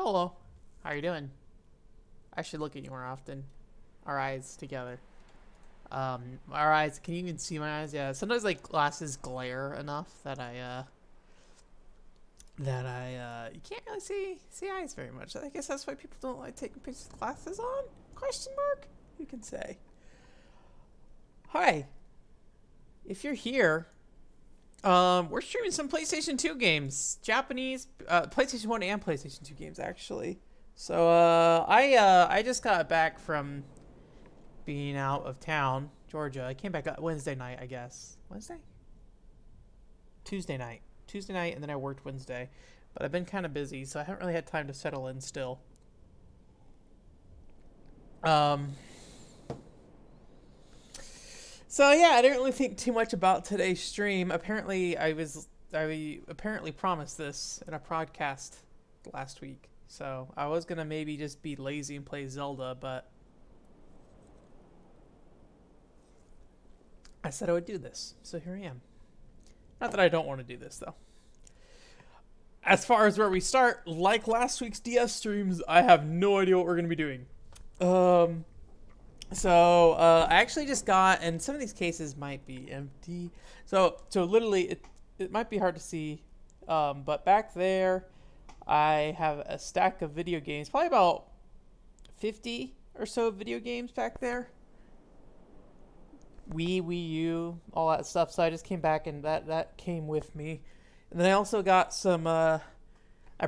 hello. How are you doing? I should look at you more often. Our eyes together. Our eyes. Can you even see my eyes? Yeah. Sometimes like glasses glare enough that you can't really see eyes very much. I guess that's why people don't like taking pictures with glasses on. Question mark? You can say. Hi. If you're here, we're streaming some PlayStation 2 games, Japanese, PlayStation 1 and PlayStation 2 games actually. So I just got back from being out of town, Georgia. I came back Wednesday night, I guess. Tuesday night, and then I worked Wednesday. But I've been kind of busy, so I haven't really had time to settle in still. So yeah, I didn't really think too much about today's stream. Apparently, I apparently promised this in a podcast last week. So I was gonna maybe just be lazy and play Zelda, but I said I would do this. So here I am. Not that I don't want to do this though. As far as where we start, like last week's DS streams, I have no idea what we're gonna be doing. So I actually just got, and some of these cases might be empty. So literally, it might be hard to see, but back there, I have a stack of video games, probably about 50 or so video games back there. Wii U, all that stuff. So I just came back, and that came with me. And then I also got some. I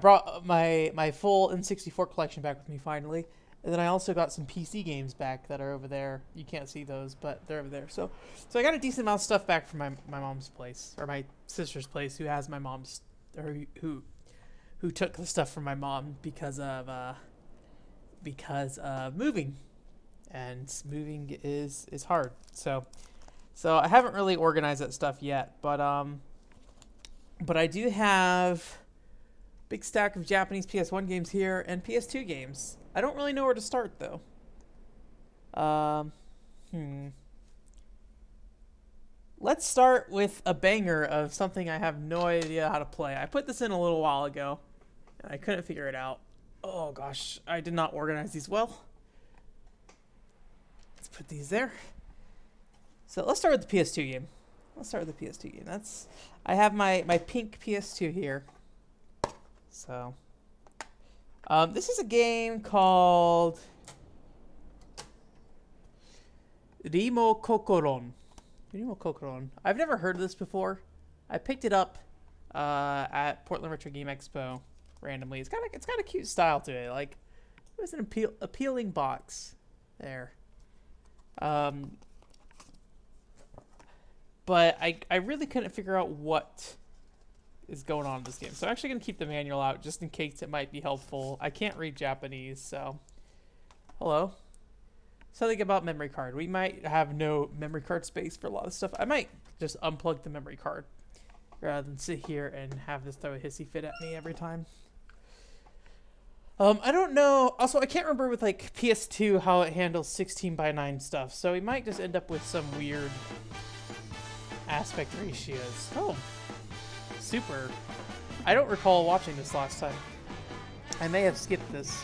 brought my full N64 collection back with me finally. And then I also got some PC games back that are over there. You can't see those, but they're over there. So I got a decent amount of stuff back from my mom's place, or my sister's place, who has my mom's, or who took the stuff from my mom because of moving, and moving is hard. So I haven't really organized that stuff yet, but I do have a big stack of Japanese PS1 games here and PS2 games. I don't really know where to start though. Let's start with a banger of something I have no idea how to play. I put this in a little while ago, and I couldn't figure it out. Oh gosh, I did not organize these well. Let's put these there. So let's start with the PS2 game. I have my pink PS2 here. So this is a game called Rimo Kokoron. I've never heard of this before. I picked it up at Portland Retro Game Expo randomly. It's got a cute style to it. Like, it was an appealing box there. But I really couldn't figure out what is going on in this game. So I'm actually going to keep the manual out just in case it might be helpful. I can't read Japanese, so... Hello. Something about memory card. We might have no memory card space for a lot of stuff. I might just unplug the memory card rather than sit here and have this throw a hissy fit at me every time. I don't know. Also, I can't remember with like PS2 how it handles 16:9 stuff. So we might just end up with some weird aspect ratios. Oh. Super. I don't recall watching this last time. I may have skipped this.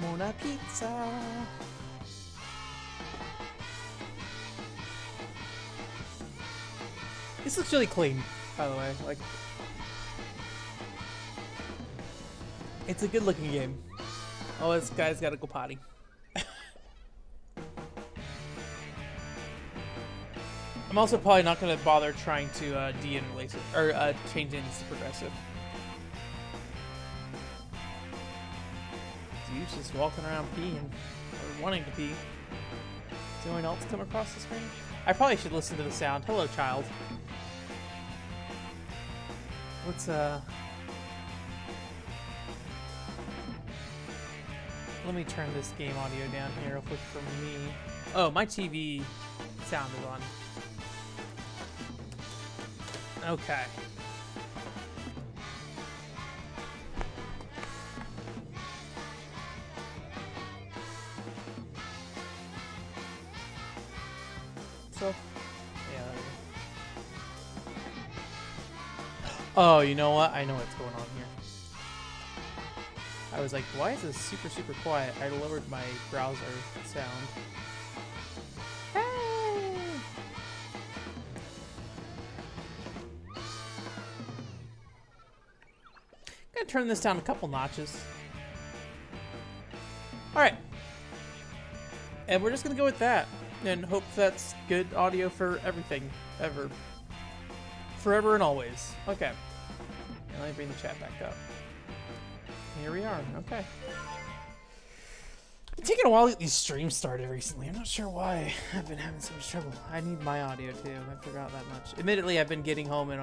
Mona pizza. This looks really clean, by the way. Like, it's a good looking game. Oh, this guy's gotta go potty. I'm also probably not gonna bother trying to de-interlace it, or change it into progressive. Dude's just walking around peeing, or wanting to pee. Does anyone else come across the screen? I probably should listen to the sound. Hello, child. What's Let me turn this game audio down here real quick for me. Oh, my TV sound is on. Okay. itself? Yeah. Oh, you know what? I know what's going on here. I was like, why is this super, super quiet? I lowered my browser sound. Hey! I'm gonna turn this down a couple notches. Alright. And we're just gonna go with that. And hope that's good audio for everything. Ever. Forever and always. Okay. Now let me bring the chat back up. Here we are. Okay. It's taking a while to get these streams started recently. I'm not sure why I've been having so much trouble. I need my audio too. I forgot that much. Admittedly, I've been getting home and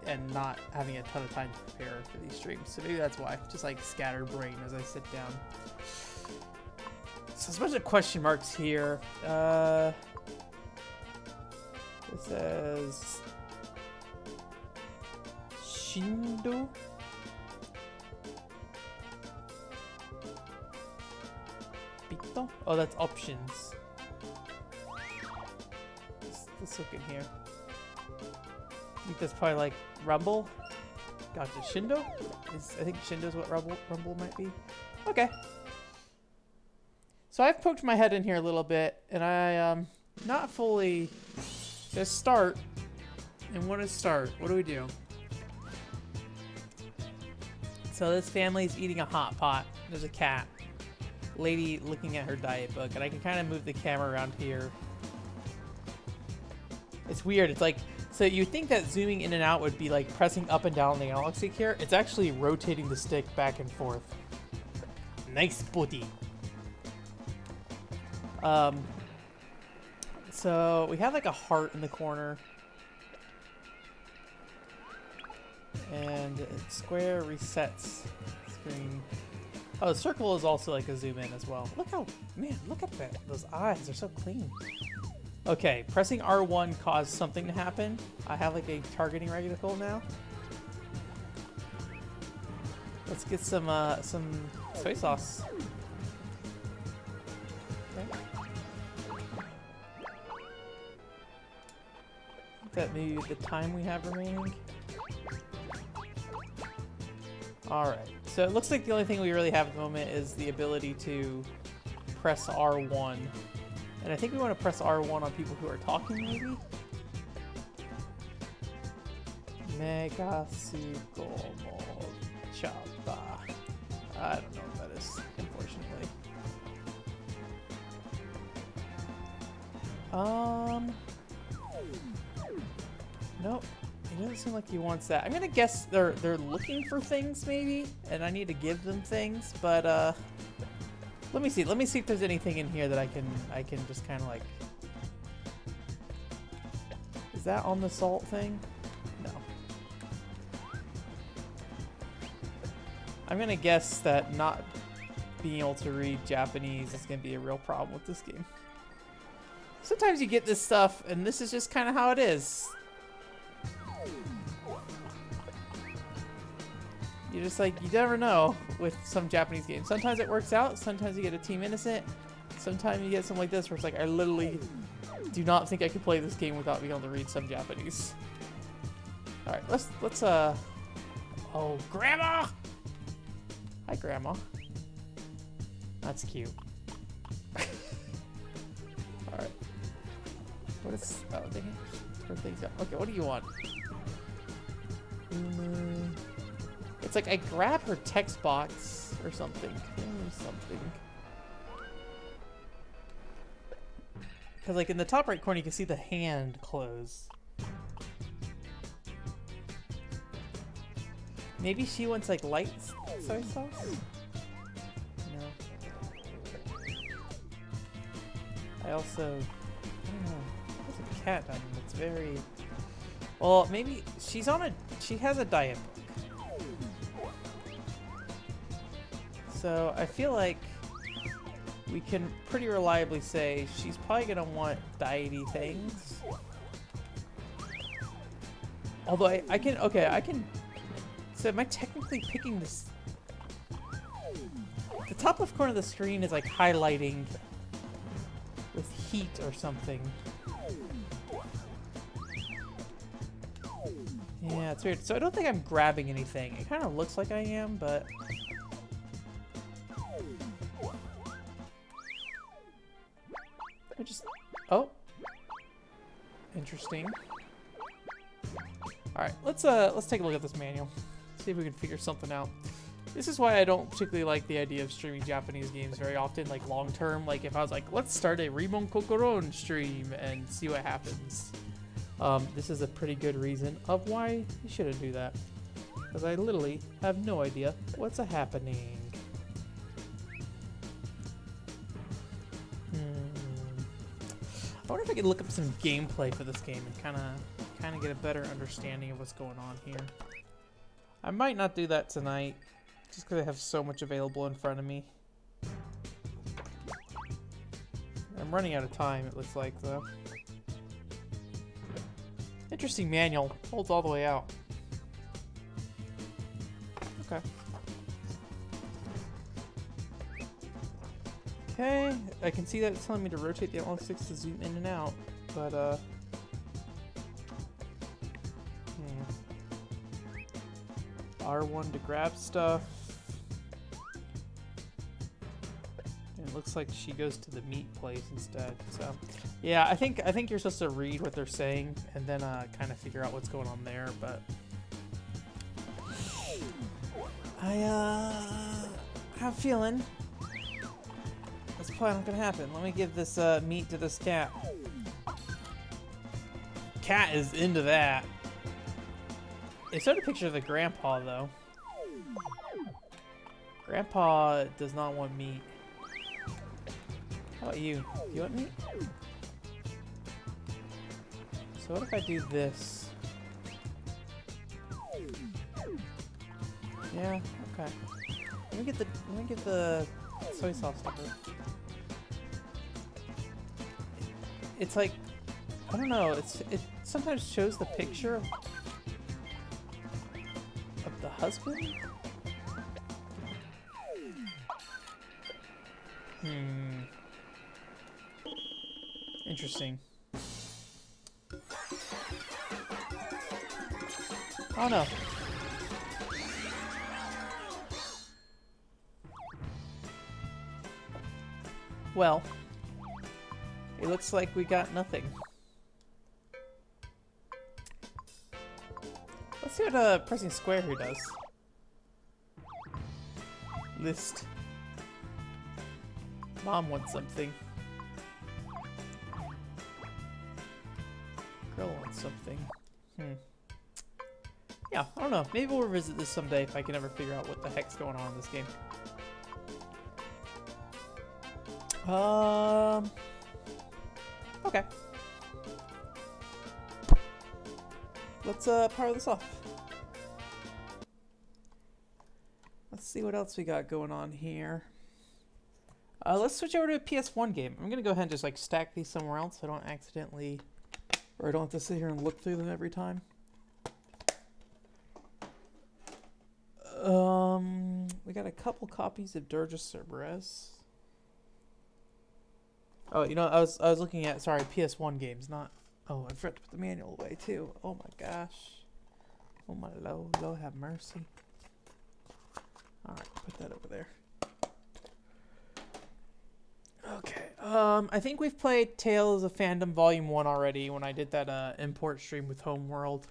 and not having a ton of time to prepare for these streams. So maybe that's why. Just like scatterbrain as I sit down. So there's a bunch of question marks here. It says Shindo. Pito? Oh, that's options. Let's look in here. I think that's probably like Rumble. Gotcha. Shindo? I think Shindo's what Rumble might be. Okay. So I've poked my head in here a little bit, and I not fully just start. And what is start? What do we do? So this family's eating a hot pot. There's a cat. Lady looking at her diet book, and I can kind of move the camera around here. It's weird. It's like, so you think that zooming in and out would be like pressing up and down the analog stick here. It's actually rotating the stick back and forth. Nice booty. So we have like a heart in the corner. And square resets screen. Oh, the circle is also like a zoom in as well. Look how, man, look at that. Those eyes, they're so clean. Okay, pressing R1 caused something to happen. I have like a targeting reticle now. Let's get some soy sauce. Okay. That maybe the time we have remaining. Alright, so it looks like the only thing we really have at the moment is the ability to press R1. And I think we want to press R1 on people who are talking, maybe? Mega Sugomo Chaba. I don't know what that is, unfortunately. Nope. It doesn't seem like he wants that. I'm gonna guess they're looking for things maybe, and I need to give them things. But let me see. Let me see if there's anything in here that I can just kind of like. Is that on the salt thing? No. I'm gonna guess that not being able to read Japanese is gonna be a real problem with this game. Sometimes you get this stuff, and this is just kind of how it is. You just like, you never know with some Japanese games. Sometimes it works out, sometimes you get a Team Innocent, sometimes you get something like this where it's like, I literally do not think I could play this game without being able to read some Japanese. Alright, let's oh, Grandma! Hi, Grandma. That's cute. Alright. What is, oh, dang it. Her thing's got, okay, what do you want? It's like I grab her text box or something. Because like in the top right corner you can see the hand close. Maybe she wants like light soy sauce? No. I also, I don't know. There's a cat down there that's very, well, maybe she has a diet book. So I feel like we can pretty reliably say she's probably gonna want diety things. Although I can, so am I technically picking this? The top left corner of the screen is like highlighting with heat or something. Yeah, it's weird. So I don't think I'm grabbing anything. It kind of looks like I am, but... I just... Oh. Interesting. Alright, let's take a look at this manual. See if we can figure something out. This is why I don't particularly like the idea of streaming Japanese games very often, like long term. Like if I was like, let's start a Rimon Kokoron stream and see what happens. This is a pretty good reason of why you shouldn't do that. Because I literally have no idea what's happening. I wonder if I could look up some gameplay for this game and kind of get a better understanding of what's going on here. I might not do that tonight, just because I have so much available in front of me. I'm running out of time, it looks like, though. Interesting manual. Holds all the way out. Okay. Okay, I can see that it's telling me to rotate the analog sticks to zoom in and out, but R1 to grab stuff. And it looks like she goes to the meat place instead. So, yeah, I think you're supposed to read what they're saying and then kind of figure out what's going on there. But I have a feeling that's probably not gonna happen. Let me give this meat to this cat. Cat is into that. They showed a picture of the grandpa, though. Grandpa does not want meat. How about you? Do you want meat? So what if I do this? Yeah, okay. Let me get the soy sauce to her. It's like, I don't know, it sometimes shows the picture of the husband? Interesting. Oh no. Well, it looks like we got nothing. Let's see what pressing square here does. List. Mom wants something. Girl wants something. Yeah, I don't know. Maybe we'll revisit this someday if I can ever figure out what the heck's going on in this game. Okay. Let's power this off. Let's see what else we got going on here. Let's switch over to a PS1 game. I'm gonna go ahead and just like stack these somewhere else so I don't accidentally, or I don't have to sit here and look through them every time. We got a couple copies of Dirge Cerberus. Oh, you know, I was looking at, sorry, PS1 games, not. Oh, I forgot to put the manual away too. Oh my gosh. Oh my Lord, have mercy. All right, put that over there. Okay. I think we've played Tales of Fandom Volume 1 already when I did that import stream with Homeworld.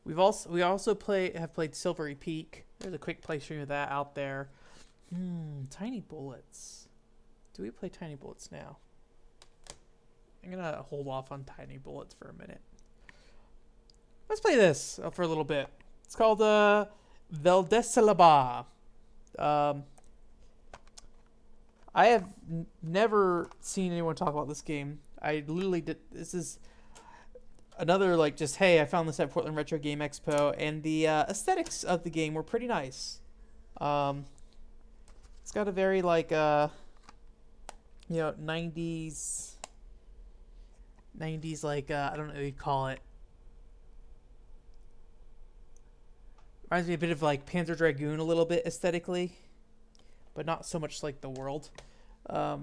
We also have played Silvery Peak. There's a quick play stream of that out there. Tiny Bullets. Do we play Tiny Bullets now? I'm gonna hold off on Tiny Bullets for a minute. Let's play this for a little bit. It's called Veldecelaba. I have never seen anyone talk about this game. I literally did. This is another like just hey, I found this at Portland Retro Game Expo, and the aesthetics of the game were pretty nice. It's got a very like you know, 90s like I don't know what you'd call it. Reminds me a bit of like Panzer Dragoon a little bit aesthetically, but not so much like the world. So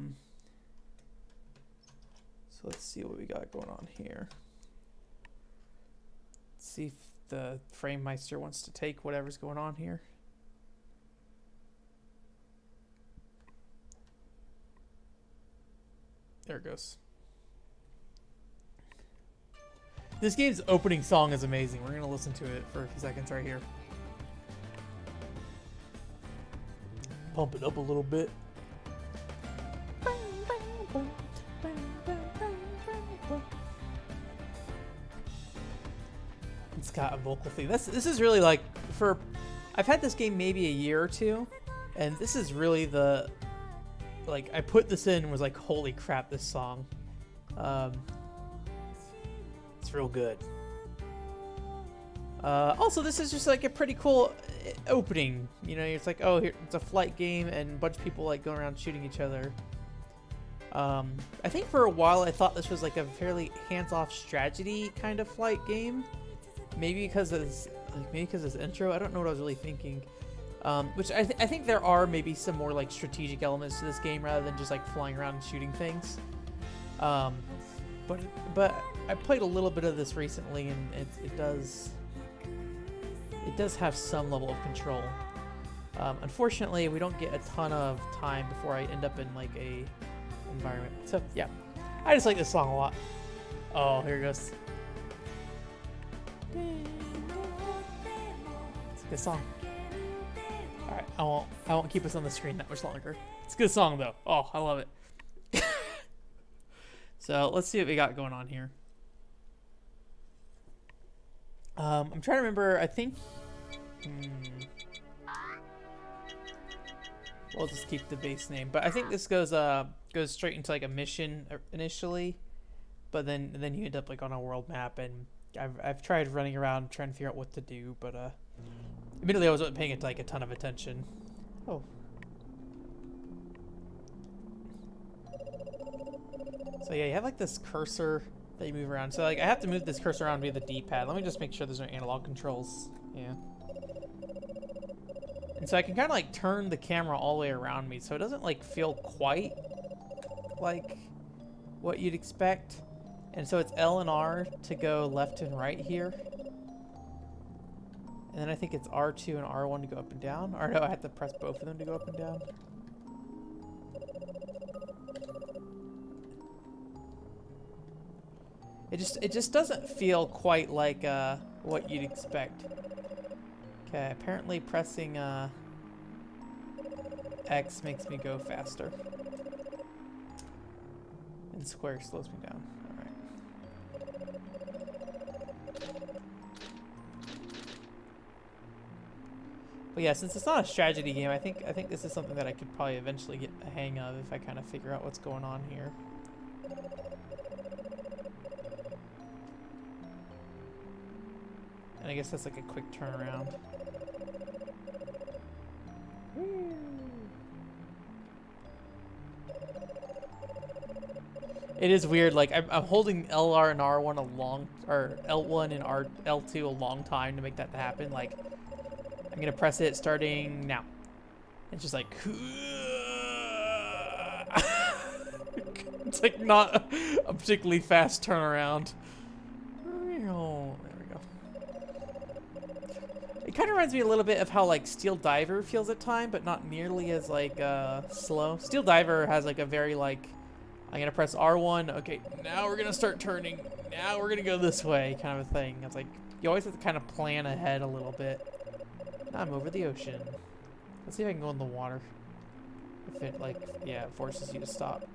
let's see what we got going on here. Let's see if the frame meister wants to take whatever's going on here. There it goes. This game's opening song is amazing. We're gonna listen to it for a few seconds right here. Pump it up a little bit. It's got a vocal theme. This is really like for. I've had this game maybe a year or two, and this is really the. Like I put this in and was like, holy crap, this song. It's real good. Also, this is just like a pretty cool opening. You know, it's like, oh, here it's a flight game and a bunch of people like going around shooting each other. I think for a while I thought this was like a fairly hands-off strategy kind of flight game. Maybe because of this, intro. I don't know what I was really thinking. Which I think there are maybe some more like strategic elements to this game rather than just like flying around and shooting things. But I played a little bit of this recently, and it does have some level of control. Unfortunately, we don't get a ton of time before I end up in like a environment. So yeah, I just like this song a lot. Oh, here it goes. It's a good song. All right, I won't keep us on the screen that much longer. It's a good song though. Oh, I love it. So let's see what we got going on here. I'm trying to remember. I think. We'll just keep the base name, but I think this goes straight into like a mission initially, but then you end up like on a world map, and I've tried running around trying to figure out what to do, but admittedly I wasn't paying it like a ton of attention. Oh. So yeah, you have like this cursor that you move around. So like I have to move this cursor around via the D-pad. Let me just make sure there's no analog controls. Yeah. And so I can kind of like turn the camera all the way around me, so it doesn't like feel quite like what you'd expect. And so it's L and R to go left and right here. And then I think it's R2 and R1 to go up and down. Or no, I have to press both of them to go up and down. It just doesn't feel quite like what you'd expect. Okay, apparently pressing X makes me go faster. And square slows me down. Alright. But yeah, since it's not a strategy game, I think this is something that I could probably eventually get a hang of if I kind of figure out what's going on here. And I guess that's like a quick turnaround. It is weird, like I'm holding LR and R1 or L1 and L2 a long time to make that happen. Like I'm gonna press it starting now. It's just like it's like not a particularly fast turnaround. It kind of reminds me a little bit of how like Steel Diver feels at time, but not nearly as like slow. Steel Diver has like a very like, I'm gonna press R1. Okay, now we're gonna start turning. Now we're gonna go this way, kind of a thing. It's like you always have to kind of plan ahead a little bit. Now I'm over the ocean. Let's see if I can go in the water. If it like, yeah, it forces you to stop.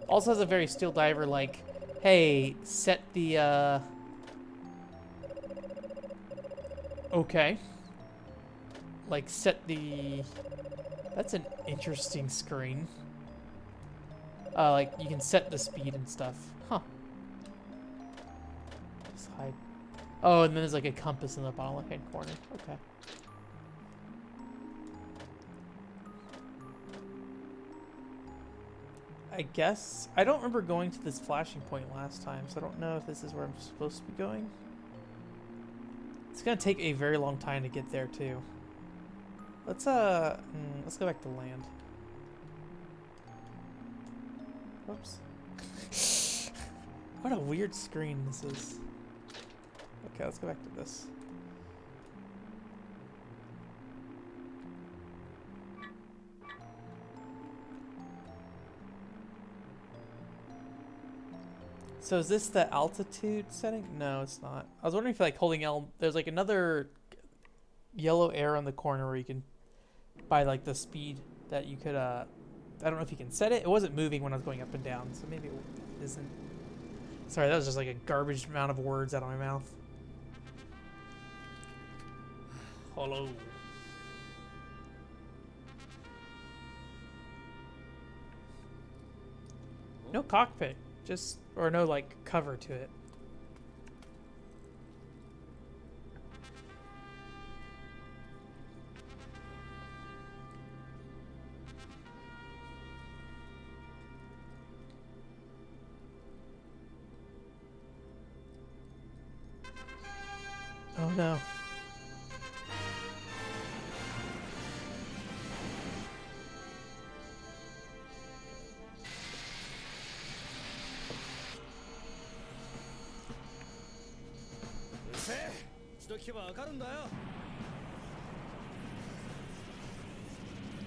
Also has a very Steel Diver like, hey, set the okay. Like set the... That's an interesting screen. Like you can set the speed and stuff. Huh. Just hide. Oh, and then there's like a compass in the bottom left-hand corner. Okay. I guess... I don't remember going to this flashing point last time, so I don't know if this is where I'm supposed to be going. It's gonna take a very long time to get there too. Let's go back to land. Whoops. What a weird screen this is. Okay, let's go back to this. So is this the altitude setting? No, it's not. I was wondering if like holding L, there's like another yellow arrow in the corner where you can, by like the speed that you could, I don't know if you can set it. It wasn't moving when I was going up and down, so maybe it isn't. Sorry, that was just like a garbage amount of words out of my mouth. Hello. No cockpit. Just, or no, like, cover to it. Oh no.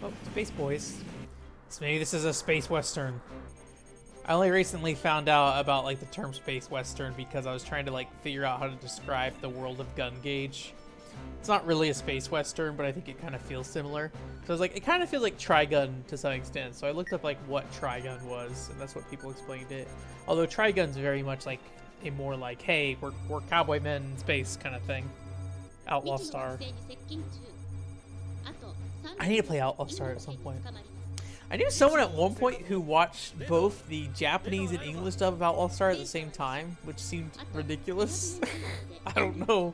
Oh, Space Boys. So maybe this is a space western. I only recently found out about like the term space western because I was trying to like figure out how to describe the world of Gun Gauge. It's not really a space western, but I think it kind of feels similar. So I was like, it kind of feels like Trigun to some extent. So I looked up like what Trigun was, and that's what people explained it. Although Trigun's very much like a more like, hey, we're cowboy men in space kind of thing. Outlaw Star. I need to play Outlaw Star at some point. I knew someone at one point who watched both the Japanese and English dub of Outlaw Star at the same time, which seemed ridiculous. I don't know.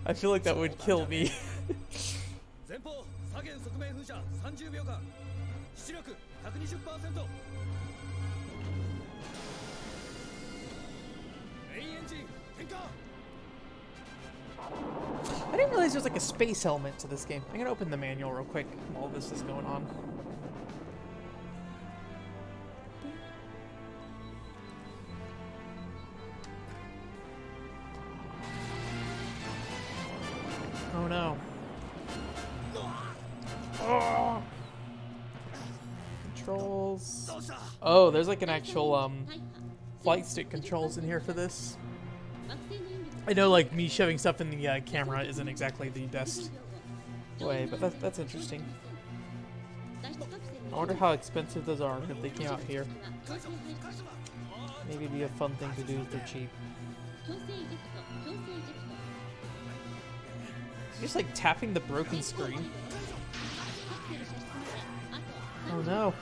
I feel like that would kill me. I didn't realize there was like a space element to this game. I'm gonna open the manual real quick while this is going on. Oh no. Oh. Controls. Oh, there's like an actual flight stick controls in here for this. I know like me shoving stuff in the camera isn't exactly the best way, but that's interesting. I wonder how expensive those are if they came out here. Maybe it'd be a fun thing to do if they're cheap. Just like tapping the broken screen. Oh no.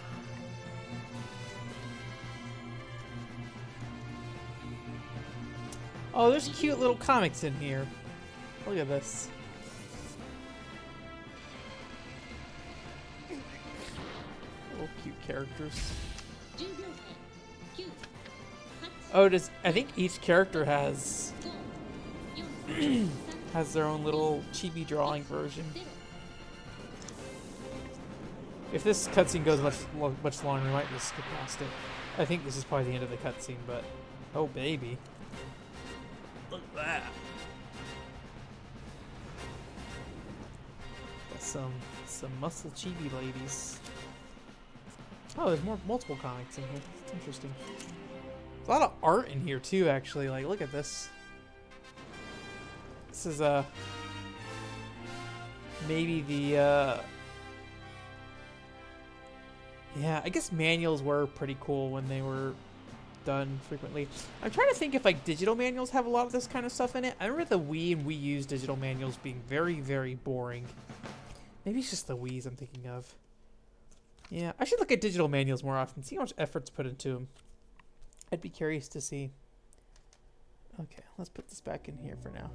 Oh, there's cute little comics in here. Look at this. Little cute characters. Oh, I think each character has has their own little chibi drawing version. If this cutscene goes much longer, we might just skip past it. I think this is probably the end of the cutscene, but oh baby. Look at that. Got some muscle chibi ladies. Oh, there's multiple comics in here. That's interesting. There's a lot of art in here too, actually. Like, look at this. This is maybe the yeah, I guess manuals were pretty cool when they were done frequently. I'm trying to think if like digital manuals have a lot of this kind of stuff in it. I remember the Wii and Wii U's digital manuals being very, very boring. Maybe it's just the Wii's I'm thinking of. Yeah, I should look at digital manuals more often, see how much effort's put into them. I'd be curious to see. Okay, let's put this back in here for now.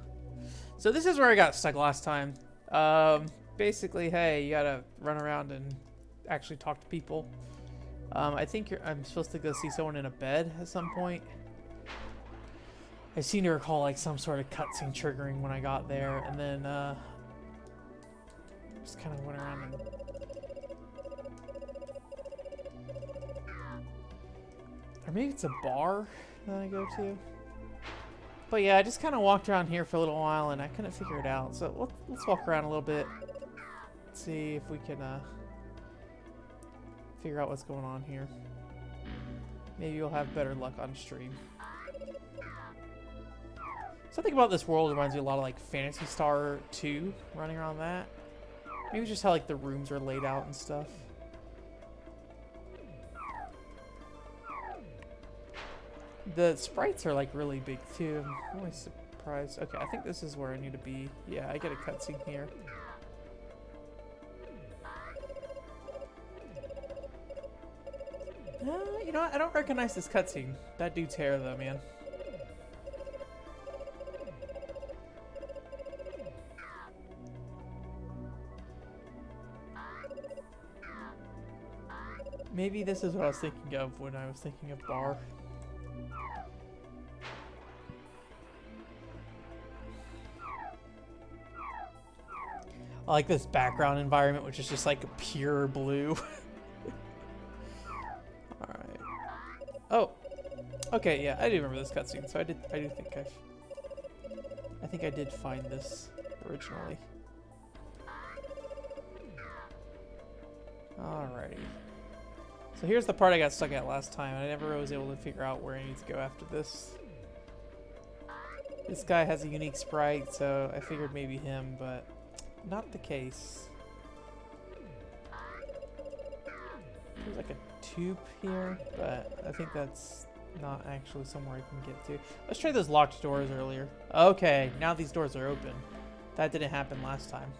So this is where I got stuck last time. Basically, hey, you gotta run around and actually talk to people. I think I'm supposed to go see someone in a bed at some point. I seem to recall like some sort of cutscene triggering when I got there, and then just kind of went around and or maybe it's a bar. that I go to. But yeah, I just kind of walked around here for a little while and I couldn't figure it out. So let's walk around a little bit. See if we can figure out what's going on here. Maybe you'll have better luck on stream. Something about this world reminds me a lot of like Phantasy Star 2, running around that. Maybe just how like the rooms are laid out and stuff. The sprites are like really big too. I'm always surprised. Okay, I think this is where I need to be. Yeah, I get a cutscene here. You know what? I don't recognize this cutscene. That dude's hair though, man. Maybe this is what I was thinking of when I was thinking of bar. I like this background environment, which is just like pure blue. Alright. Oh! Okay, yeah, I do remember this cutscene, so I do think I think I did find this originally. Alrighty. So here's the part I got stuck at last time. I never was able to figure out where I need to go after this. This guy has a unique sprite, so I figured maybe him, but not the case. There's like a tube here, but I think that's not actually somewhere I can get to. Let's try those locked doors earlier. Okay, now these doors are open. That didn't happen last time.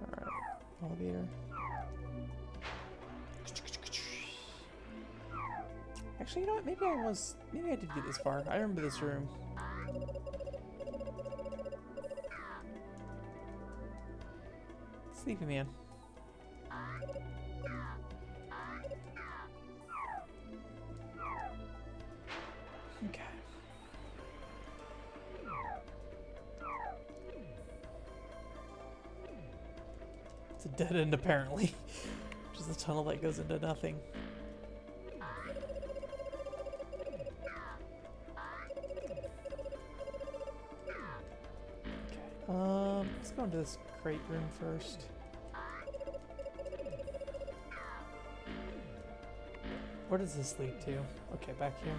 Alright, elevator. Actually, you know what? Maybe I did get this far. I remember this room. Sleepy man. Okay. It's a dead end apparently. Just a tunnel that goes into nothing. Let's go into this crate room first. Where does this lead to? Okay, back here.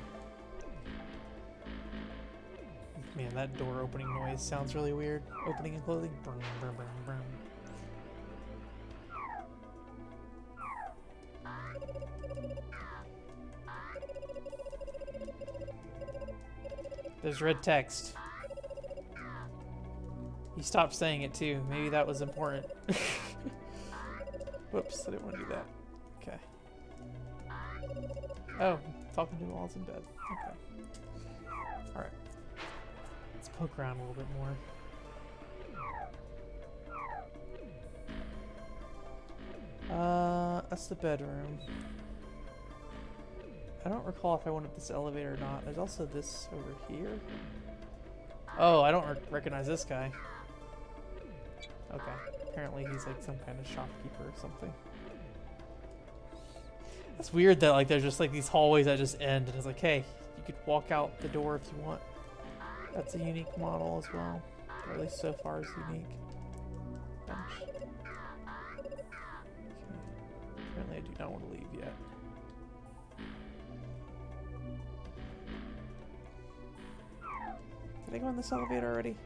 Man, that door opening noise sounds really weird. Opening and closing. Brum, brum, brum, brum. There's red text. He stopped saying it too. Maybe that was important. Whoops, I didn't want to do that. Okay. Oh, talking to the walls in bed. Okay. Alright. Let's poke around a little bit more. That's the bedroom. I don't recall if I wanted this elevator or not. There's also this over here. Oh, I don't recognize this guy. Okay, apparently he's like some kind of shopkeeper or something. That's weird that like there's just like these hallways that just end and it's like, hey, you could walk out the door if you want. That's a unique model as well. Or at least so far is unique. Bench. Okay. Apparently I do not want to leave yet. Did I go in this elevator already?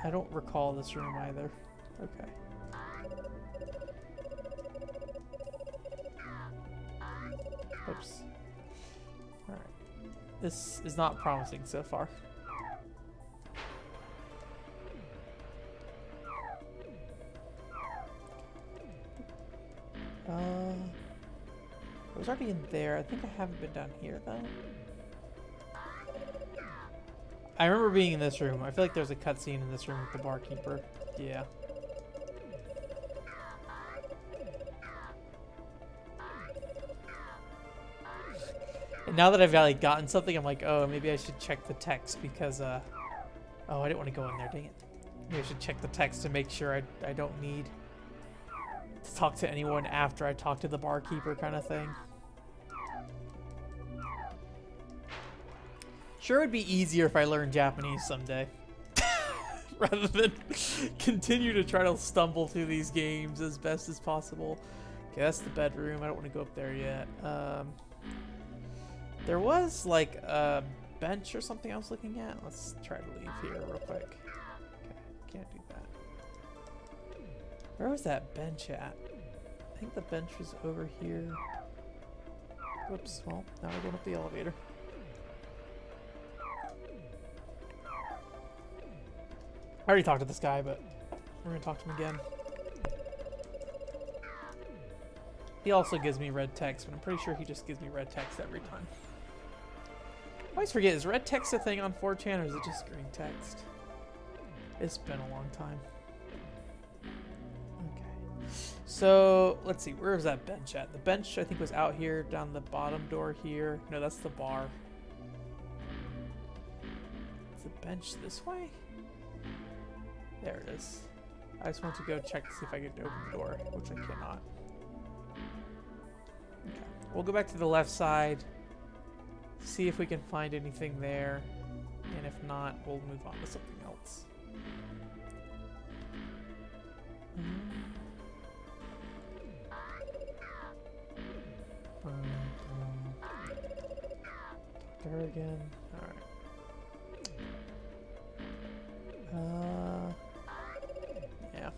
I don't recall this room either. Okay. Oops. Alright. This is not promising so far. I was already in there. I think I haven't been down here though. I remember being in this room. I feel like there's a cutscene in this room with the barkeeper. Yeah. And now that I've like gotten something, I'm like, oh, maybe I should check the text because, oh, I didn't want to go in there, dang it. Maybe I should check the text to make sure I don't need to talk to anyone after I talk to the barkeeper kind of thing. Sure, it'd be easier if I learned Japanese someday. Rather than continue to try to stumble through these games as best as possible. Okay, that's the bedroom. I don't want to go up there yet. There was like a bench or something I was looking at. Let's try to leave here real quick. Okay, can't do that. Where was that bench at? I think the bench was over here. Whoops, well, now we're going up the elevator. I already talked to this guy, but we're gonna talk to him again. He also gives me red text, but I'm pretty sure he just gives me red text every time. I always forget, is red text a thing on 4chan or is it just green text? It's been a long time. Okay. So, let's see, where is that bench at? The bench, I think, was out here, down the bottom door here. No, that's the bar. Is the bench this way? There it is. I just want to go check to see if I can open the door, which I cannot. Okay. We'll go back to the left side, see if we can find anything there, and if not, we'll move on to something else. There again. Alright. Yeah.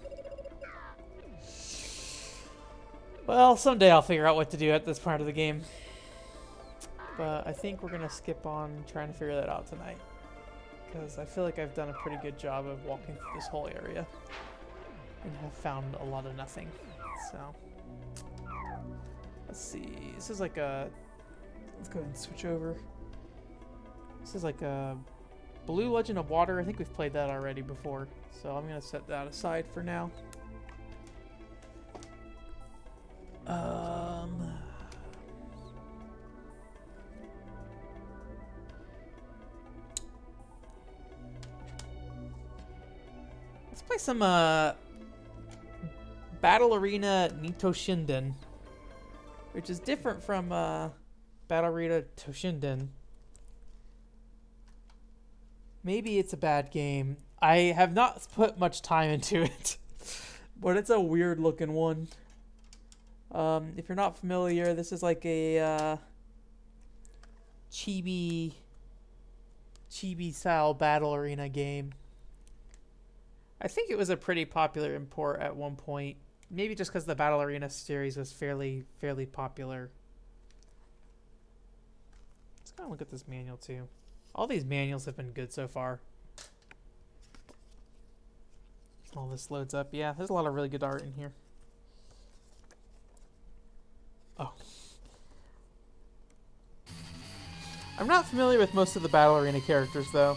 Well, someday I'll figure out what to do at this part of the game. But I think we're going to skip on trying to figure that out tonight. Because I feel like I've done a pretty good job of walking through this whole area. And have found a lot of nothing. So, let's see. This is like a... Let's go ahead and switch over. This is like a Blue Legend of Water. I think we've played that already before. So I'm going to set that aside for now. Let's play some Battle Arena Nito Shinden, which is different from Battle Arena Toshinden. Maybe it's a bad game. I have not put much time into it, but it's a weird looking one. If you're not familiar, this is like a chibi style battle arena game. I think it was a pretty popular import at one point. Maybe just because the Battle Arena series was fairly popular. Let's go look at this manual too. All these manuals have been good so far. All this loads up. Yeah, there's a lot of really good art in here. Oh. I'm not familiar with most of the Battle Arena characters, though.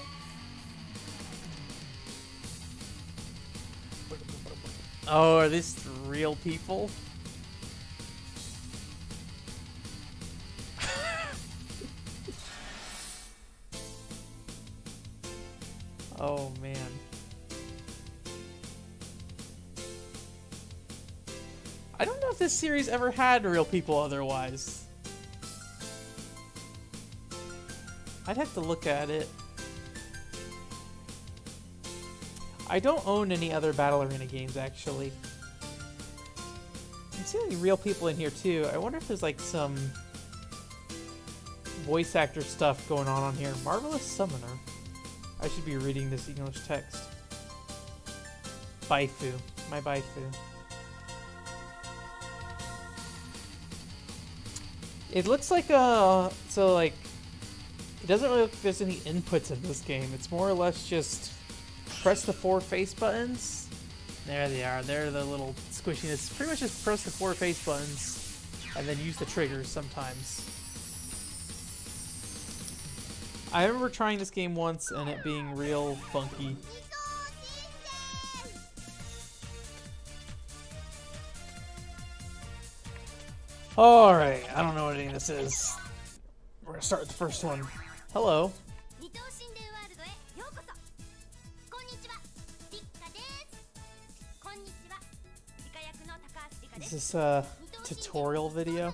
Oh, are these real people? Oh, man. I don't know if this series ever had real people otherwise. I'd have to look at it. I don't own any other Battle Arena games, actually. I'm seeing real people in here, too. I wonder if there's, like, some voice actor stuff going on here. Marvelous Summoner. I should be reading this English text. Baifu. My Baifu. It looks like a... So, like... It doesn't really look like there's any inputs in this game. It's more or less just... Press the 4 face buttons. There they are. They're the little squishiness. Pretty much just press the 4 face buttons. And then use the triggers sometimes. I remember trying this game once and it being real funky. Alright, I don't know what any of this is. We're gonna start with the first one. Hello. this a tutorial video?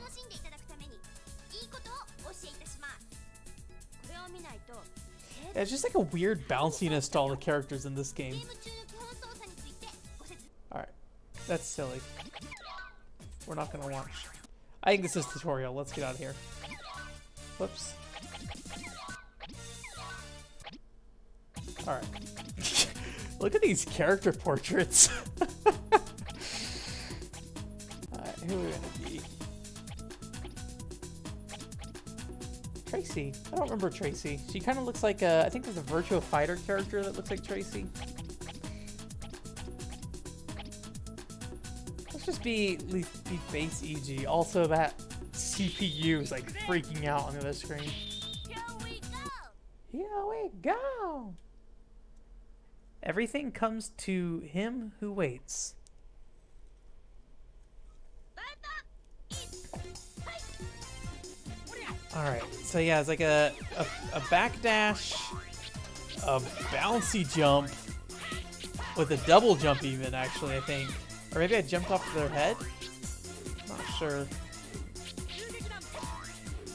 Yeah, it's just like a weird bounciness to all the characters in this game. Alright, that's silly. We're not gonna watch. I think this is tutorial. Let's get out of here. Whoops. Alright. Look at these character portraits. Alright, who are we gonna be? Tracy. I don't remember Tracy. She kind of looks like a, I think there's a Virtua Fighter character that looks like Tracy. Let's just be base EG. Also, that CPU is like freaking out on the other screen. Here we go! Here we go! Everything comes to him who waits. Alright, so yeah, it's like a backdash, a bouncy jump, with a double jump even, actually, I think. Or maybe I jumped off their head? Not sure.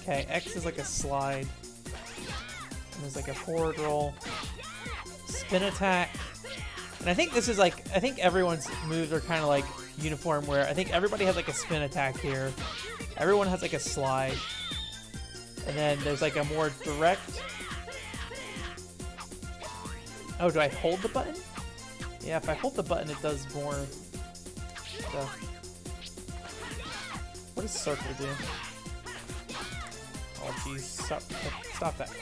Okay, X is like a slide. And there's like a forward roll. Spin attack. And I think this is like, I think everyone's moves are kind of like uniform, where I think everybody has like a spin attack here. Everyone has like a slide. And then there's like a more direct... Oh, do I hold the button? Yeah, if I hold the button, it does more stuff. What does circle do? Oh, jeez. Stop that.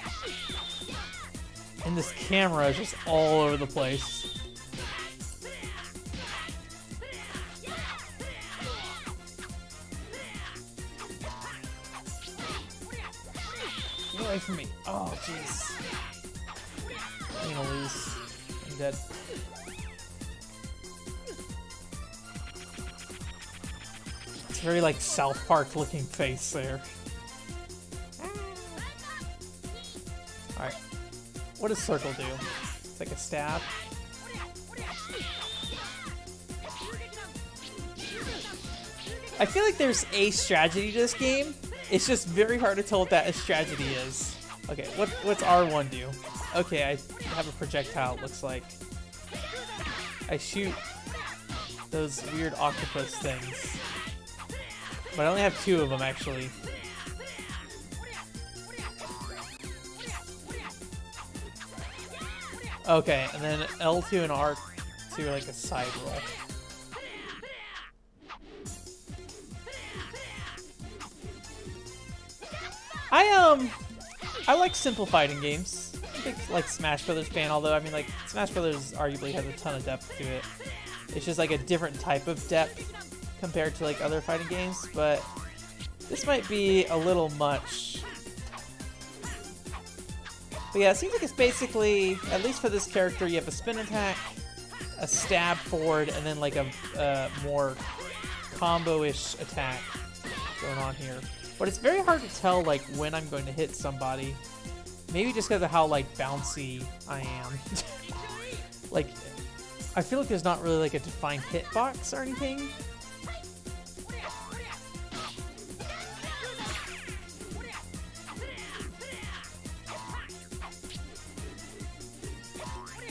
And this camera is just all over the place. Get away from me. Oh, jeez. I'm gonna lose. I'm dead. It's very like South Park looking face there. Alright. What does circle do? It's like a stab. I feel like there's a strategy to this game. It's just very hard to tell what that strategy is. Okay, what's R1 do? Okay, I have a projectile, it looks like. I shoot those weird octopus things. But I only have 2 of them, actually. Okay, and then L2 and R2 are like a side roll. I like simple fighting games. I'm a big like Smash Brothers fan, although I mean like Smash Brothers arguably has a ton of depth to it. It's just like a different type of depth compared to like other fighting games, but this might be a little much. But yeah, it seems like it's basically, at least for this character, you have a spin attack, a stab forward, and then like a more combo-ish attack going on here. But it's very hard to tell like when I'm going to hit somebody. Maybe just because of how like bouncy I am. Like, I feel like there's not really like a defined hitbox or anything.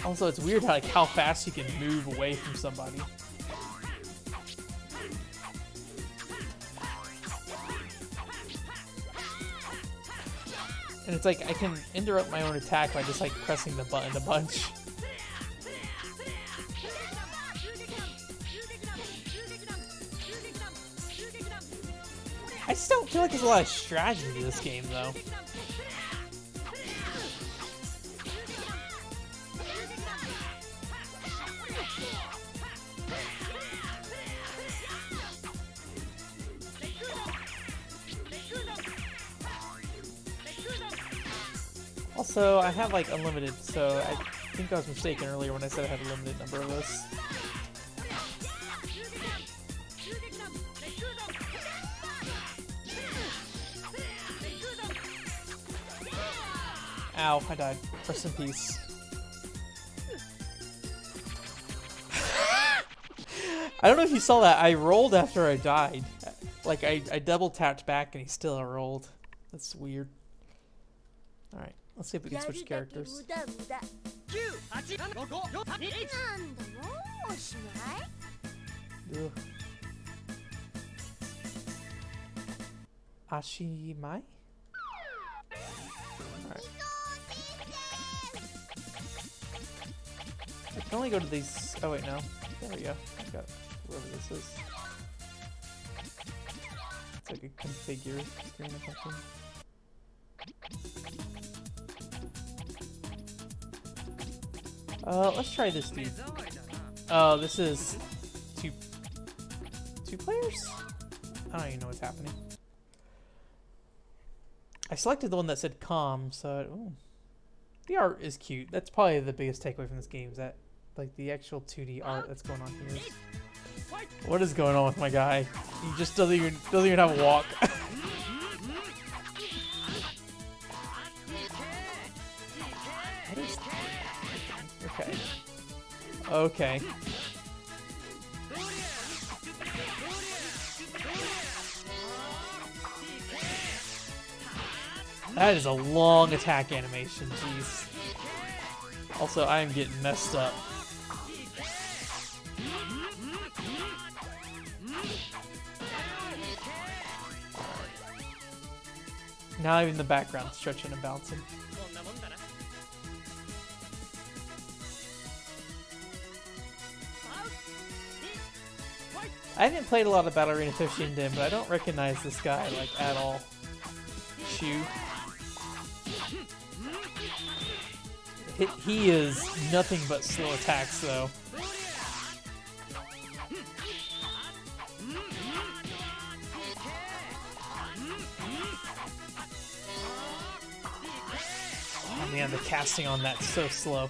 Also, it's weird how fast you can move away from somebody. And it's like I can interrupt my own attack by just like pressing the button a bunch. I just don't feel like there's a lot of strategy to this game, though. Also, I have like unlimited, so I think I was mistaken earlier when I said I had a limited number of those. Ow, I died. Rest in peace. I don't know if you saw that. I rolled after I died. Like, I double tapped back and he still rolled. That's weird. Alright, let's see if we can switch characters. Ugh. Ashimai? Alright. I can only go to these. Oh, wait, no. There we go. I got whoever this is. It's like a configure screen or something. Let's try this dude. Oh, this is two players? I don't even know what's happening. I selected the one that said calm, so ooh. The art is cute. That's probably the biggest takeaway from this game, is that like the actual 2D art that's going on here is... What is going on with my guy? He just doesn't even have a walk. Okay. Okay. That is a long attack animation, jeez. Also, I am getting messed up. Now even the background stretching and bouncing. I haven't played a lot of Battle Arena Toshinden, but I don't recognize this guy, like, at all. Shu. He is nothing but slow attacks, though. Oh man, the casting on that's so slow.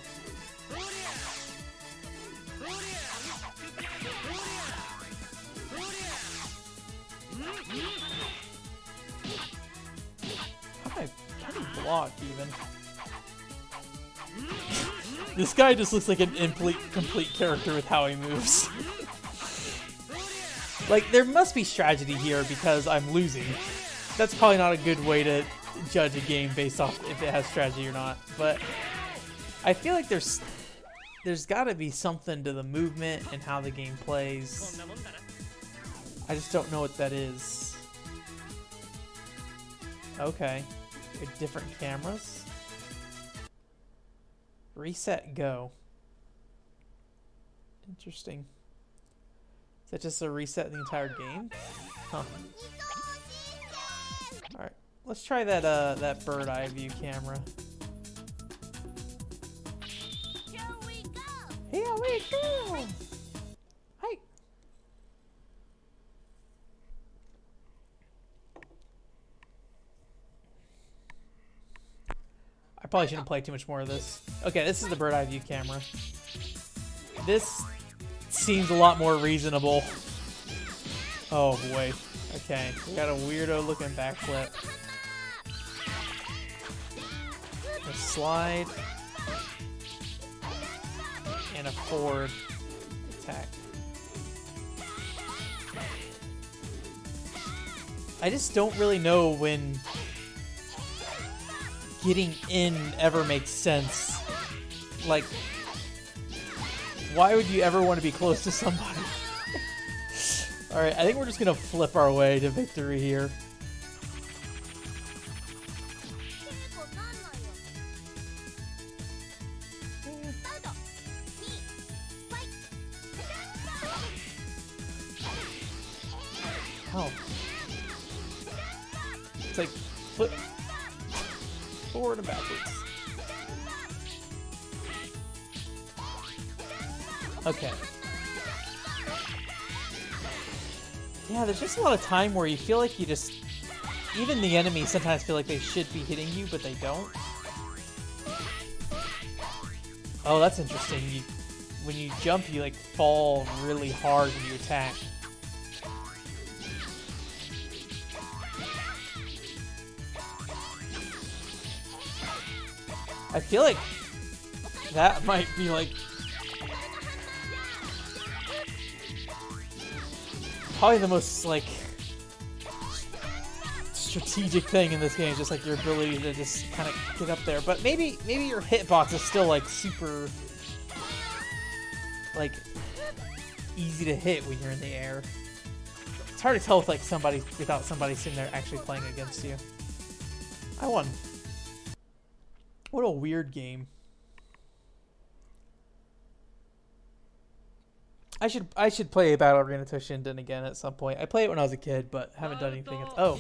How do you block, even? This guy just looks like an complete character with how he moves. Like, there must be strategy here because I'm losing. That's probably not a good way to judge a game based off if it has strategy or not. But I feel like there's got to be something to the movement and how the game plays. I just don't know what that is. Okay. Different cameras. Reset, go. Interesting. Is that just a reset in the entire game? Huh. Alright. Let's try that that bird eye view camera. Here we go! Here we go! Hi! I probably shouldn't play too much more of this. Okay, this is the bird eye view camera. This seems a lot more reasonable. Oh boy. Okay, we got a weirdo looking backflip. A slide. And a forward attack. I just don't really know when getting in ever makes sense. Like, why would you ever want to be close to somebody? Alright, I think we're just gonna flip our way to victory here. Oh. It's like flip forward and backwards. Okay. Yeah, there's just a lot of time where you feel like you just... Even the enemies sometimes feel like they should be hitting you, but they don't. Oh, that's interesting. When you jump, you like fall really hard when you attack. I feel like that might be like... probably the most like strategic thing in this game is just like your ability to just kind of get up there. But maybe your hitbox is still like super like easy to hit when you're in the air. It's hard to tell with like somebody without somebody sitting there actually playing against you. I won. What a weird game. I should play Battle Arena Toshinden again at some point. I played it when I was a kid, but haven't done anything. Oh,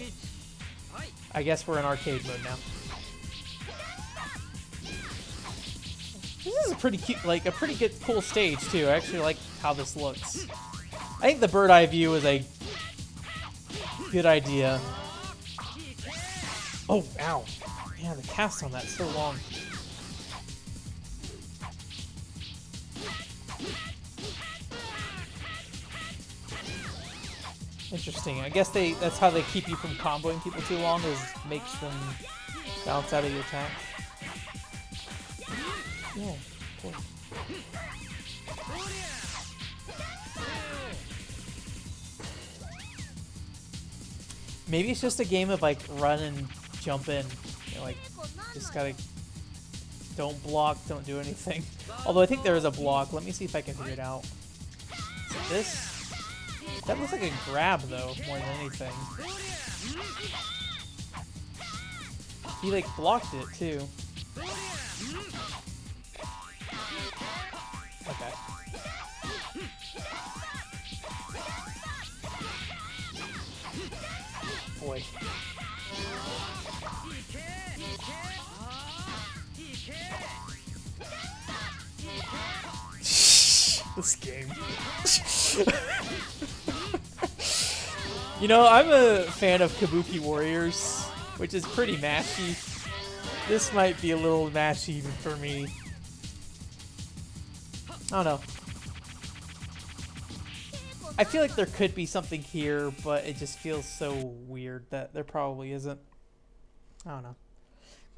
I guess we're in arcade mode now. This is a pretty cute, like a pretty good, cool stage too. I actually like how this looks. I think the bird eye view is a good idea. Oh, ow! Man, the cast on that is so long. Interesting. I guess that's how they keep you from comboing people too long, is makes them bounce out of your attack. Yeah, cool. Maybe it's just a game of like run and jump in. You know, like just gotta don't block, don't do anything. Although I think there is a block. Let me see if I can figure it out. Is this? That looks like a grab, though, more than anything. He, like, blocked it, too. Okay. Boy. This game. You know, I'm a fan of Kabuki Warriors, which is pretty mashy. This might be a little mashy even for me. I don't know. I feel like there could be something here, but it just feels so weird that there probably isn't. I don't know.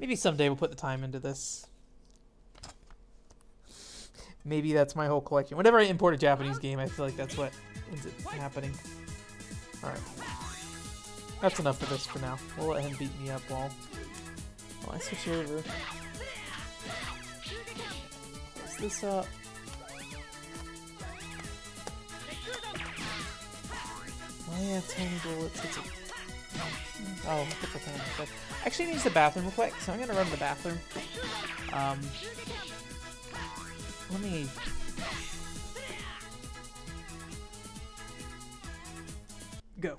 Maybe someday we'll put the time into this. Maybe that's my whole collection. Whenever I import a Japanese game, I feel like that's what ends up happening. Alright. That's enough of this for now. We'll let him beat me up while I switch over. What's this up? Oh yeah, tiny bullets. It's a... Oh, put the thing instead. Actually, I need to use the bathroom real quick, so I'm gonna run to the bathroom. Let me... go.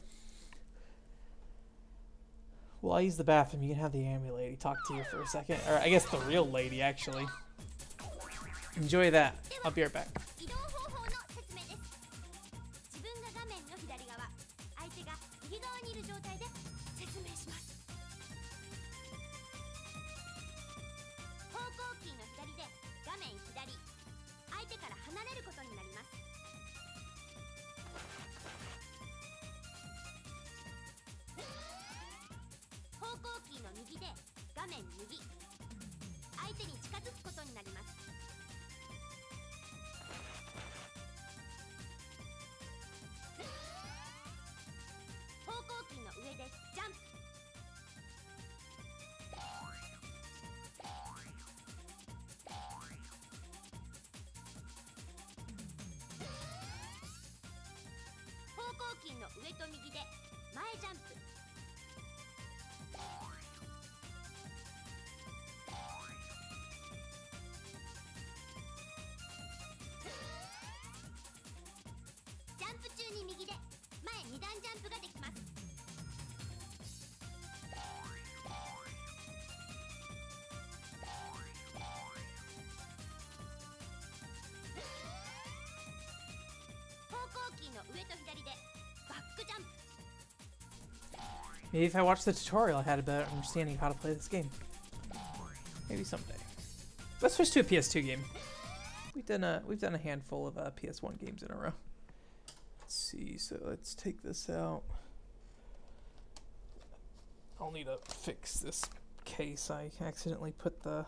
Well, I use the bathroom. You can have the Ami lady talk to you for a second. Or I guess the real lady, actually. Enjoy that. I'll be right back. Maybe if I watched the tutorial, I had a better understanding of how to play this game. Maybe someday. Let's switch to a PS2 game. We've done a handful of PS1 games in a row. Let's see. So let's take this out. I'll need to fix this case. I accidentally put the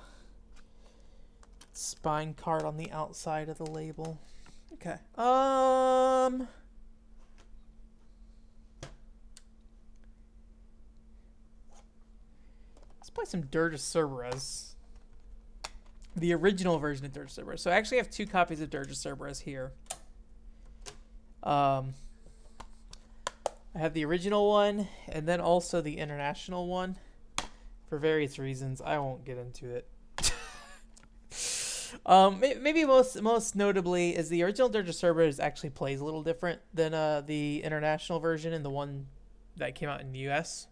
spine card on the outside of the label. Okay. play some Dirge Cerberus. The original version of Dirge Cerberus. So I actually have 2 copies of Dirge Cerberus here. I have the original one and then also the international one for various reasons. I won't get into it. Maybe most notably is the original Dirge Cerberus actually plays a little different than the international version and the one that came out in the US.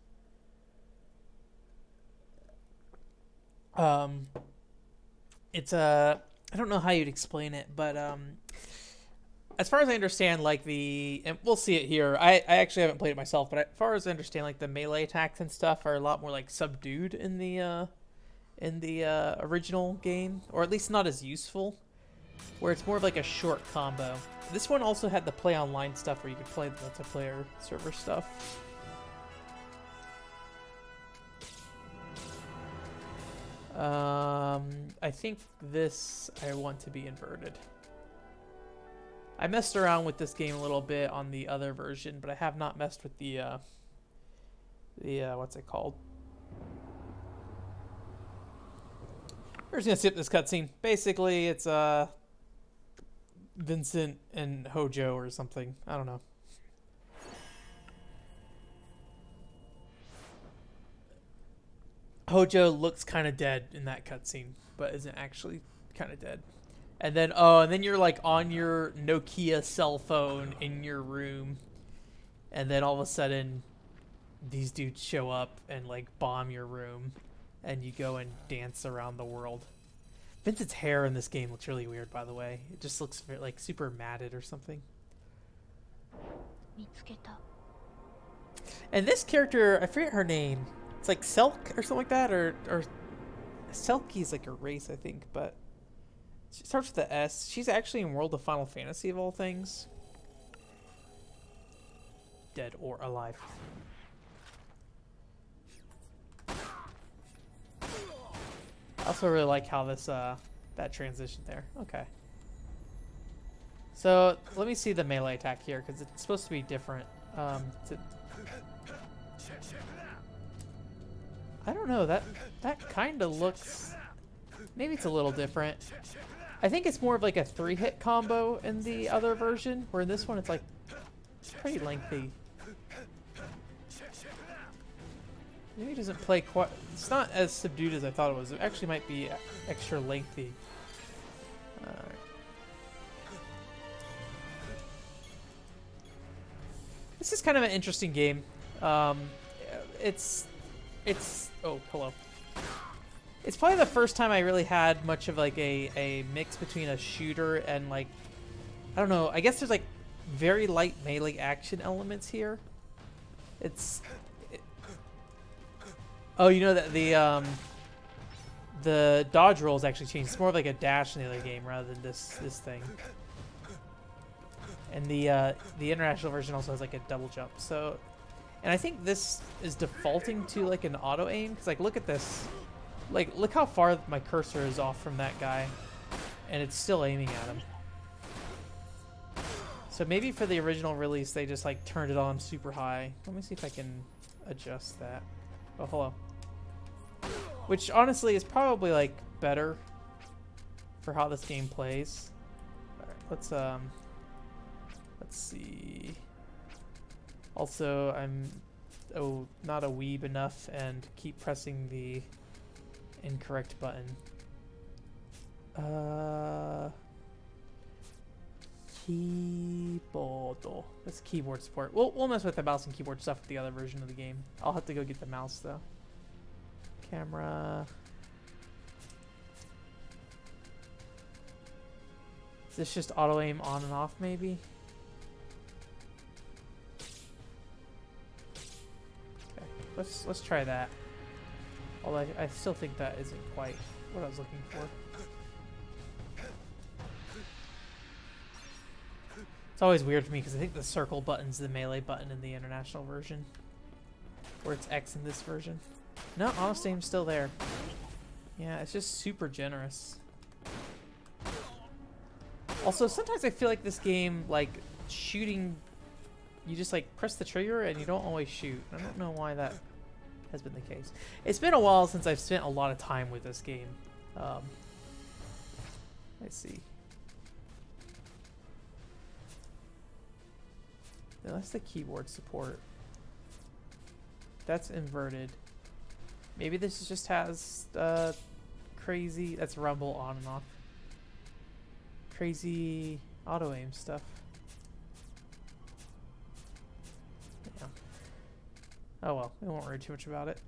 It's I don't know how you'd explain it, but as far as I understand, like and we'll see it here. I actually haven't played it myself, but as far as I understand, like the melee attacks and stuff are a lot more like subdued in the original game, or at least not as useful, where it's more of like a short combo. This one also had the play online stuff where you could play the multiplayer server stuff. I think this I want to be inverted. I messed around with this game a little bit on the other version, but I have not messed with the what's it called? We're just gonna skip this cutscene. Basically, it's Vincent and Hojo or something. I don't know. Hojo looks kind of dead in that cutscene, but isn't actually kind of dead. And then you're like on your Nokia cell phone in your room, and then all of a sudden, these dudes show up and like bomb your room, and you go and dance around the world. Vincent's hair in this game looks really weird, by the way. It just looks like super matted or something. And this character, I forget her name. It's like Selk or something like that, or Selkie's like a race, I think, but she starts with the S. She's actually in World of Final Fantasy of all things. Dead or alive. I also really like how this that transition there. Okay. So let me see the melee attack here because it's supposed to be different. I don't know, that kind of looks, maybe it's a little different. I think it's more of like a 3-hit combo in the other version, where in this one it's like pretty lengthy. Maybe it doesn't play quite, it's not as subdued as I thought it was. It actually might be extra lengthy. This is kind of an interesting game. It's oh, hello. It's probably the first time I really had much of like a mix between a shooter and like, I don't know, I guess there's like very light melee action elements here. Oh, you know that the dodge rolls actually changed. It's more of like a dash in the other game rather than this thing. And the international version also has like a double jump. So, and I think this is defaulting to like an auto aim, because like look at this. Like, look how far my cursor is off from that guy, and it's still aiming at him. So maybe for the original release, they just like turned it on super high. Let me see if I can adjust that. Oh, hello. Which honestly is probably like better for how this game plays. All right, let's see. Also, I'm not a weeb enough and keep pressing the incorrect button. Keyboard. That's keyboard support. We'll mess with the mouse and keyboard stuff with the other version of the game. I'll have to go get the mouse though. Camera. Is this just auto aim on and off maybe? Okay, let's try that. Although I still think that isn't quite what I was looking for. It's always weird to me because I think the circle button's the melee button in the international version, where it's X in this version. No, honestly, I'm still there. Yeah, it's just super generous. Also, sometimes I feel like this game, like, shooting, you just, like, press the trigger and you don't always shoot. I don't know why that has been the case. It's been a while since I've spent a lot of time with this game. Let's see. No, that's the keyboard support. That's inverted. Maybe this just has crazy... That's rumble on and off. Crazy auto aim stuff. Yeah. Oh well, I won't worry too much about it.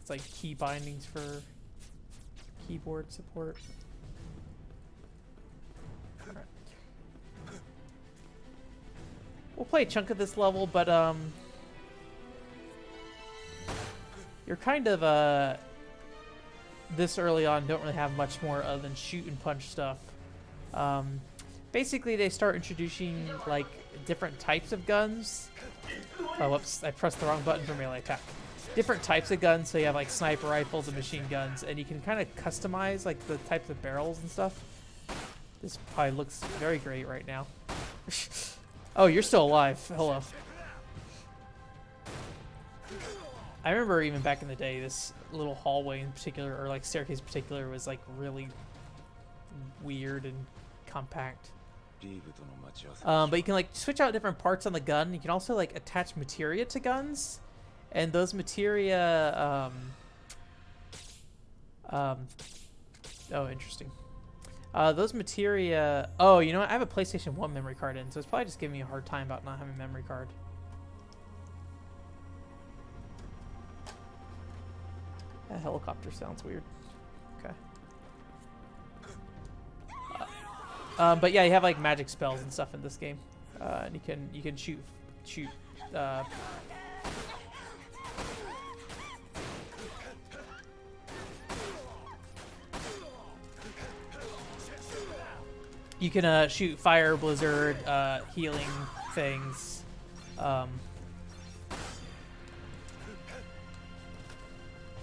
It's like key bindings for keyboard support. Alright. We'll play a chunk of this level, but you're kind of this early on don't really have much more other than shoot and punch stuff. Basically they start introducing like different types of guns. Oh whoops, I pressed the wrong button for melee attack. Different types of guns, so you have like sniper rifles and machine guns, and you can kind of customize like the types of barrels and stuff. This probably looks very great right now. Oh, you're still alive. Hello. I remember even back in the day, this little hallway in particular, or like staircase in particular, was like really weird and compact. But you can like switch out different parts on the gun. You can also like attach materia to guns, and those materia. Oh, interesting. Those materia. Oh, you know what? I have a PlayStation 1 memory card in, so it's probably just giving me a hard time about not having a memory card. That helicopter sounds weird. Okay. But yeah, you have like magic spells and stuff in this game, and you can shoot. You can shoot fire, blizzard, healing things.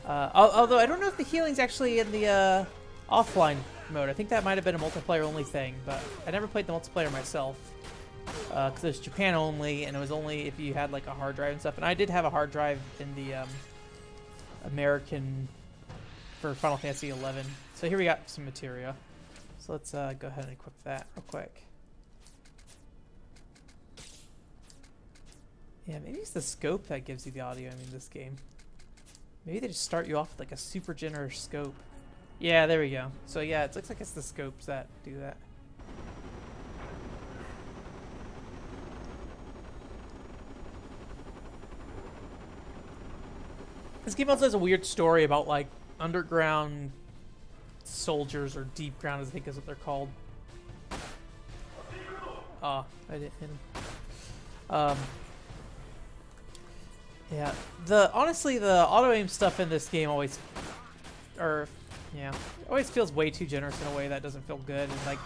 Although I don't know if the healing's actually in the offline mode. I think that might have been a multiplayer only thing, but I never played the multiplayer myself because it was Japan only, and it was only if you had like a hard drive and stuff. And I did have a hard drive in the American for Final Fantasy 11. So here we got some materia. So let's go ahead and equip that real quick. Yeah, maybe it's the scope that gives you the audio in this game. Maybe they just start you off with like a super generous scope. Yeah, there we go. So yeah, it looks like it's the scopes that do that. This game also has a weird story about like underground soldiers, or deep ground, I think is what they're called. Oh, I didn't hit him. Yeah, honestly the auto aim stuff in this game always feels way too generous in a way that doesn't feel good, and like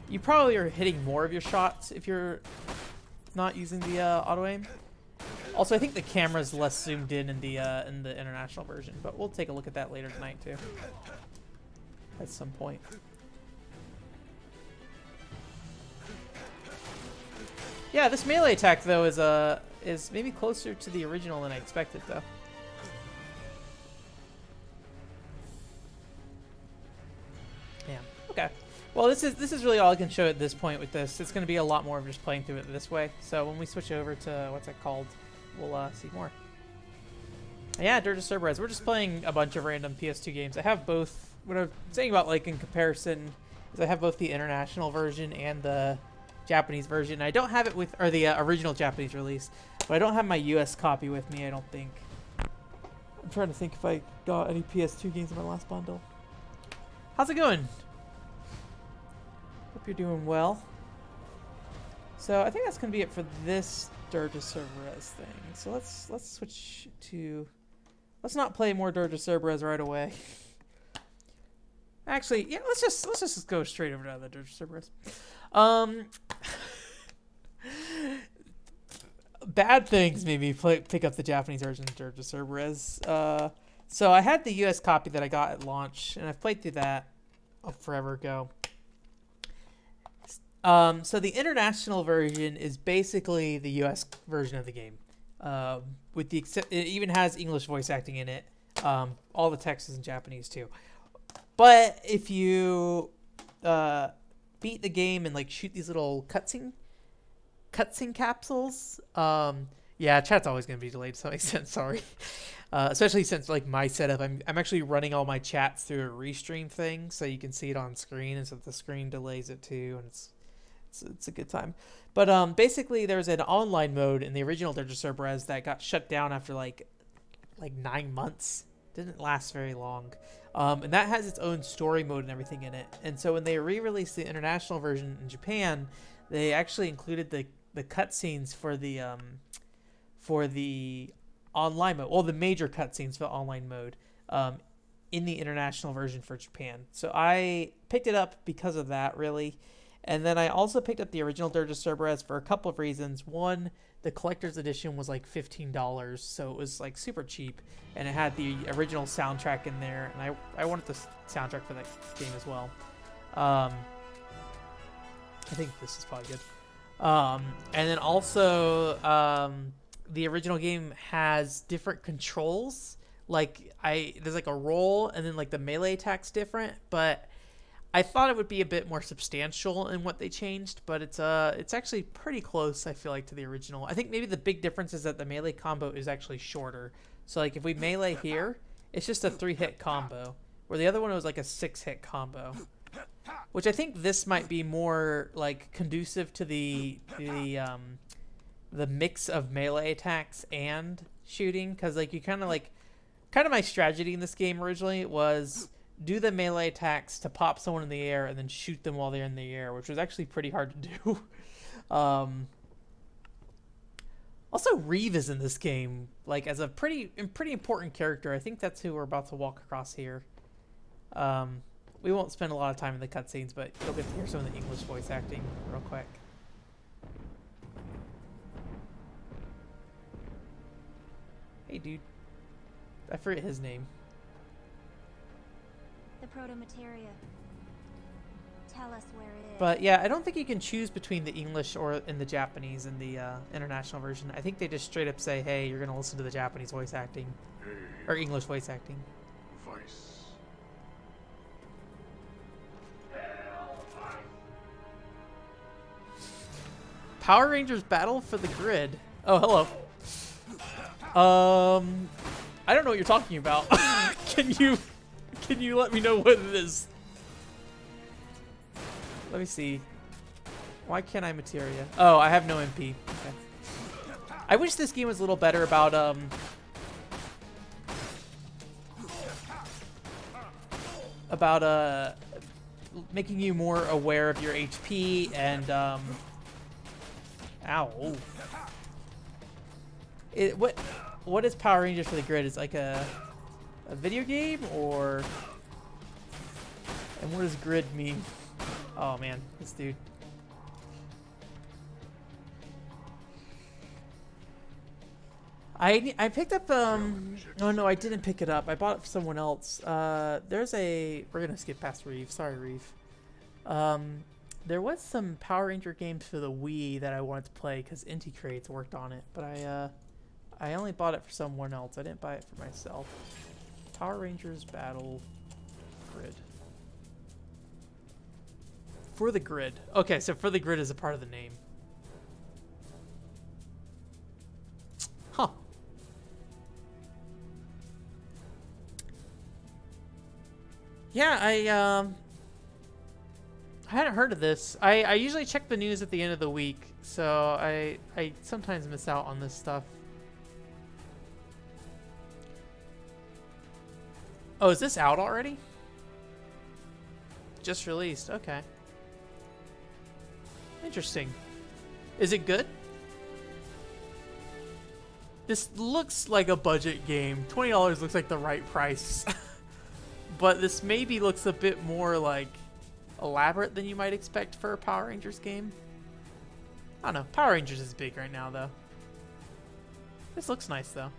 you probably are hitting more of your shots if you're not using the auto aim. Also, I think the camera's less zoomed in the international version, but we'll take a look at that later tonight too. At some point. Yeah, this melee attack though is maybe closer to the original than I expected though. Yeah. Okay. Well, this is really all I can show at this point with this. It's going to be a lot more of just playing through it this way. So when we switch over to what's it called, we'll see more. Yeah, Dirge of Cerberus. We're just playing a bunch of random PS2 games. I have both. What I'm saying about like in comparison is I have both the international version and the Japanese version. I don't have it with, or the original Japanese release, but I don't have my US copy with me, I don't think. I'm trying to think if I got any PS2 games in my last bundle. How's it going? Hope you're doing well. So I think that's gonna be it for this Dirge of Cerberus thing. So let's switch to, let's not play more Dirge of Cerberus right away. Actually, yeah, let's just go straight over to the Dirge of Cerberus. Bad things made me pick up the Japanese version of Dirge of Cerberus. So I had the US copy that I got at launch, and I've played through that forever ago. So the international version is basically the US version of the game. With the it even has English voice acting in it. All the text is in Japanese too. But if you beat the game and like shoot these little cutscene capsules, yeah, chat's always gonna be delayed to some extent. Sorry, especially since like my setup, I'm actually running all my chats through a restream thing, so you can see it on screen, and so the screen delays it too, and it's a good time. But basically, there's an online mode in the original Dirge of Cerberus that got shut down after like 9 months. Didn't last very long. And that has its own story mode and everything in it. And so when they re-released the international version in Japan, they actually included the cutscenes for the online mode, well, the major cutscenes for the online mode, in the international version for Japan. So I picked it up because of that, really. And then I also picked up the original Dirge of Cerberus for a couple of reasons. One, the collector's edition was like $15, so it was like super cheap, and it had the original soundtrack in there, and I wanted the soundtrack for that game as well. I think this is probably good. And then also, the original game has different controls. Like there's like a roll, and then like the melee attack's different, but I thought it would be a bit more substantial in what they changed, but it's actually pretty close, I feel like, to the original. I think maybe the big difference is that the melee combo is actually shorter. So like if we melee here, it's just a 3-hit combo, where the other one was like a 6-hit combo. Which I think this might be more like conducive to the mix of melee attacks and shooting, because like you kind of my strategy in this game originally was do the melee attacks to pop someone in the air and then shoot them while they're in the air, which was actually pretty hard to do. Also, Reeve is in this game, like as a pretty important character. I think that's who we're about to walk across here. We won't spend a lot of time in the cutscenes, but you'll get to hear some of the English voice acting real quick. Hey, dude. I forget his name. The proto-materia. Tell us where it is. But yeah, I don't think you can choose between the English or in the Japanese in the international version. I think they just straight up say, hey, you're going to listen to the Japanese voice acting. Hey, Or English voice acting. Vice. Power Rangers Battle for the Grid. Oh, hello. I don't know what you're talking about. Can you let me know what it is? Let me see. Why can't I materia? Oh, I have no MP. Okay. I wish this game was a little better about making you more aware of your HP and ow. What is Power Rangers for the Grid? Is like a video game, or and what does grid mean? Oh man, this dude. I picked up oh no, I didn't pick it up. I bought it for someone else. We're gonna skip past Reeve. Sorry, Reeve. There was some Power Ranger games for the Wii that I wanted to play because Inti Crates worked on it, but I only bought it for someone else. I didn't buy it for myself. Power Rangers Battle Grid. For the Grid. Okay, so For the Grid is a part of the name. Huh. Yeah, I hadn't heard of this. I usually check the news at the end of the week, so I sometimes miss out on this stuff. Oh, is this out already? Just released. Okay. Interesting. Is it good? This looks like a budget game. $20 looks like the right price. But this maybe looks a bit more like elaborate than you might expect for a Power Rangers game. I don't know. Power Rangers is big right now, though. This looks nice, though.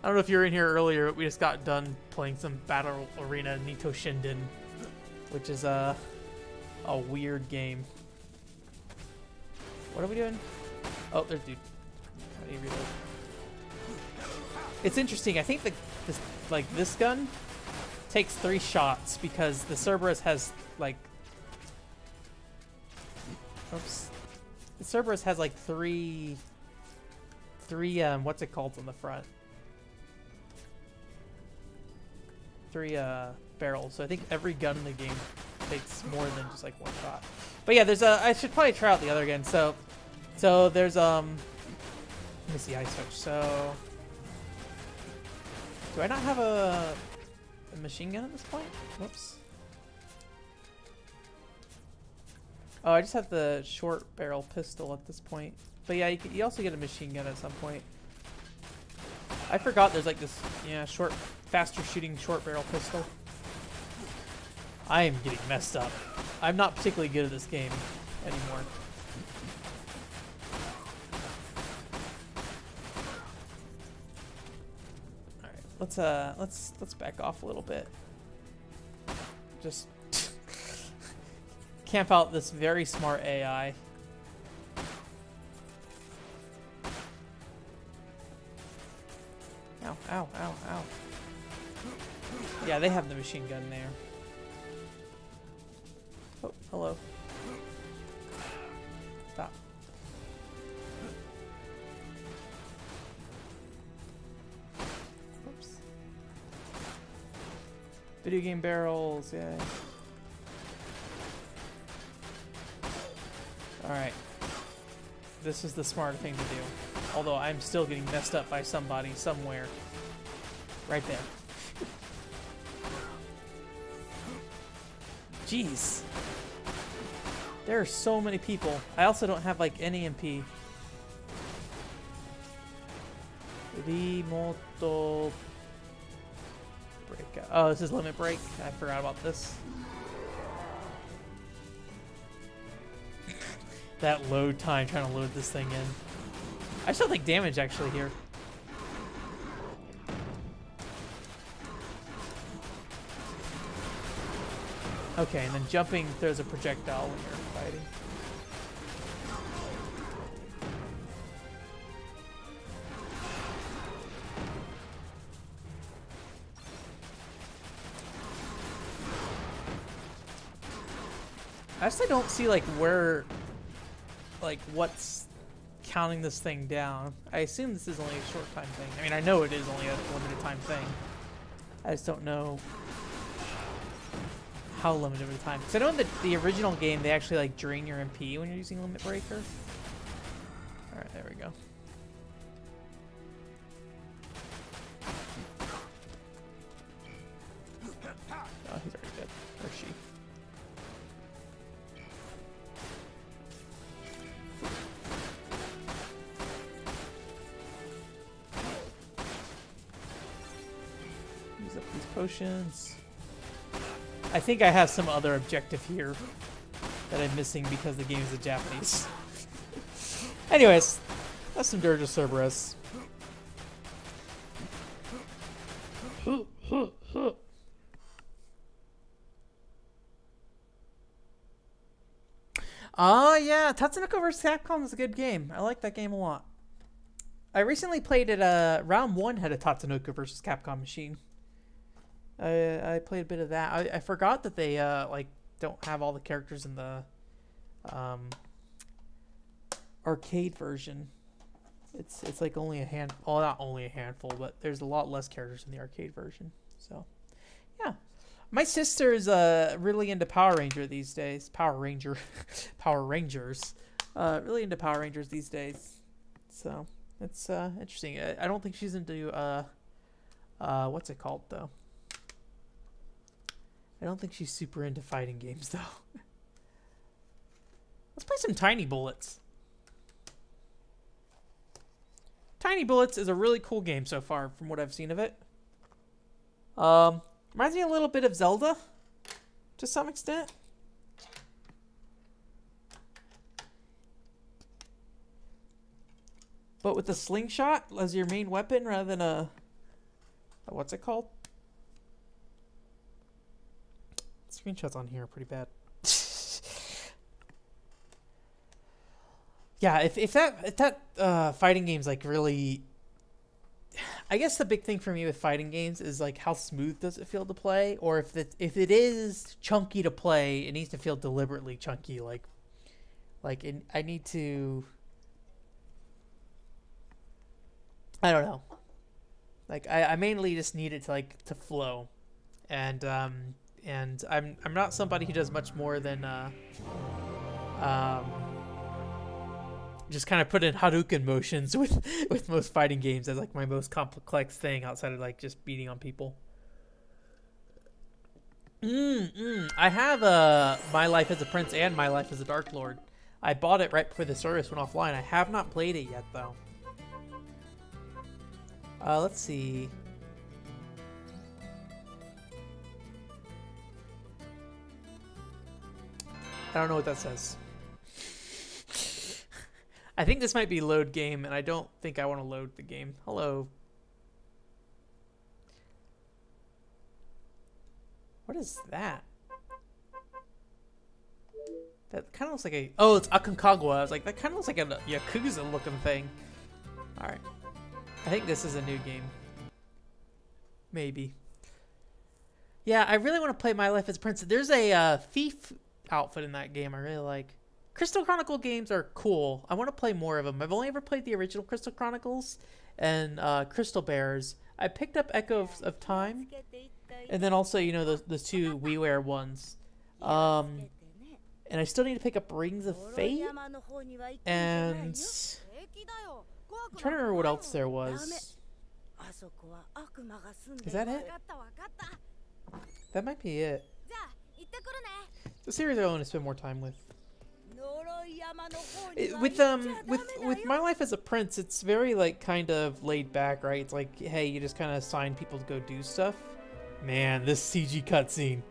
I don't know if you were in here earlier, but we just got done playing some Battle Arena Nito Shinden, which is a weird game. What are we doing? Oh, there's dude. me reload. It's interesting. I think this gun takes 3 shots because the Cerberus has like. Oops. The Cerberus has like three what's it called on the front? 3 barrels. So I think every gun in the game takes more than just like 1 shot. But yeah, there's I should probably try out the other gun. So there's let me see how I switch. So do I not have a machine gun at this point? Whoops. Oh, I just have the short barrel pistol at this point. But yeah, you also get a machine gun at some point. I forgot there's like this, yeah, faster shooting short barrel pistol. I am getting messed up. I'm not particularly good at this game anymore. All right, let's back off a little bit. Just camp out this very smart AI. Ow, ow, ow, ow. Yeah, they have the machine gun there. Oh, hello. Stop. Oops. Video game barrels, yeah. Alright. This is the smarter thing to do. Although I'm still getting messed up by somebody somewhere. Right there. Jeez. There are so many people. I also don't have like any MP. Remoto break. Oh, this is limit break. I forgot about this. That load time trying to load this thing in. I still take damage actually here. Okay, and then jumping throws a projectile when you're fighting. I actually don't see like where, like what's counting this thing down. I assume this is only a short time thing. I mean, I know it is only a limited time thing. I just don't know how limited of a time. Because I know in the original game, they actually like drain your MP when you're using Limit Breaker. Alright, there we go. Oh, he's already dead. Or she. Use up these potions. I think I have some other objective here that I'm missing because the game is in Japanese. Anyways, that's some Dirge of Cerberus. Yeah, Tatsunoko vs. Capcom is a good game. I like that game a lot. I recently played it, round 1 had a Tatsunoko vs. Capcom machine. I played a bit of that. I forgot that they like don't have all the characters in the arcade version. It's like only a well, not only a handful, but there's a lot less characters in the arcade version. So, yeah. My sister is really into Power Ranger these days. Power Rangers. Really into Power Rangers these days. So, it's interesting. I don't think she's into what's it called though? I don't think she's super into fighting games, though. Let's play some Tiny Bullets. Tiny Bullets is a really cool game so far, from what I've seen of it. Reminds me a little bit of Zelda, to some extent. But with the slingshot as your main weapon, rather than a what's it called? Screenshots on here are pretty bad. yeah, if that fighting game's like really, I guess the big thing for me with fighting games is like how smooth does it feel to play, or if it is chunky to play, it needs to feel deliberately chunky. I need to. I don't know. Like I mainly just need it to flow, and I'm not somebody who does much more than um just kind of put in Hadouken motions with most fighting games as like my most complex thing outside of like just beating on people. I have My Life as a Prince and My Life as a Dark Lord. I bought it right before the service went offline. I have not played it yet though. Let's see. I don't know what that says. I think this might be load game, and I don't think I want to load the game. Hello. What is that? That kind of looks like a... Oh, it's Aconcagua. I was like, that kind of looks like a Yakuza-looking thing. Alright. I think this is a new game. Maybe. Yeah, I really want to play My Life as a Prince. There's a thief outfit in that game I really like. Crystal Chronicle games are cool. I want to play more of them. I've only ever played the original Crystal Chronicles and Crystal Bears. I picked up Echo of Time, and then also, you know, those two WiiWare ones. And I still need to pick up Rings of Fate, and I'm trying to remember what else there was. Is that it? That might be it. The series I want to spend more time with. With My Life as a Prince, it's very like kind of laid back, right? It's like, hey, you just kind of assign people to go do stuff. Man, this CG cutscene.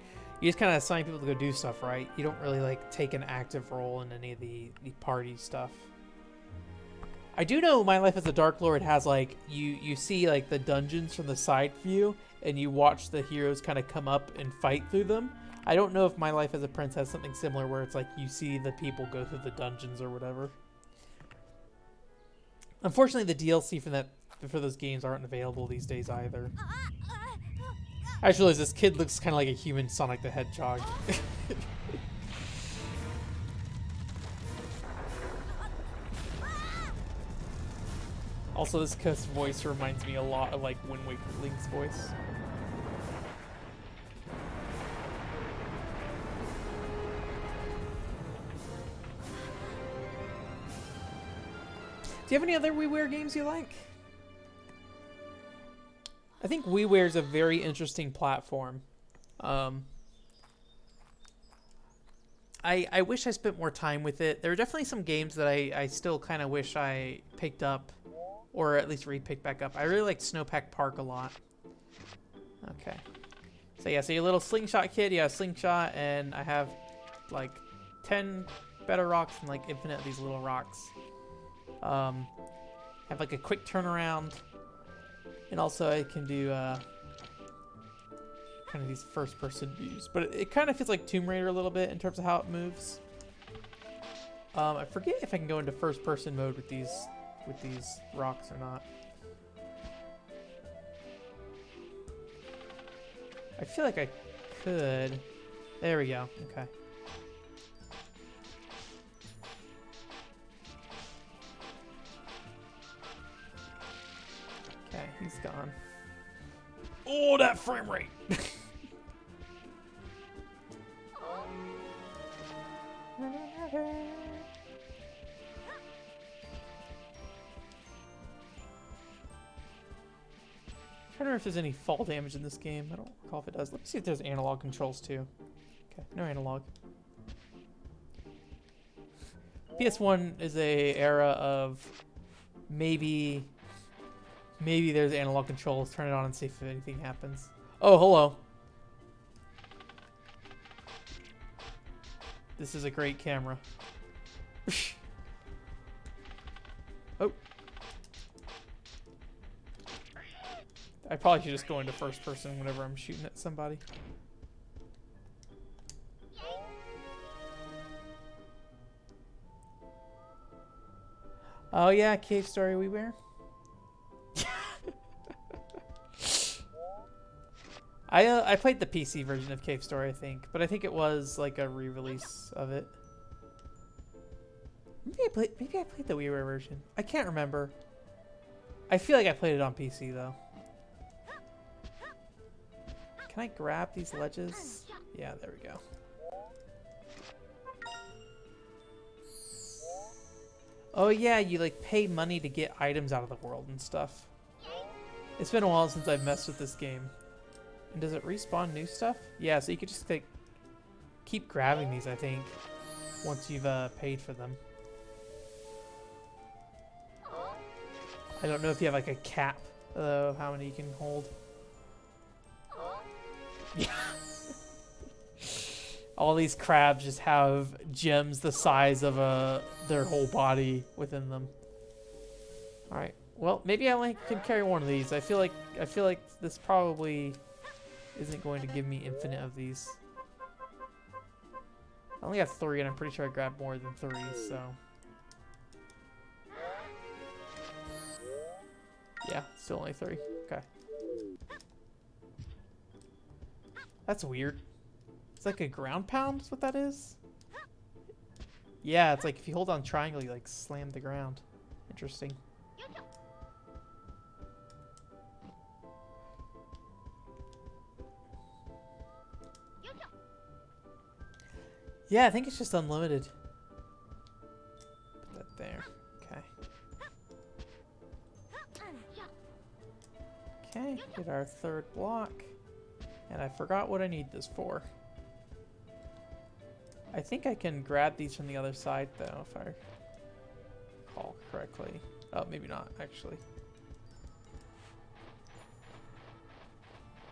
You just kind of assign people to go do stuff, right? You don't really like take an active role in any of the party stuff. I do know My Life as a Dark Lord has like you see like the dungeons from the side view, and you watch the heroes kind of come up and fight through them. I don't know if My Life as a Prince has something similar where it's like you see the people go through the dungeons or whatever. Unfortunately, the DLC for those games aren't available these days either. I just realized this kid looks kind of like a human Sonic the Hedgehog. Also, this kid's voice reminds me a lot of like Wind Waker Link's voice. Do you have any other WiiWare games you like? I think WiiWare is a very interesting platform. I wish I spent more time with it. There are definitely some games that I still kind of wish I picked up, or at least re-picked back up. I really like Snowpack Park a lot. Okay. So yeah, so your little slingshot kid, you have a slingshot, and I have like 10 better rocks and like infinite of these little rocks. Have like a quick turnaround, and also I can do kind of these first-person views, but it kind of feels like Tomb Raider a little bit in terms of how it moves. I forget if I can go into first-person mode with these rocks or not. I feel like I could. There we go. Okay. Okay, he's gone. Oh, that frame rate! I don't know if there's any fall damage in this game. I don't recall if it does. Let me see if there's analog controls too. Okay, no analog. PS1 is a era of maybe there's analog controls. Turn it on and see if anything happens. Oh, hello. This is a great camera. Oh. I probably should just go into first person whenever I'm shooting at somebody. Oh yeah, Cave Story we wear. I played the PC version of Cave Story, I think, but I think it was like a re-release of it. Maybe I played the WiiWare version. I can't remember. I feel like I played it on PC though. Can I grab these ledges? Yeah, there we go. Oh yeah, you like pay money to get items out of the world and stuff. It's been a while since I've messed with this game. And does it respawn new stuff? Yeah, so you could just like keep grabbing these, I think, once you've paid for them. I don't know if you have like a cap of how many you can hold. Yeah. All these crabs just have gems the size of their whole body within them. All right. Well, maybe I only can carry one of these. I feel like this probably isn't going to give me infinite of these. I only have 3, and I'm pretty sure I grabbed more than 3, so. Yeah, still only 3. Okay. That's weird. It's like a ground pound is what that is? Yeah, it's like if you hold on triangle, you like slam the ground. Interesting. Yeah, I think it's just unlimited. Put that there. Okay. Okay, get our 3rd block. And I forgot what I need this for. I think I can grab these from the other side, though, if I recall correctly. Oh, maybe not, actually.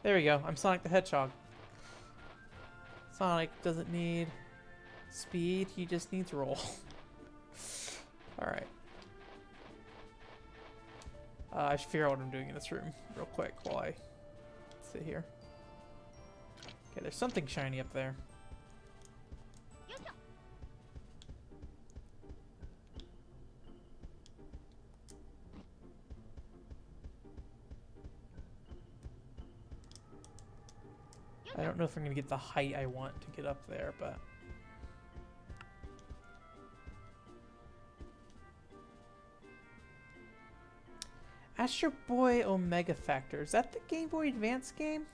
There we go. I'm Sonic the Hedgehog. Sonic doesn't need speed, he just needs roll. Alright. I should figure out what I'm doing in this room real quick while I sit here. Okay, there's something shiny up there. I don't know if I'm going to get the height I want to get up there, but... Astro Boy Omega Factor. Is that the Game Boy Advance game?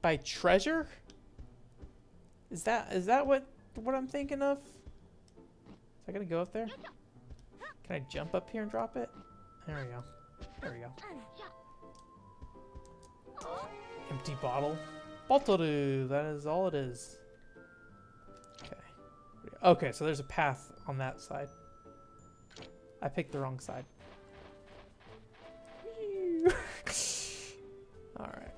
By Treasure? Is that what I'm thinking of? Is I gonna go up there? Can I jump up here and drop it? There we go. There we go. Empty bottle. Bottleru, that is all it is. Okay. Okay, so there's a path on that side. I picked the wrong side. Alright.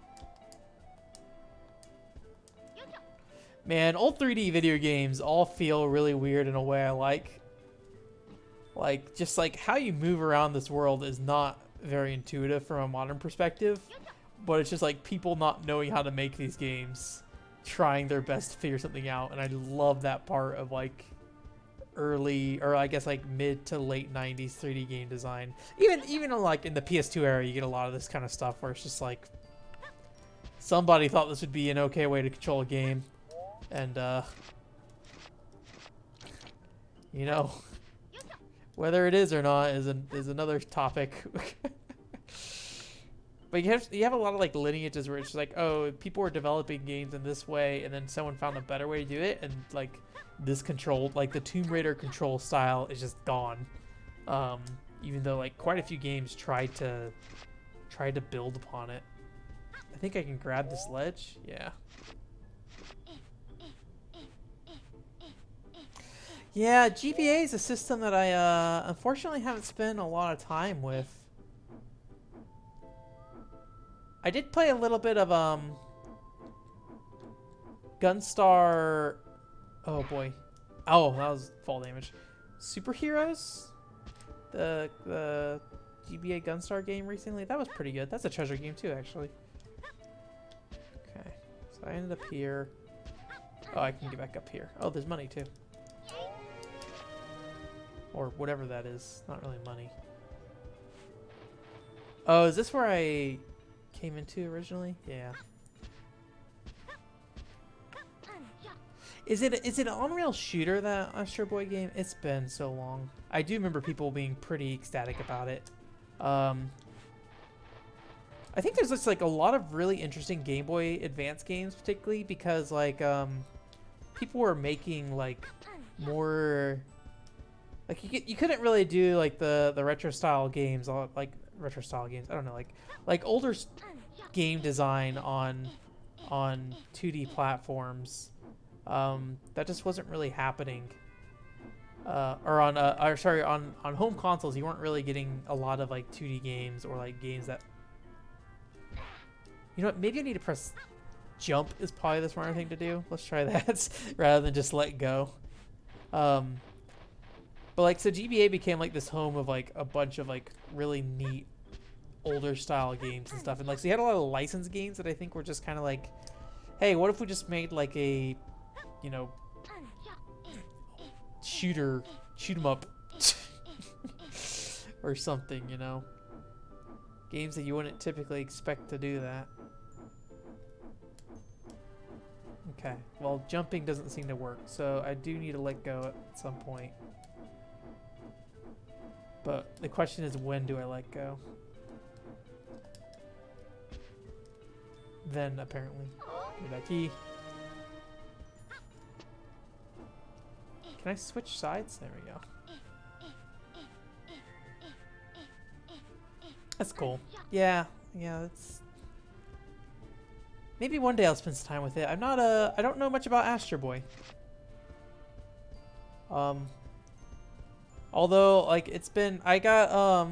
Man, old 3D video games all feel really weird in a way I like. Like, just like how you move around this world is not very intuitive from a modern perspective. But it's just like people not knowing how to make these games, trying their best to figure something out. And I love that part of like early, or I guess like mid to late 90s 3D game design. Even like in the PS2 era, you get a lot of this kind of stuff where it's just like somebody thought this would be an okay way to control a game. And, you know, whether it is or not is another topic. But you have a lot of like lineages where it's just like, oh, people were developing games in this way, and then someone found a better way to do it, and like this control, like the Tomb Raider control style, is just gone. Even though like quite a few games tried to build upon it. I think I can grab this ledge. Yeah. Yeah, GBA is a system that I unfortunately haven't spent a lot of time with. I did play a little bit of Gunstar. Oh boy. Oh, that was fall damage. Superheroes? The GBA Gunstar game recently. That was pretty good. That's a treasure game too, actually. Okay. So I ended up here. Oh, I can get back up here. Oh, there's money too. Or whatever that is. Not really money. Oh, is this where I came into originally? Yeah. Is it an on-rail shooter, that Astro Boy game? It's been so long. I do remember people being pretty ecstatic about it. I think there's just like a lot of really interesting Game Boy Advance games, particularly because like people were making like more like you couldn't really do like the retro style games, like retro style games. I don't know, like older game design on 2D platforms. That just wasn't really happening. Or on home consoles, you weren't really getting a lot of like 2D games or like games that. You know what? Maybe I need to press jump is probably the smarter thing to do. Let's try that rather than just let go. But like, so GBA became like this home of like a bunch of like really neat older style games and stuff. And like, so you had a lot of licensed games that I think were just kind of like, hey, what if we just made like a, you know, shoot 'em up or something, you know, games that you wouldn't typically expect to do that. Okay, well, jumping doesn't seem to work, so I do need to let go at some point. But the question is, when do I let go? Then, apparently. Give me that key. Can I switch sides? There we go. That's cool. Yeah, that's... Maybe one day I'll spend some time with it. I don't know much about Astro Boy. Although, like, it's been... I got,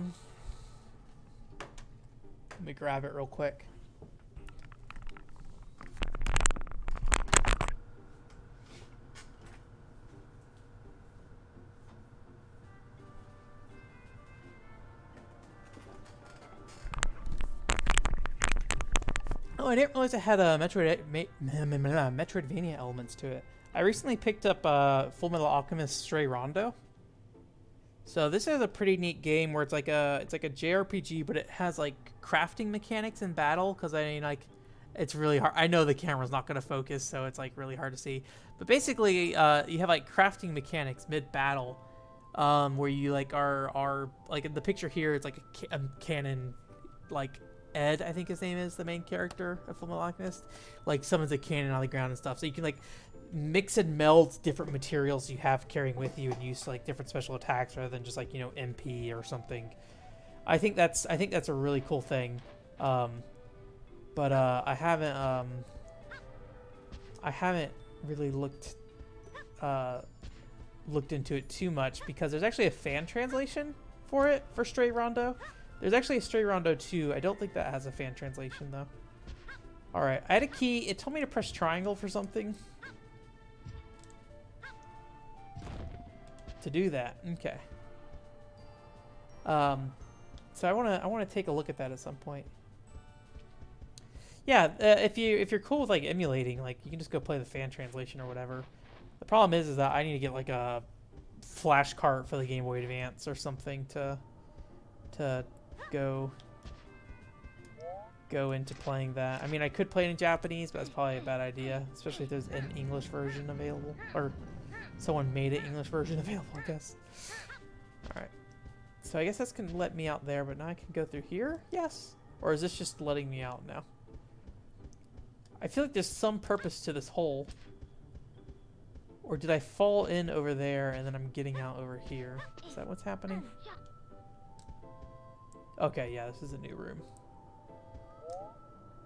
let me grab it real quick. Oh, I didn't realize it had a Metroidvania elements to it. I recently picked up Full Metal Alchemist Stray Rondo. So this is a pretty neat game where it's like a JRPG, but it has like crafting mechanics in battle. Because I mean, like, it's really hard. I know the camera's not going to focus, so it's like really hard to see. But basically, you have like crafting mechanics mid battle, where you like are like in the picture here. It's like a cannon, like. Ed, I think his name is, the main character of Fullmetal Alchemist, like summons a cannon on the ground and stuff. So you can like mix and meld different materials you have carrying with you and use like different special attacks rather than just like, you know, MP or something. I think that's a really cool thing. But I haven't really looked into it too much because there's actually a fan translation for it for Stray Rondo. There's actually a Stray Rondo 2. I don't think that has a fan translation, though. Alright, I had a key. It told me to press triangle for something. To do that. Okay. So I wanna take a look at that at some point. Yeah, if you're cool with like emulating, like you can just go play the fan translation or whatever. The problem is that I need to get like a flash cart for the Game Boy Advance or something to go into playing that. I mean, I could play it in Japanese, but that's probably a bad idea, especially if there's an English version available, or someone made an English version available, I guess. Alright. So I guess that's going to let me out there, but now I can go through here? Yes. Or is this just letting me out now? I feel like there's some purpose to this hole. Or did I fall in over there and then I'm getting out over here? Is that what's happening? Okay, yeah, this is a new room.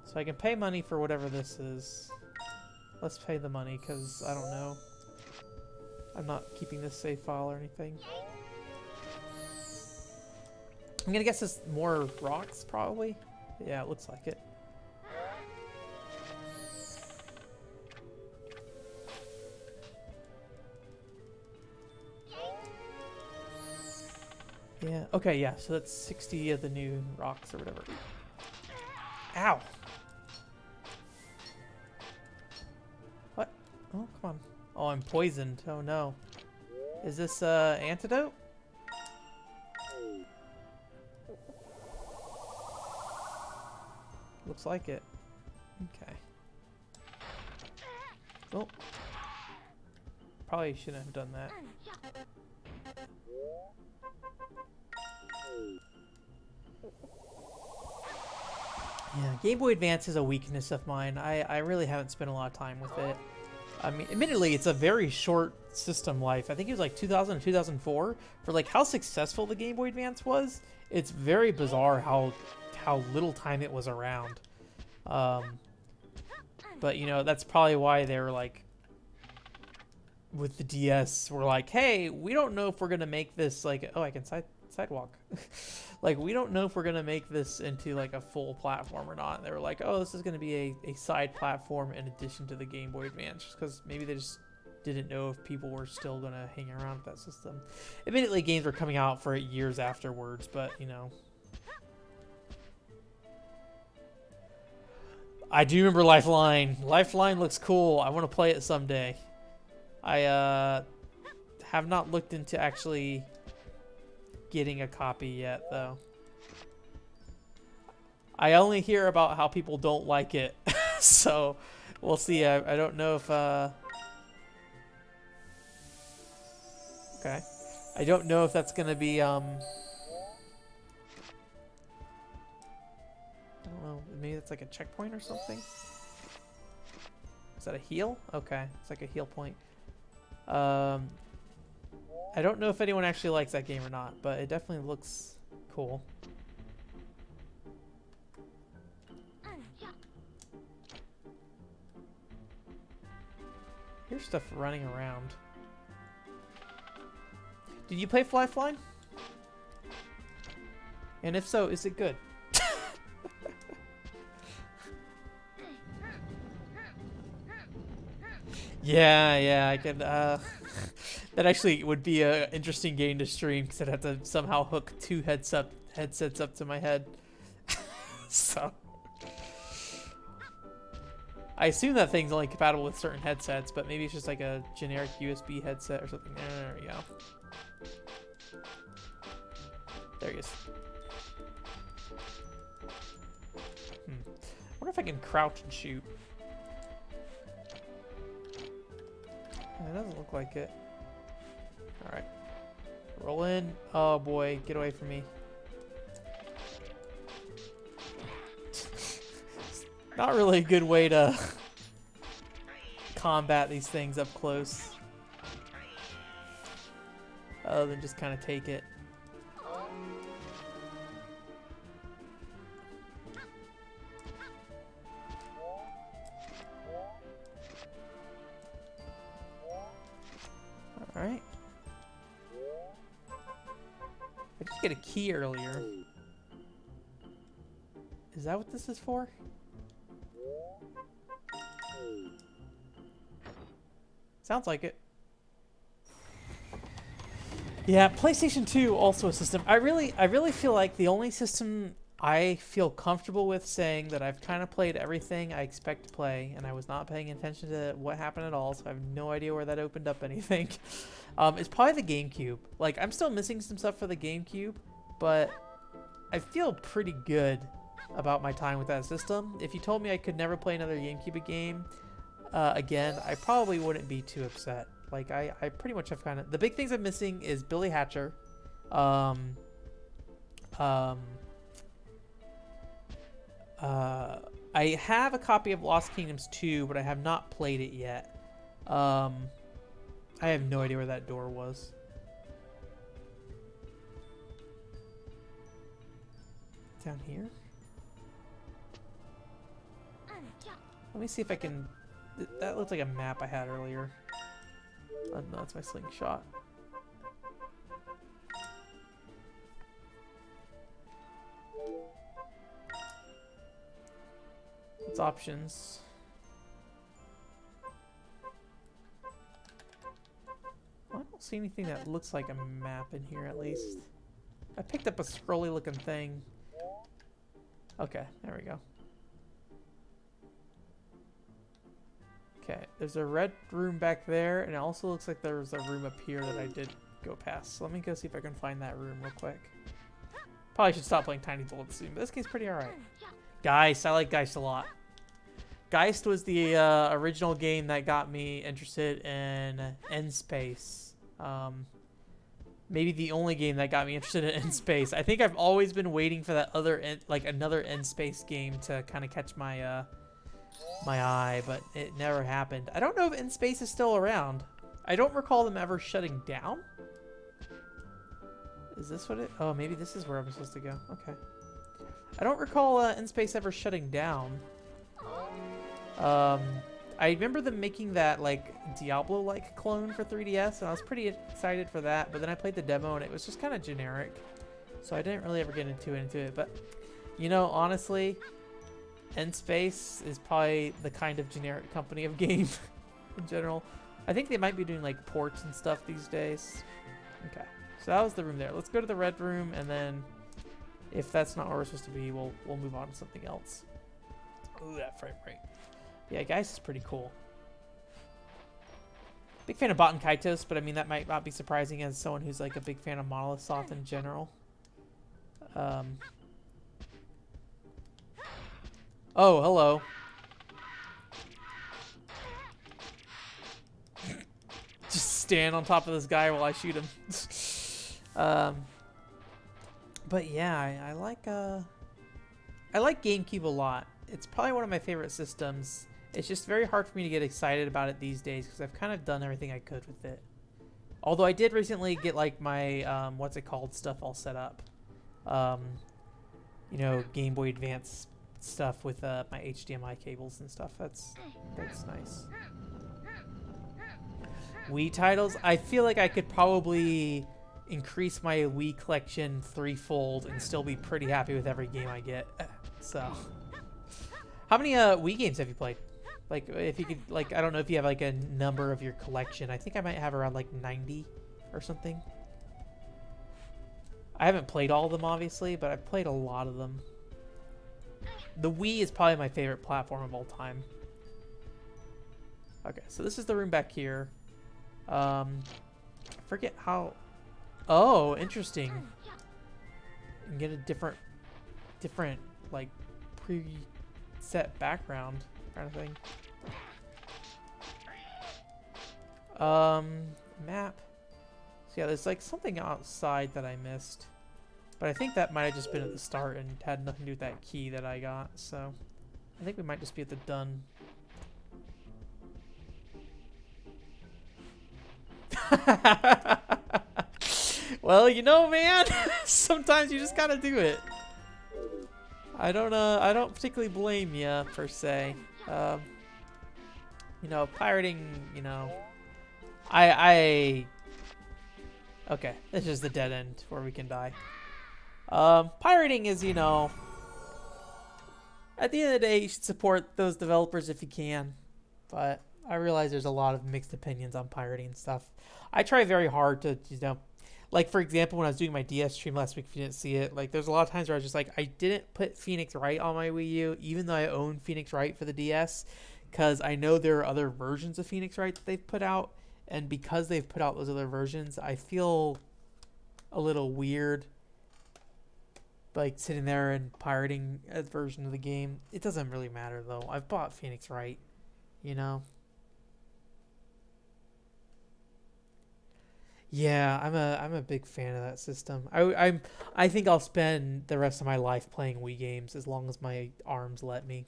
So I can pay money for whatever this is. Let's pay the money, because I don't know. I'm not keeping this save file or anything. I'm gonna guess it's more rocks, probably. Yeah, it looks like it. Yeah, okay, yeah, so that's 60 of the new rocks or whatever. Ow! What? Oh, come on. Oh, I'm poisoned. Oh no. Is this antidote? Looks like it. Okay. Oh. Probably shouldn't have done that. Yeah, Game Boy Advance is a weakness of mine. I really haven't spent a lot of time with it. I mean, admittedly, it's a very short system life. I think it was like 2000 or 2004. For like how successful the Game Boy Advance was, it's very bizarre how little time it was around. But you know, that's probably why they were like, with the DS, we're like, hey, we don't know if we're gonna make this like, oh, I can sidewalk. Like, we don't know if we're gonna make this into like a full platform or not. They were like, oh, this is gonna be a side platform in addition to the Game Boy Advance, because maybe they just didn't know if people were still gonna hang around with that system. Admittedly, games were coming out for years afterwards, but you know. I do remember Lifeline. Lifeline looks cool. I want to play it someday. I have not looked into actually getting a copy yet, though. I only hear about how people don't like it, so we'll see. I don't know if okay. I don't know if that's gonna be I don't know. Maybe it's like a checkpoint or something. Is that a heal? Okay, it's like a heal point. I don't know if anyone actually likes that game or not, but it definitely looks cool. Here's stuff running around. Did you play Lifeline? And if so, is it good? Yeah, I could, that actually would be an interesting game to stream, because I'd have to somehow hook two headsets up to my head. So I assume that thing's only compatible with certain headsets, but maybe it's just like a generic USB headset or something. There we go. There he is. I wonder if I can crouch and shoot. It doesn't look like it. Alright. Roll in. Oh boy, get away from me. Not really a good way to combat these things up close. Other than just kind of take it. Alright. I just get a key earlier. Is that what this is for? Sounds like it. Yeah, PlayStation 2 also a system. I really feel like the only system I feel comfortable with saying that I've kind of played everything I expect to play, and I was not paying attention to what happened at all, so I have no idea where that opened up anything. It's probably the GameCube. Like, I'm still missing some stuff for the GameCube, but I feel pretty good about my time with that system. If you told me I could never play another GameCube game again, I probably wouldn't be too upset. Like, I pretty much have kind of... The big things I'm missing is Billy Hatcher. I have a copy of Lost Kingdoms 2, but I have not played it yet. I have no idea where that door was. Down here? Let me see if I can... That looks like a map I had earlier. Oh, no, that's my slingshot. What's options? I don't see anything that looks like a map in here, at least. I picked up a scrolly looking thing. Okay, there we go. Okay, there's a red room back there, and it also looks like there's a room up here that I did go past. So let me go see if I can find that room real quick. Probably should stop playing Tiny Bullets soon, but this game's pretty alright. Geist, I like Geist a lot. Geist was the original game that got me interested in N-Space. Maybe the only game that got me interested in N-Space. I think I've always been waiting for that other another N-Space game to kind of catch my my eye, but it never happened. I don't know if N-Space is still around. I don't recall them ever shutting down. Is this what it? Oh, maybe this is where I'm supposed to go. Okay. I don't recall N-Space ever shutting down. I remember them making that like Diablo-like clone for 3DS, and I was pretty excited for that. But then I played the demo, and it was just kind of generic, so I didn't really ever get into it. But you know, honestly, N-Space is probably the kind of generic company of game in general. I think they might be doing like ports and stuff these days. Okay, so that was the room there. Let's go to the red room, and then if that's not where we're supposed to be, we'll move on to something else. Ooh, that frame rate. Yeah, Geist is pretty cool. Big fan of Baten Kaitos, but I mean that might not be surprising as someone who's like a big fan of Monolith Soft in general. Oh, hello. Just stand on top of this guy while I shoot him. But yeah, I like GameCube a lot. It's probably one of my favorite systems. It's just very hard for me to get excited about it these days because I've kind of done everything I could with it. Although I did recently get like my what's it called stuff all set up. You know, Game Boy Advance stuff with my HDMI cables and stuff. That's nice. Wii titles. I feel like I could probably increase my Wii collection threefold and still be pretty happy with every game I get. So, how many Wii games have you played? Like, if you could, like, I don't know if you have like a number of your collection. I think I might have around like 90 or something. I haven't played all of them, obviously, but I've played a lot of them. The Wii is probably my favorite platform of all time. Okay, so this is the room back here. I forget how... Oh, interesting. You can get a different, like, preset background kind of thing. Map. So yeah, there's like something outside that I missed. But I think that might have just been at the start and had nothing to do with that key that I got. So I think we might just be at the done. Well, you know, man, sometimes you just gotta do it. I don't particularly blame you per se. You know, pirating, you know, okay, this is the dead end where we can die. Pirating is, you know, at the end of the day, you should support those developers if you can. But I realize there's a lot of mixed opinions on pirating and stuff. I try very hard to, you know, like for example, when I was doing my DS stream last week, if you didn't see it, like there's a lot of times where I was just like, I didn't put Phoenix Wright on my Wii U, even though I own Phoenix Wright for the DS, because I know there are other versions of Phoenix Wright that they've put out, and because they've put out those other versions, I feel a little weird, like sitting there and pirating a version of the game. It doesn't really matter though. I've bought Phoenix Wright, you know. Yeah, I'm a big fan of that system. I think I'll spend the rest of my life playing Wii games as long as my arms let me.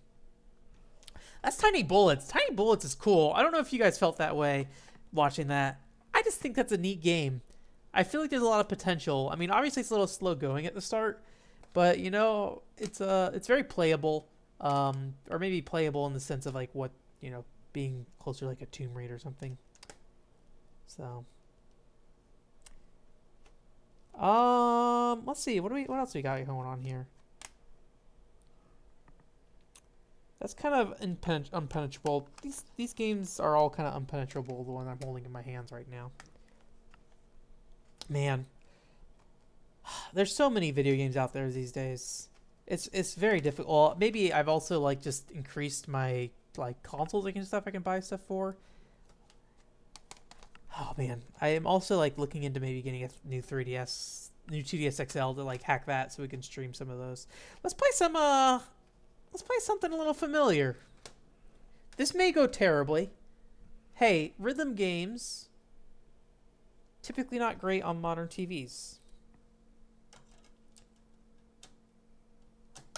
That's Tiny Bullets. Tiny Bullets is cool. I don't know if you guys felt that way watching that. I just think that's a neat game. I feel like there's a lot of potential. I mean, obviously it's a little slow going at the start, but you know, it's very playable. Or maybe playable in the sense of like what, you know, being closer to like a Tomb Raider or something. So let's see. What else we got going on here? That's kind of unpenetrable. These games are all kind of unpenetrable, the one I'm holding in my hands right now. Man, there's so many video games out there these days. It's very difficult. Maybe I've also like just increased my like consoles and stuff I can buy stuff for. Oh man, I am also like looking into maybe getting a new 3DS, new 2DS XL to like hack that so we can stream some of those. Let's play some let's play something a little familiar. This may go terribly. Hey, rhythm games typically not great on modern TVs.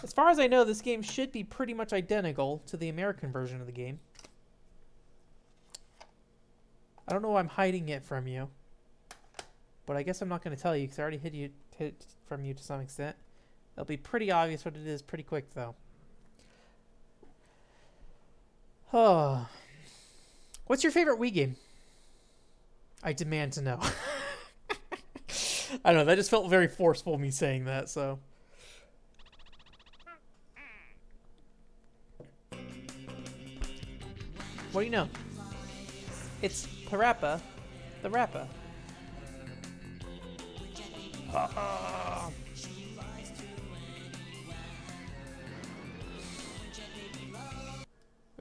As far as I know, this game should be pretty much identical to the American version of the game. I don't know why I'm hiding it from you, but I guess I'm not going to tell you because I already hid it from you to some extent. It'll be pretty obvious what it is pretty quick, though. Oh. What's your favorite Wii game? I demand to know. I don't know, that just felt very forceful, me saying that, so... What do you know? It's Parappa the Rappa. I'm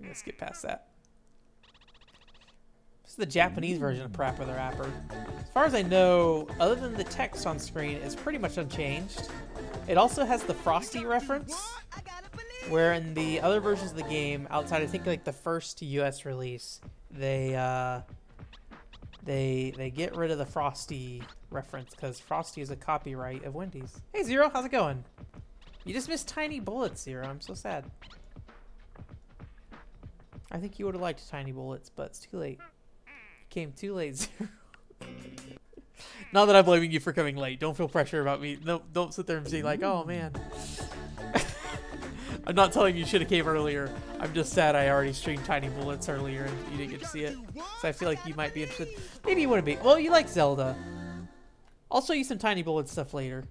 gonna skip past that. This is the Japanese version of Parappa the Rapper. As far as I know, other than the text on screen, it's pretty much unchanged. It also has the Frosty reference, where in the other versions of the game, outside I think like the first US release, they get rid of the Frosty reference because Frosty is a copyright of Wendy's. Hey Zero, how's it going? You just missed Tiny Bullets, Zero. I'm so sad. I think you would have liked Tiny Bullets, but it's too late. Came too late, Zero. Not that I'm blaming you for coming late. Don't feel pressure about me. No, don't sit there and say like, oh man. I'm not telling you should have came earlier. I'm just sad I already streamed Tiny Bullets earlier and you didn't get to see it. So I feel like you might be interested. Maybe you wouldn't be. Well, you like Zelda. I'll show you some Tiny Bullets stuff later.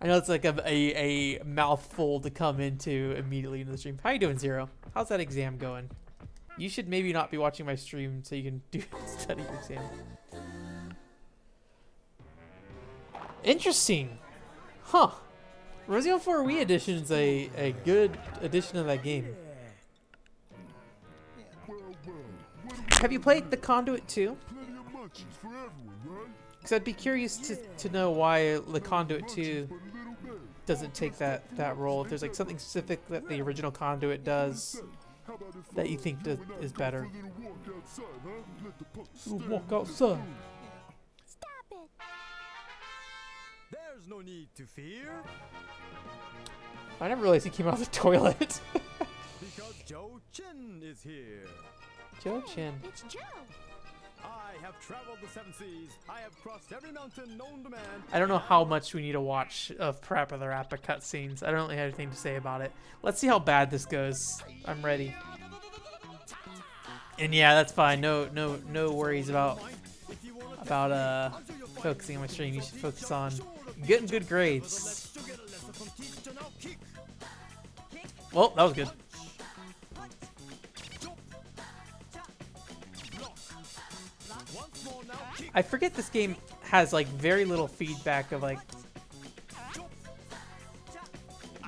I know it's like a mouthful to come into immediately into the stream. How you doing, Zero? How's that exam going? You should maybe not be watching my stream so you can study your exam. Interesting. Huh. Resident Evil 4 Wii Edition is a good edition of that game. Have you played The Conduit 2? Because I'd be curious to know why The Conduit 2 doesn't take that role. If there's like something specific that the original Conduit does that you think is better. Walk outside. Stop it! There's no need to fear. I never realized he came out of the toilet. Because Joe Chin is here. Joe Chin. It's Joe. I have traveled the 7 seas. I have crossed every mountain known to man. I don't know how much we need to watch of Parappa the Rappa cutscenes. I don't really have anything to say about it. Let's see how bad this goes. I'm ready. And yeah, that's fine. No worries about focusing on my stream. You should focus on getting good grades. Well, that was good. I forget this game has like very little feedback of like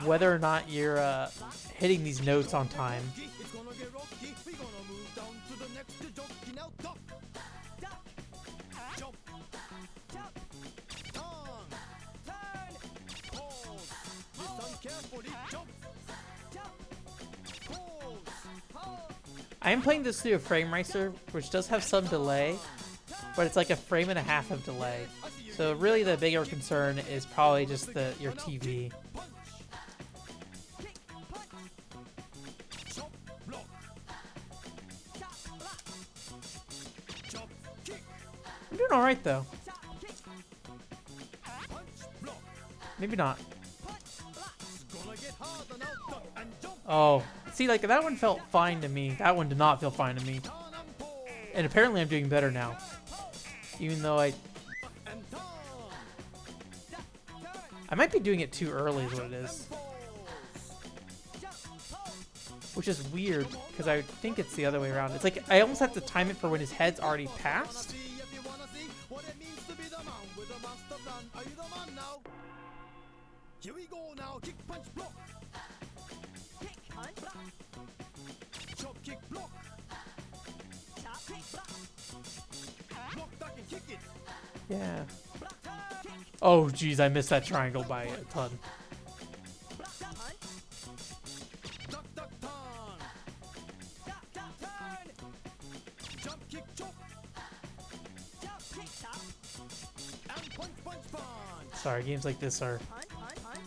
whether or not you're hitting these notes on time. I am playing this through a frame racer, which does have some delay, but it's like a frame and a half of delay. So really the bigger concern is probably just your TV. I'm doing alright though. Maybe not. Oh, see, like that one felt fine to me. That one did not feel fine to me. And apparently I'm doing better now. Even though I might be doing it too early is what it is. Which is weird, because I think it's the other way around. It's like I almost have to time it for when his head's already passed. Here we go now. Kick, punch, block. Kick, punch, block. Chop, kick, block. Chop, kick, block. Block, duck, and kick it. Yeah. Block, kick, Oh, geez, I missed that triangle by a ton. block, punch. Duck, duck, turn. Duck, duck, turn. Jump, kick, chop. Jump, kick, chop. And punch, punch, punch. Sorry, games like this are... Punch, punch, punch.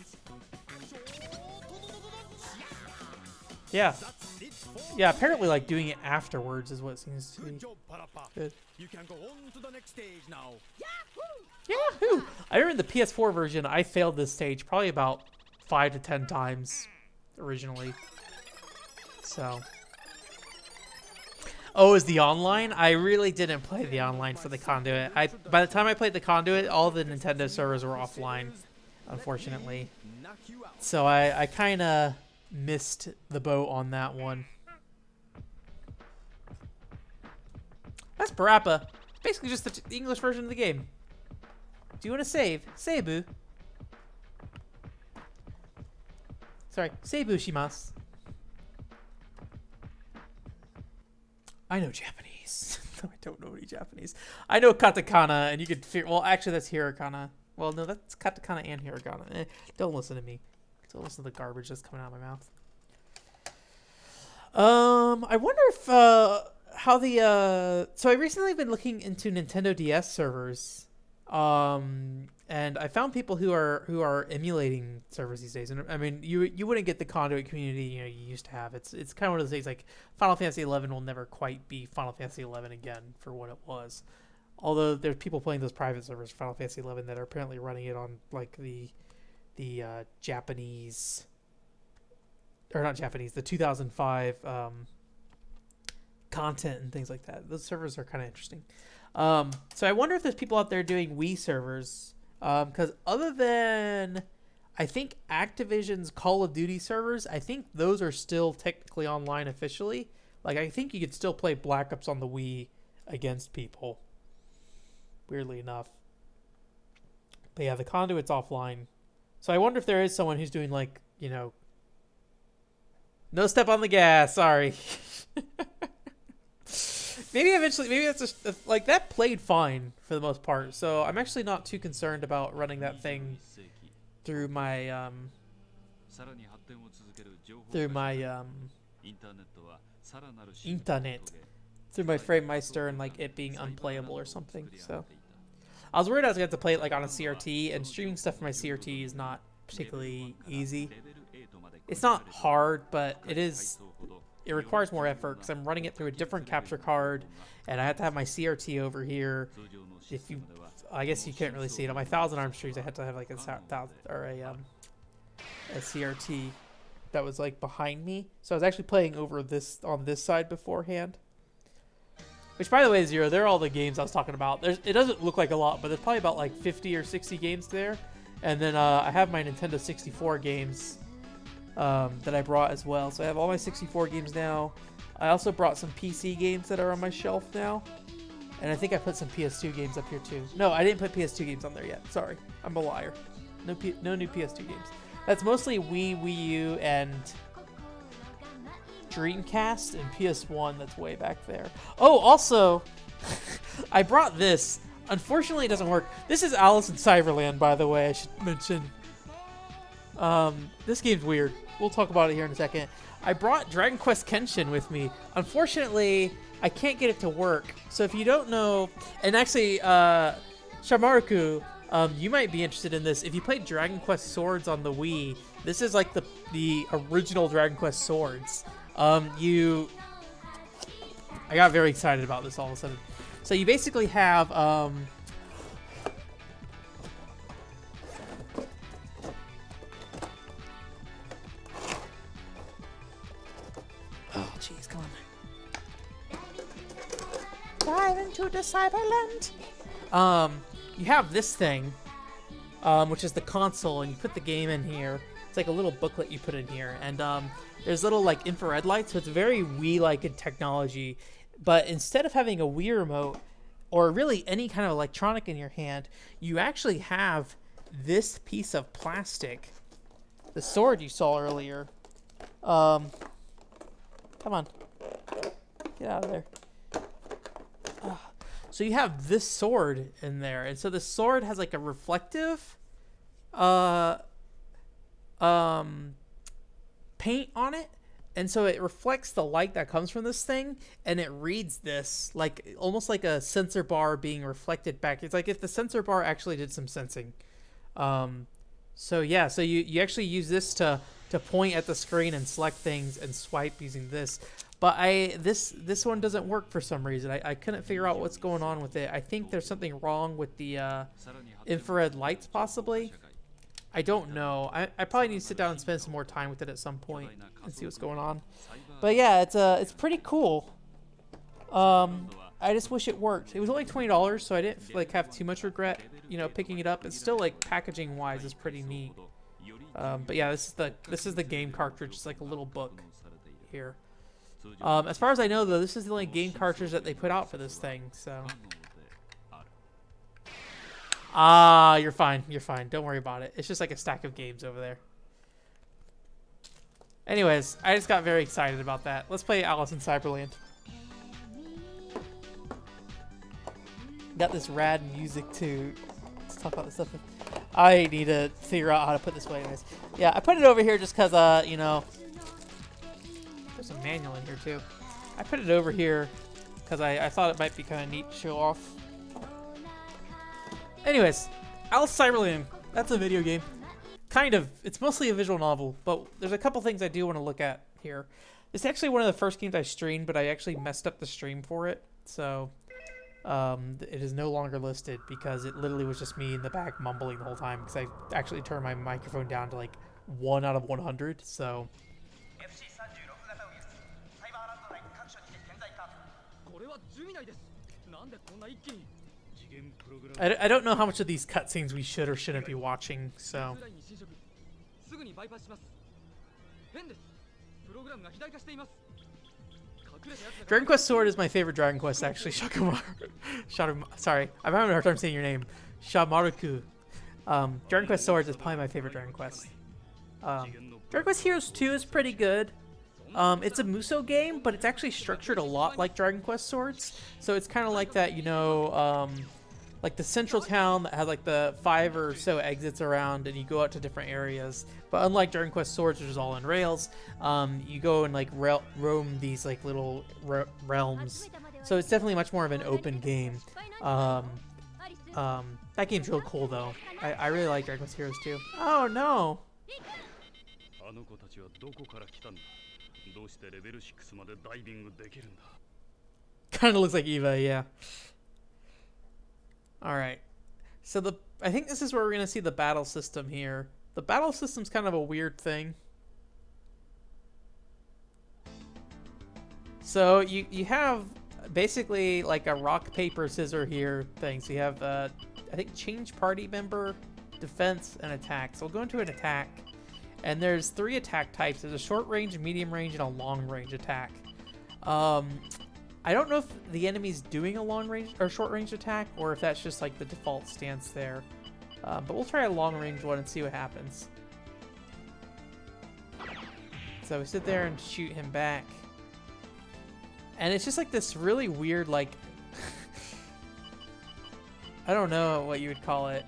Yeah. That's it for Yeah, apparently, like, doing it afterwards is what seems to be Good job, Parappa. good. You can go on to the next stage now. Yahoo! I remember the PS4 version, I failed this stage probably about 5 to 10 times originally. So... Oh, is the online? I really didn't play the online for the Conduit. By the time I played the Conduit, all the Nintendo servers were offline, unfortunately. Knock you out. So I kind of missed the boat on that one. That's Parappa. Basically just the English version of the game. Do you want to save? Seibu. Sorry, Seibu shimasu. I know Japanese. No, I don't know any Japanese. I know katakana, and you could figure... Well, actually, that's hiragana. Well, no, that's katakana and hiragana. Don't listen to me. Don't listen to the garbage that's coming out of my mouth. I wonder if how the so I recently been looking into Nintendo DS servers, and I found people who are emulating servers these days. And I mean, you wouldn't get the Conduit community you used to have. It's kind of one of those things like Final Fantasy 11 will never quite be Final Fantasy 11 again for what it was. Although there's people playing those private servers for Final Fantasy 11 that are apparently running it on like the Japanese, or not Japanese, the 2005 content and things like that. Those servers are kind of interesting. So I wonder if there's people out there doing Wii servers, because other than I think Activision's Call of Duty servers, I think those are still technically online officially. Like I think you could still play Black Ops on the Wii against people, weirdly enough. But yeah, the Conduit's offline. So I wonder if there is someone who's doing like, no step on the gas, sorry. Maybe eventually, maybe that's just, like, that played fine for the most part. So I'm actually not too concerned about running that thing through my, internet, through my FrameMeister and, like, it being unplayable or something. So I was worried I was going to have to play it, like, on a CRT, and streaming stuff from my CRT is not particularly easy. It's not hard, but it requires more effort because I'm running it through a different capture card, and I have to have my CRT over here. I guess you can't really see it on my Thousand Arm streams. I had to have like a CRT that was like behind me, so I was actually playing over this on this side beforehand. Which, by the way, Zero, they're all the games I was talking about. It doesn't look like a lot, but there's probably about like 50 or 60 games there, and then I have my Nintendo 64 games. That I brought as well. So I have all my 64 games now. I also brought some PC games that are on my shelf now. And I think I put some PS2 games up here too. No, I didn't put PS2 games on there yet. Sorry. I'm a liar. No new PS2 games. That's mostly Wii, Wii U, and Dreamcast and PS1 that's way back there. Oh, also, I brought this. Unfortunately, it doesn't work. This is Alice in Cyberland, by the way, I should mention. This game's weird. We'll talk about it here in a second. I brought Dragon Quest Kenshin with me. Unfortunately, I can't get it to work. So if you don't know, and actually, Shamaruku, you might be interested in this. If you played Dragon Quest Swords on the Wii, this is like the original Dragon Quest Swords. I got very excited about this all of a sudden. So you basically have, oh, jeez, come on. Dive into the Cyberland. You have this thing, which is the console, and you put the game in here. It's like a little booklet you put in here, and there's little like infrared lights, so it's very Wii-like in technology. But instead of having a Wii remote or really any kind of electronic in your hand, you actually have this piece of plastic the sword you saw earlier. Come on. Get out of there. So you have this sword in there, and so the sword has like a reflective paint on it, and so it reflects the light that comes from this thing, and it reads this like almost like a sensor bar being reflected back. It's like if the sensor bar actually did some sensing. So yeah, so you actually use this to point at the screen and select things and swipe using this. But this one doesn't work for some reason. I couldn't figure out what's going on with it. I think there's something wrong with the infrared lights possibly. I don't know. I probably need to sit down and spend some more time with it at some point and see what's going on. But yeah, it's pretty cool. I just wish it worked. It was only $20, so I didn't like have too much regret, you know, picking it up. It's still like packaging wise is pretty neat. But yeah, this is the game cartridge. It's like a little book here. As far as I know, though, this is the only game cartridge that they put out for this thing. So, you're fine. You're fine. Don't worry about it. It's just like a stack of games over there. Anyways, I just got very excited about that. Let's play Alice in Cyberland. Got this rad music too. Let's talk about this stuff. I need to figure out how to put this away. Anyways, yeah, I put it over here just because, you know, there's a manual in here too. I put it over here because I thought it might be kind of neat to show off. Anyways, Alice in Cyberland. That's a video game. Kind of. It's mostly a visual novel, but there's a couple things I do want to look at here. It's actually one of the first games I streamed, but I actually messed up the stream for it. So, it is no longer listed because it literally was just me in the back mumbling the whole time because I actually turned my microphone down to like 1 out of 100. So, I don't know how much of these cutscenes we should or shouldn't be watching, so. Dragon Quest Sword is my favorite Dragon Quest, actually. Sorry, I'm having a hard time saying your name. Shamaruku. Dragon Quest Sword is probably my favorite Dragon Quest. Dragon Quest Heroes 2 is pretty good. It's a Musou game, but it's actually structured a lot like Dragon Quest Swords. So it's kind of like that, you know, like the central town that has like the 5 or so exits around, and you go out to different areas. But unlike Dragon Quest Swords, which is all in rails, you go and like roam these like little realms. So it's definitely much more of an open game. That game's real cool though. I really like Dragon Quest Heroes too. Oh no! Kind of looks like Eva, yeah. Alright. So I think this is where we're going to see the battle system here. The battle system's kind of a weird thing. So you have basically like a rock, paper, scissors here thing. So you have, I think, change party member, defense, and attack. So we'll go into an attack. And there's 3 attack types. There's a short range, medium range, and a long range attack. I don't know if the enemy's doing a long range or short range attack, or if that's just like the default stance there. But we'll try a long range one and see what happens. So we sit there and shoot him back. And it's just like this really weird, like, I don't know what you would call it.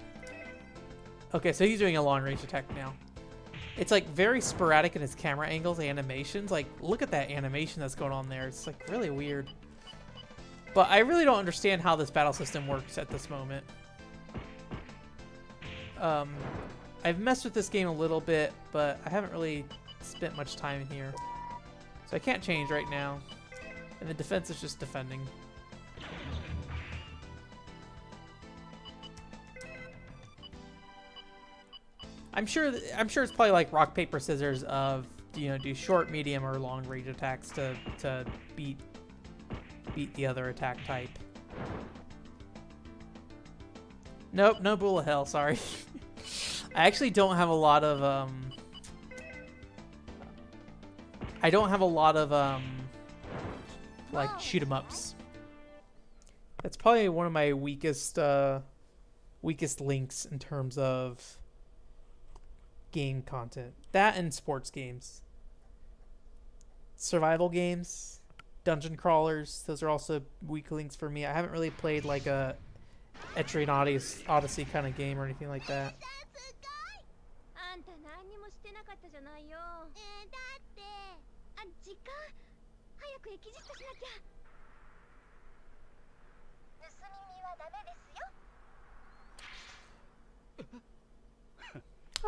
Okay, so he's doing a long range attack now. It's like very sporadic in its camera angles, animations. Like, look at that animation that's going on there. It's like really weird. But I really don't understand how this battle system works at this moment. I've messed with this game a little bit, but I haven't really spent much time in here. So I can't change right now. And the defense is just defending. I'm sure it's probably like rock, paper, scissors of, you know, do short, medium, or long range attacks to beat the other attack type. Nope, no Bull of Hell, sorry. I actually don't have a lot of like shoot 'em ups. That's probably one of my weakest links in terms of game content. That and sports games. Survival games, dungeon crawlers. Those are also weak links for me. I haven't really played like a Etrian Odyssey kind of game or anything like that. あんた何にもしてなかったじゃないよ。だって時間早くエキジットしなきゃ。盗み見はダメですよ。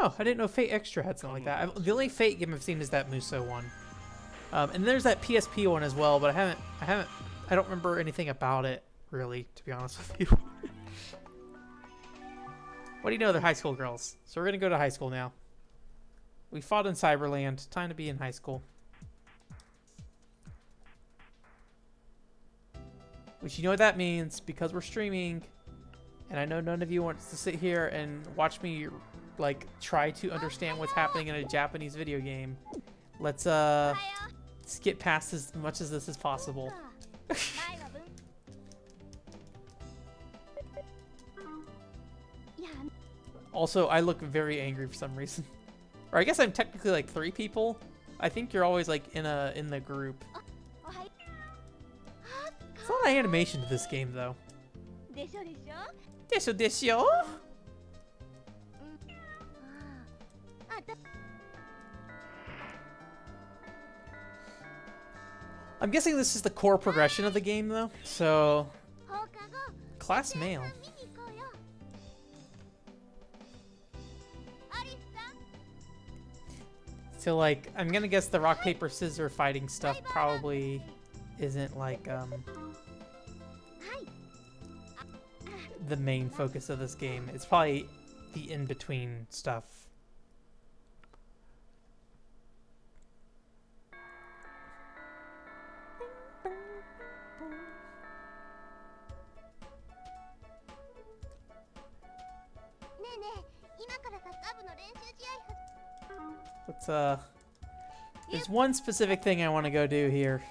Oh, I didn't know Fate Extra had something like that. The only Fate game I've seen is that Muso one, and there's that PSP one as well. But I don't remember anything about it really, to be honest with you. What do you know? They're high school girls, so we're gonna go to high school now. We fought in Cyberland. Time to be in high school. Which you know what that means because we're streaming, and I know none of you wants to sit here and watch me like try to understand what's happening in a Japanese video game. Let's skip past as much as this is possible. Also, I look very angry for some reason. Or I guess I'm technically like 3 people. I think you're always like in the group. It's a lot of animation to this game though. Desho. I'm guessing this is the core progression of the game though. So class male. So like I'm gonna guess the rock paper scissors fighting stuff probably isn't like the main focus of this game. It's probably the in-between stuff. Let's there's one specific thing I want to go do here.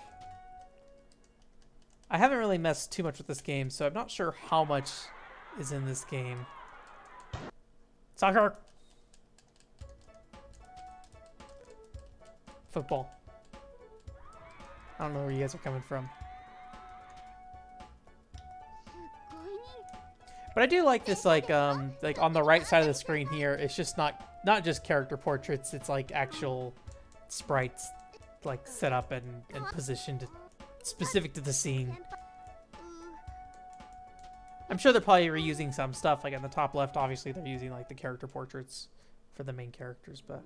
I haven't really messed too much with this game, so I'm not sure how much is in this game. Soccer. Football. I don't know where you guys are coming from. But I do like this, like on the right side of the screen here, it's just not just character portraits, it's like actual sprites like set up and positioned specific to the scene. I'm sure they're probably reusing some stuff, like in the top left, obviously they're using like the character portraits for the main characters, but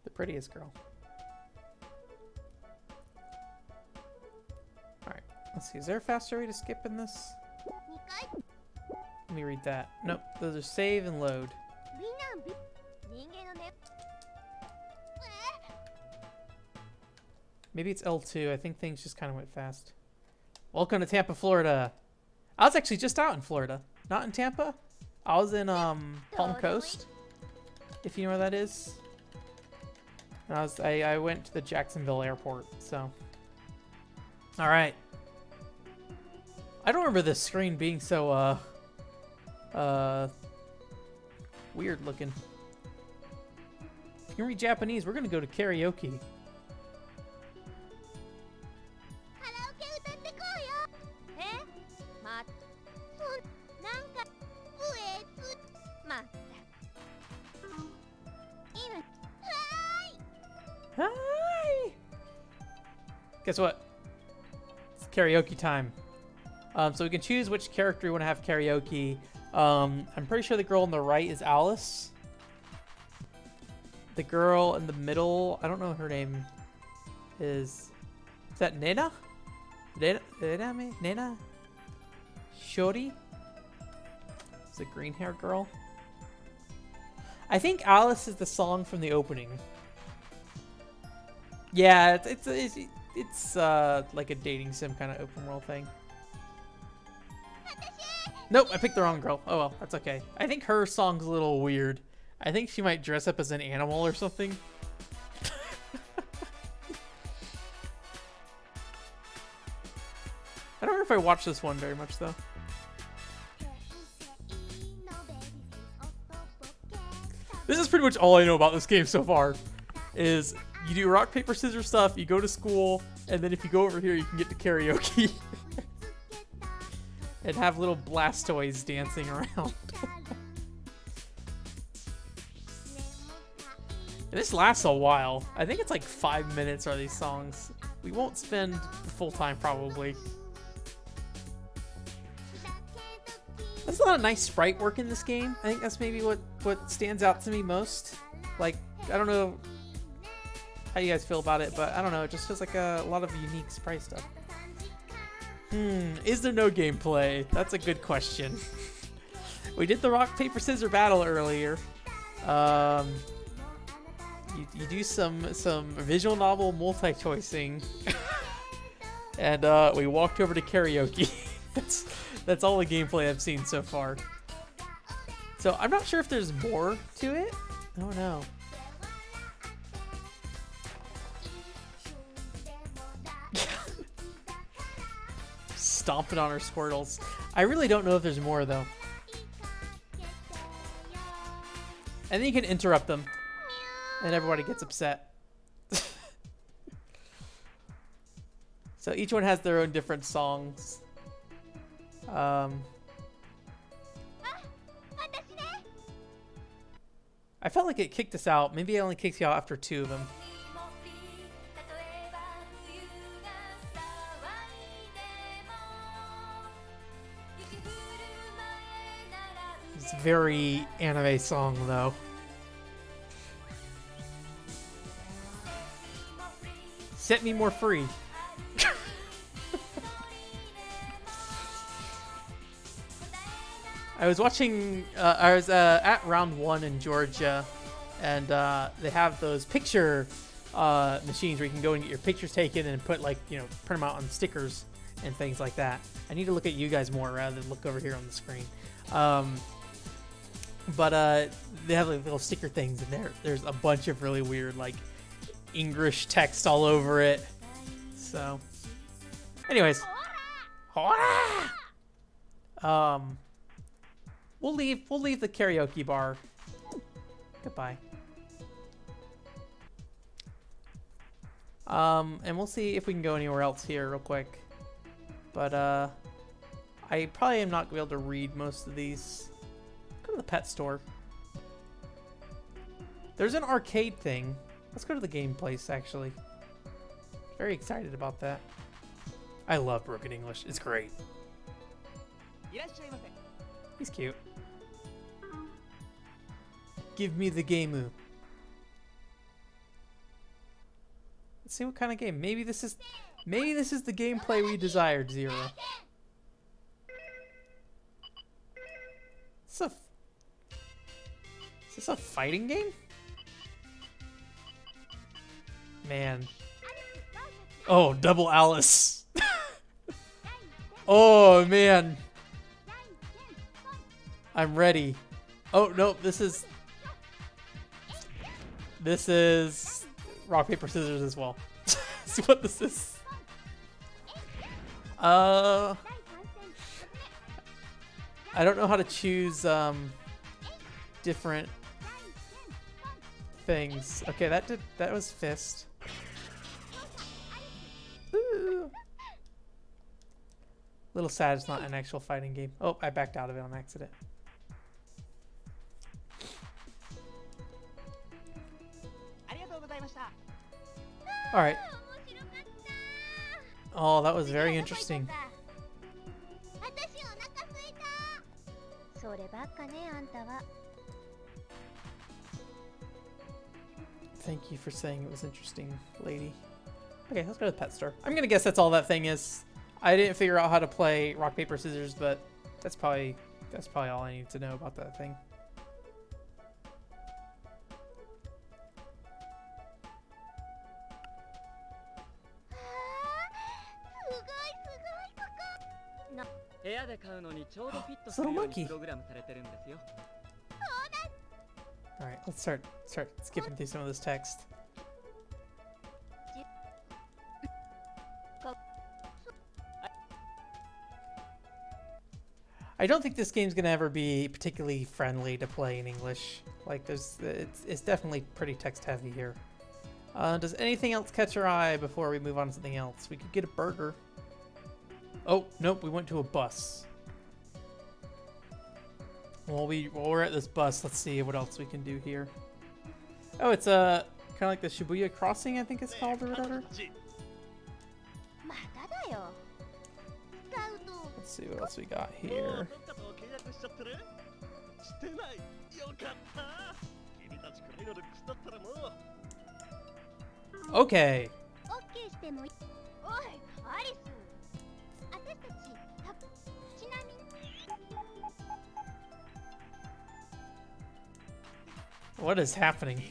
the prettiest girl. Alright, let's see, is there a faster way to skip in this? Let me read that. Nope, those are save and load. Maybe it's L2. I think things just kind of went fast. Welcome to Tampa, Florida. I was actually just out in Florida. Not in Tampa. I was in Palm Coast, if you know where that is. And I went to the Jacksonville airport, so. Alright. I don't remember this screen being so weird looking. If you can read Japanese, we're gonna go to karaoke. Hi! Guess what? It's karaoke time. So we can choose which character we want to have karaoke. I'm pretty sure the girl on the right is Alice. The girl in the middle, I don't know what her name is. Is that Nena? Nena? Shori? It's a green hair girl. I think Alice is the song from the opening. Yeah, it's like a dating sim kind of open world thing. Nope, I picked the wrong girl. Oh well, that's okay. I think her song's a little weird. I think she might dress up as an animal or something. I don't know if I watched this one very much though. This is pretty much all I know about this game so far. Is you do rock, paper, scissors stuff, you go to school, and then if you go over here, you can get to karaoke. And have little Blastoids dancing around. And this lasts a while. I think it's like 5 minutes are these songs. We won't spend the full time probably. There's a lot of nice sprite work in this game. I think that's maybe what stands out to me most. Like, I don't know how you guys feel about it, but I don't know. It just feels like a lot of unique sprite stuff. Is there no gameplay? That's a good question. We did the rock, paper, scissors battle earlier. You do some visual novel multi-choicing. And we walked over to karaoke. That's all the gameplay I've seen so far. So I'm not sure if there's more to it. I don't know. Stomping on our Squirtles. I really don't know if there's more though. And then you can interrupt them. And everybody gets upset. So each one has their own different songs. I felt like it kicked us out. Maybe it only kicks you out after 2 of them. It's a very anime song though. Set me more free. I was watching, I was at round 1 in Georgia, and they have those picture machines where you can go and get your pictures taken and put, like, you know, print them out on stickers and things like that. I need to look at you guys more rather than look over here on the screen. But they have like little sticker things, and there's a bunch of really weird, like, English text all over it. So, anyways, we'll leave the karaoke bar. Goodbye. And we'll see if we can go anywhere else here real quick. But I probably am not gonna be able to read most of these. Go to the pet store. There's an arcade thing. Let's go to the game place, actually. Very excited about that. I love broken English. It's great. He's cute. Give me the game. Let's see what kind of game. Maybe this is the gameplay we desired, Zero. Is this a fighting game? Man. Oh, double Alice. Oh, man. I'm ready. Oh, no, this is rock, paper, scissors as well. See what this is. I don't know how to choose different things. Okay, that was fist. Ooh. Little sad it's not an actual fighting game. Oh, I backed out of it on accident. Alright. Oh, that was very interesting. Thank you for saying it was interesting, lady. Okay, let's go to the pet store. I'm gonna guess that's all that thing is. I didn't figure out how to play rock, paper, scissors, but that's probably all I need to know about that thing. This little monkey. Alright, let's start skipping through some of this text. I don't think this game's gonna ever be particularly friendly to play in English. Like, it's definitely pretty text heavy here. Does anything else catch our eye before we move on to something else? We could get a burger. Oh, nope, we went to a bus. While we're at this bus, let's see what else we can do here. Oh, it's kind of like the Shibuya Crossing, I think it's called, or whatever. まだだよ。使うと Let's see what else we got here. Okay. OK してもいい。おい、アリス。私たち、ちなみに。 What is happening? じ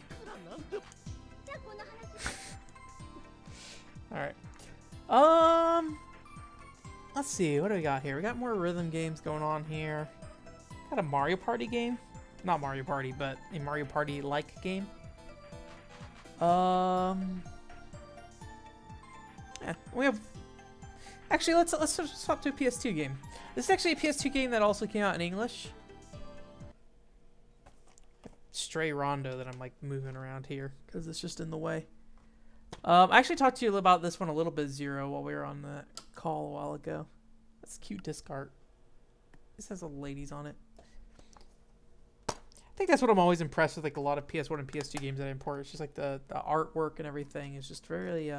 ゃあこの話。 Alright. Let's see, what do we got here? We got more rhythm games going on here. Got a Mario Party game. Not Mario Party, but a Mario Party-like game. Yeah, we have... Actually, let's swap to a PS2 game. This is actually a PS2 game that also came out in English. Stray Rondo that I'm like moving around here because it's just in the way. I actually talked to you about this one a little bit, Zero, while we were on the call a while ago. That's cute disc art. This has little ladies on it. I think that's what I'm always impressed with, like a lot of PS1 and PS2 games that I import. It's just like the artwork and everything is just very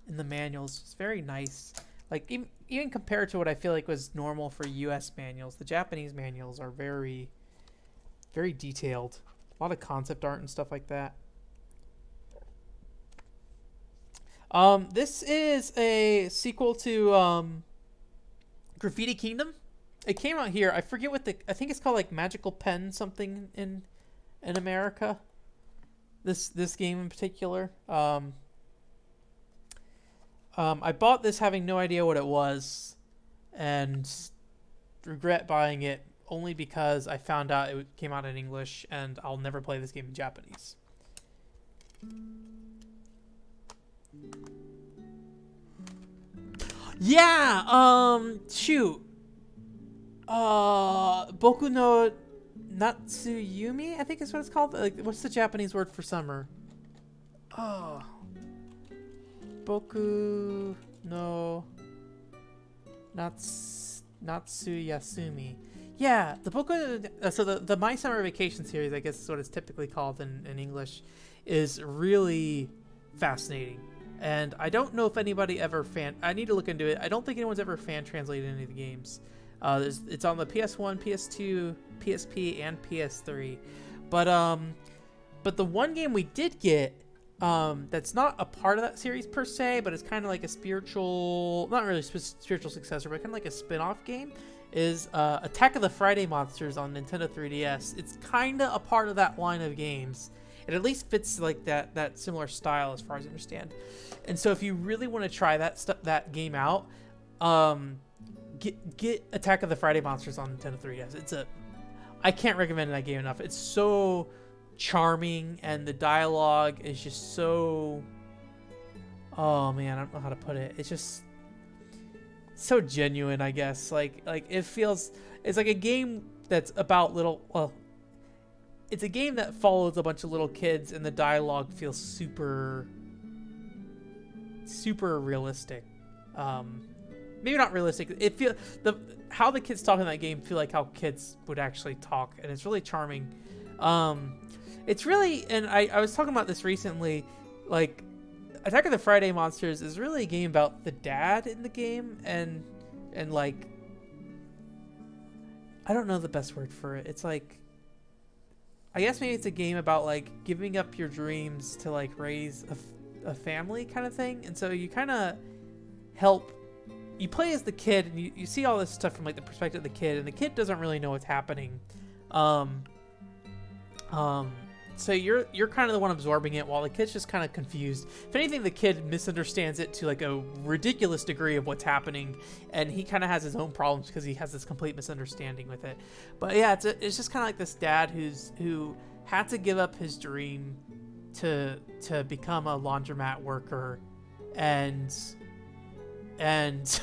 in the manuals, it's very nice. Like even compared to what I feel like was normal for US manuals, the Japanese manuals are very, very detailed. A lot of concept art and stuff like that. This is a sequel to Graffiti Kingdom. It came out here. I forget what I think it's called like Magical Pen something in America. This game in particular. I bought this having no idea what it was, and regret buying it only because I found out it came out in English, and I'll never play this game in Japanese. Yeah, shoot. Boku no Natsuyumi, I think is what it's called. Like, what's the Japanese word for summer? Oh. Boku no Natsuyasumi. Yeah, the Boku. So the My Summer Vacation series, I guess is what it's typically called in English, is really fascinating. And I don't know if anybody ever I need to look into it. I don't think anyone's ever fan translated any of the games. It's on the PS1, PS2, PSP, and PS3. But the one game we did get that's not a part of that series per se, but it's kind of like a spiritual, not really spiritual successor, but kind of like a spin-off game, is Attack of the Friday Monsters on Nintendo 3DS. It's kind of a part of that line of games. It at least fits like that similar style as far as I understand. And so if you really want to try that game out, get Attack of the Friday Monsters on Nintendo 3DS. I can't recommend that game enough. It's so charming, and the dialogue is just so, oh man, I don't know how to put it. It's just so genuine, I guess. Like it feels, it's like a game that's about it's a game that follows a bunch of little kids, and the dialogue feels super realistic. Maybe not realistic. It feel how the kids talk in that game feel like how kids would actually talk, and it's really charming. It's really, and I was talking about this recently, like Attack of the Friday Monsters is really a game about the dad in the game, and like, I don't know the best word for it. It's like, I guess maybe it's a game about like giving up your dreams to like raise a family kind of thing. And so you kind of you play as the kid, and you see all this stuff from like the perspective of the kid, and the kid doesn't really know what's happening. So you're kind of the one absorbing it, while the kid's just kind of confused. If anything, the kid misunderstands it to like a ridiculous degree of what's happening, and he kind of has his own problems because he has this complete misunderstanding with it. But yeah, it's just kind of like this dad who had to give up his dream to become a laundromat worker, and and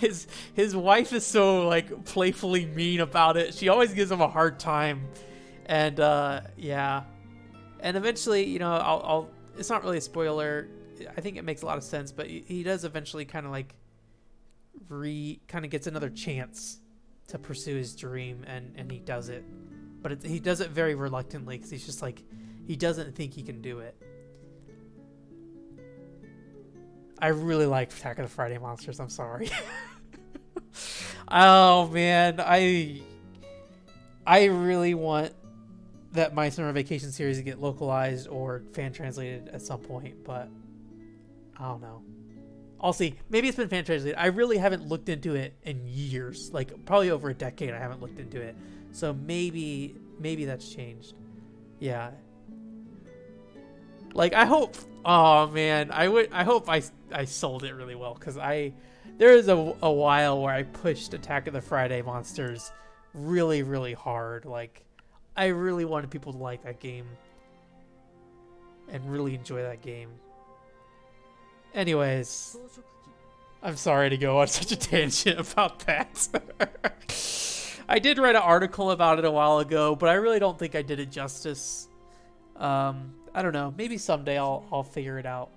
his wife is so like playfully mean about it. She always gives him a hard time, and yeah, and eventually, you know, I'll it's not really a spoiler. I think it makes a lot of sense, but he does eventually kind of like kind of gets another chance to pursue his dream, and he does it, but he does it very reluctantly because he's just like, he doesn't think he can do it. I really like Attack of the Friday Monsters. I'm sorry. Oh man, I really want that My Summer Vacation series to get localized or fan translated at some point, but I don't know. I'll see. Maybe it's been fan translated. I really haven't looked into it in years, like probably over a decade. I haven't looked into it, so maybe that's changed. Yeah. Like I hope. Oh man, I hope I sold it really well, because there is a while where I pushed Attack of the Friday Monsters really, really hard. Like I really wanted people to like that game and really enjoy that game. Anyways, I'm sorry to go on such a tangent about that. I did write an article about it a while ago, but I really don't think I did it justice. I don't know. Maybe someday I'll figure it out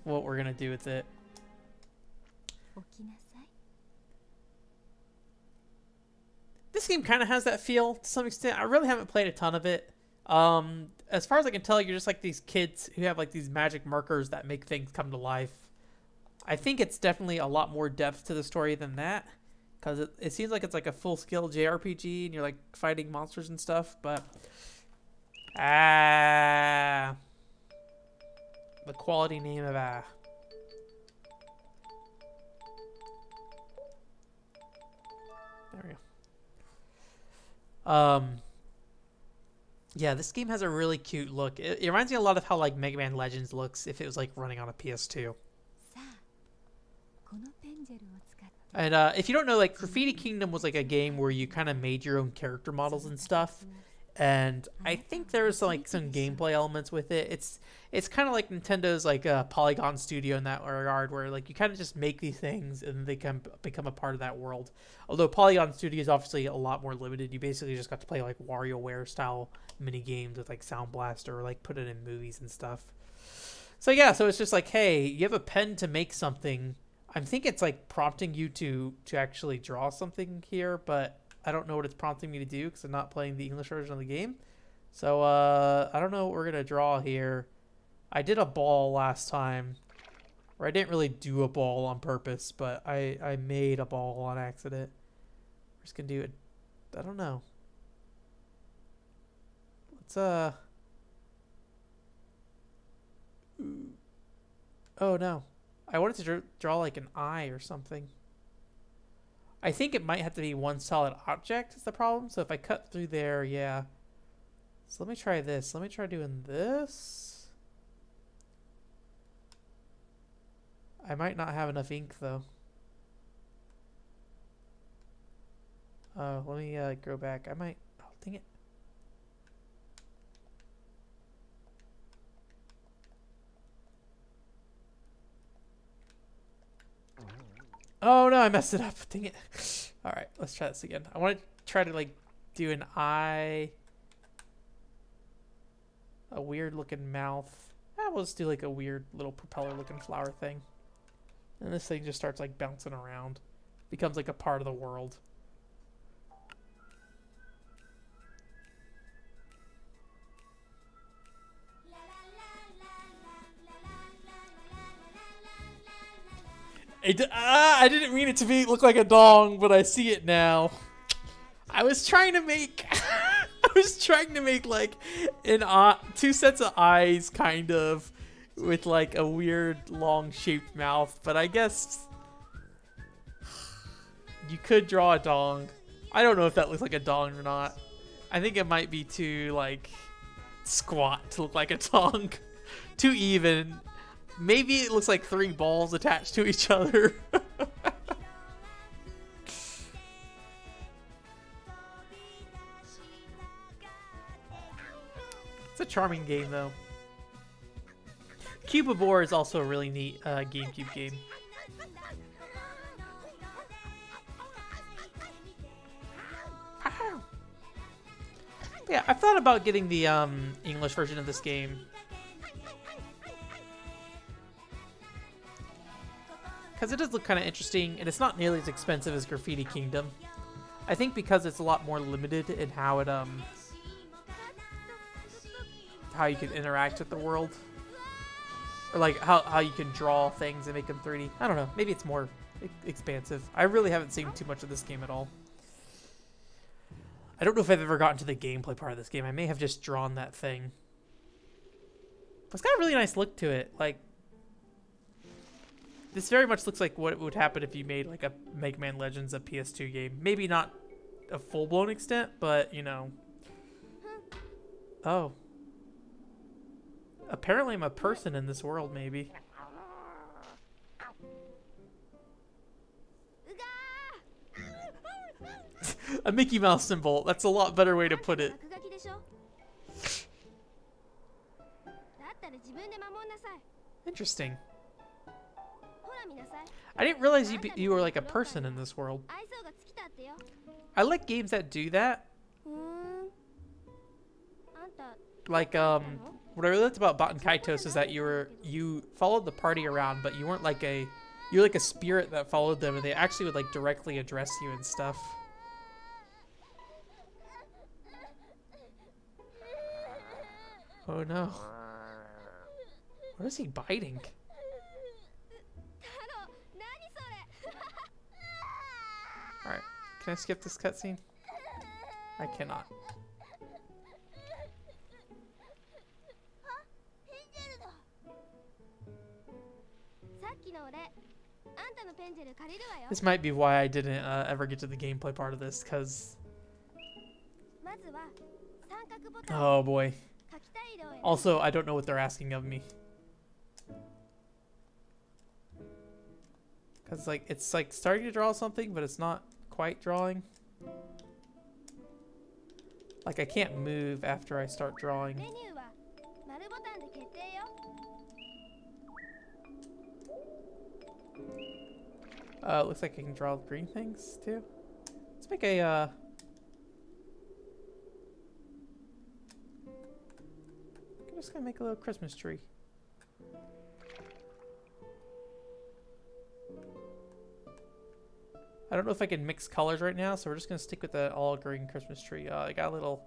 what we're gonna do with it. This game kind of has that feel to some extent. I really haven't played a ton of it. As far as I can tell, you're just like these kids who have like these magic markers that make things come to life. I think it's definitely a lot more depth to the story than that, because it seems like it's like a full-scale JRPG and you're like fighting monsters and stuff, but the quality name of There we go. Yeah, this game has a really cute look. It reminds me a lot of how like Mega Man Legends looks if it was like running on a PS2. And if you don't know, like Graffiti Kingdom was like a game where you kind of made your own character models and stuff. And I think there's like some gameplay elements with it. It's kind of like Nintendo's like a Polygon Studio in that regard, where like you kind of just make these things and they can become a part of that world. Although Polygon Studio is obviously a lot more limited. You basically just got to play like WarioWare style mini games with like Sound Blaster, or like put it in movies and stuff. So yeah, so it's just like, hey, you have a pen to make something. I think it's like prompting you to actually draw something here, but I don't know what it's prompting me to do because I'm not playing the English version of the game. So I don't know what we're going to draw here. I did a ball last time. Or I didn't really do a ball on purpose, but I made a ball on accident. We're just going to do it. I don't know. Let's oh no. I wanted to draw like an eye or something. I think it might have to be one solid object is the problem. So if I cut through there, yeah. So let me try this. Let me try doing this. I might not have enough ink though. Let me go back. I might. Oh, dang it. Oh no, I messed it up. Dang it. Alright, let's try this again. I want to try to like do an eye. A weird looking mouth. We'll just do like a weird little propeller looking flower thing. And this thing just starts like bouncing around. Becomes like a part of the world. I didn't mean it to look like a dong, but I see it now. I was trying to make like two sets of eyes, kind of, with like a weird long shaped mouth. But I guess you could draw a dong. I don't know if that looks like a dong or not. I think it might be too like squat to look like a dong. Too even. Maybe it looks like 3 balls attached to each other. It's a charming game, though. Cubivore is also a really neat GameCube game. Yeah, I've thought about getting the English version of this game. Because it does look kind of interesting, and it's not nearly as expensive as Graffiti Kingdom. I think because it's a lot more limited in how it how you can interact with the world, or like how you can draw things and make them 3D. I don't know. Maybe it's more expansive. I really haven't seen too much of this game at all. I don't know if I've ever gotten to the gameplay part of this game. I may have just drawn that thing. But it's got a really nice look to it. Like, this very much looks like what would happen if you made like a Mega Man Legends, a PS2 game. Maybe not a full-blown extent, but you know. Oh. Apparently I'm a person in this world, maybe. A Mickey Mouse symbol. That's a lot better way to put it. Interesting. I didn't realize you were like a person in this world. I like games that do that. Like what I really liked about Baten Kaitos is that you followed the party around, but you weren't like you're like a spirit that followed them, and they actually would like directly address you and stuff. Oh no. What is he biting? Alright, can I skip this cutscene? I cannot. This might be why I didn't ever get to the gameplay part of this, because... Oh boy. Also, I don't know what they're asking of me. Because like, it's like starting to draw something, but it's not quite drawing. Like, I can't move after I start drawing. Looks like I can draw green things too. Let's make a I'm just gonna make a little Christmas tree. I don't know if I can mix colors right now, so we're just gonna stick with the all green Christmas tree. I got a little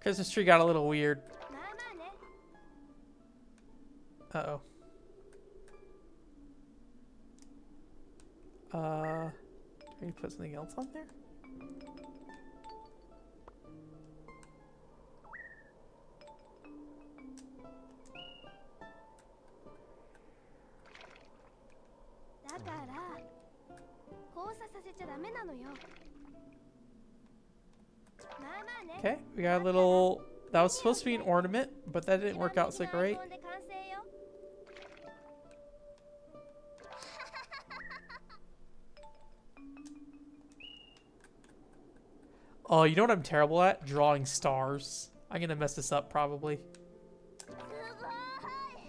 Christmas tree got a little weird. Uh-oh. Can you put something else on there? Okay, we got a little... That was supposed to be an ornament, but that didn't work out so great. Oh, you know what I'm terrible at? Drawing stars. I'm gonna mess this up probably.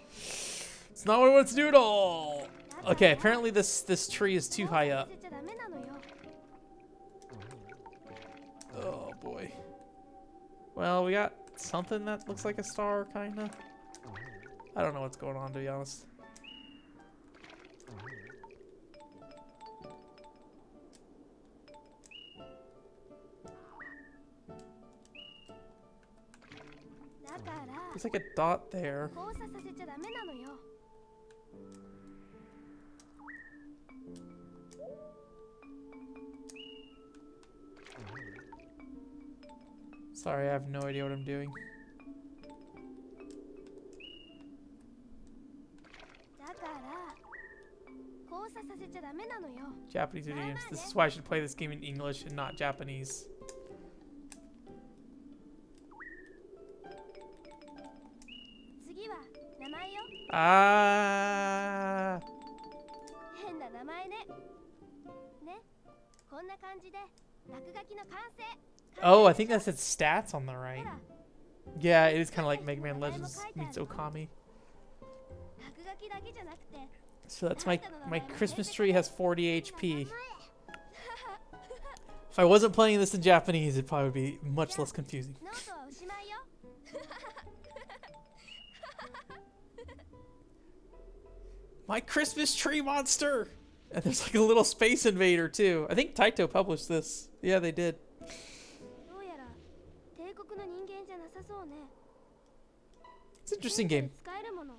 It's not what I want to do at all. Okay, apparently this tree is too high up. Oh boy. Well, we got something that looks like a star, kinda. I don't know what's going on, to be honest. There's like a dot there. Sorry, I have no idea what I'm doing. Japanese video games. This is why I should play this game in English and not Japanese. Ah. Oh, I think that said stats on the right. Yeah, it is kind of like Mega Man Legends meets Okami. So that's my Christmas tree has 40 HP. If I wasn't playing this in Japanese, it'd probably be much less confusing. My Christmas tree monster! And there's like a little space invader too. I think Taito published this. Yeah, they did. どうやら帝国の人間じゃなさそうね。 It's an interesting game. 使えるもの。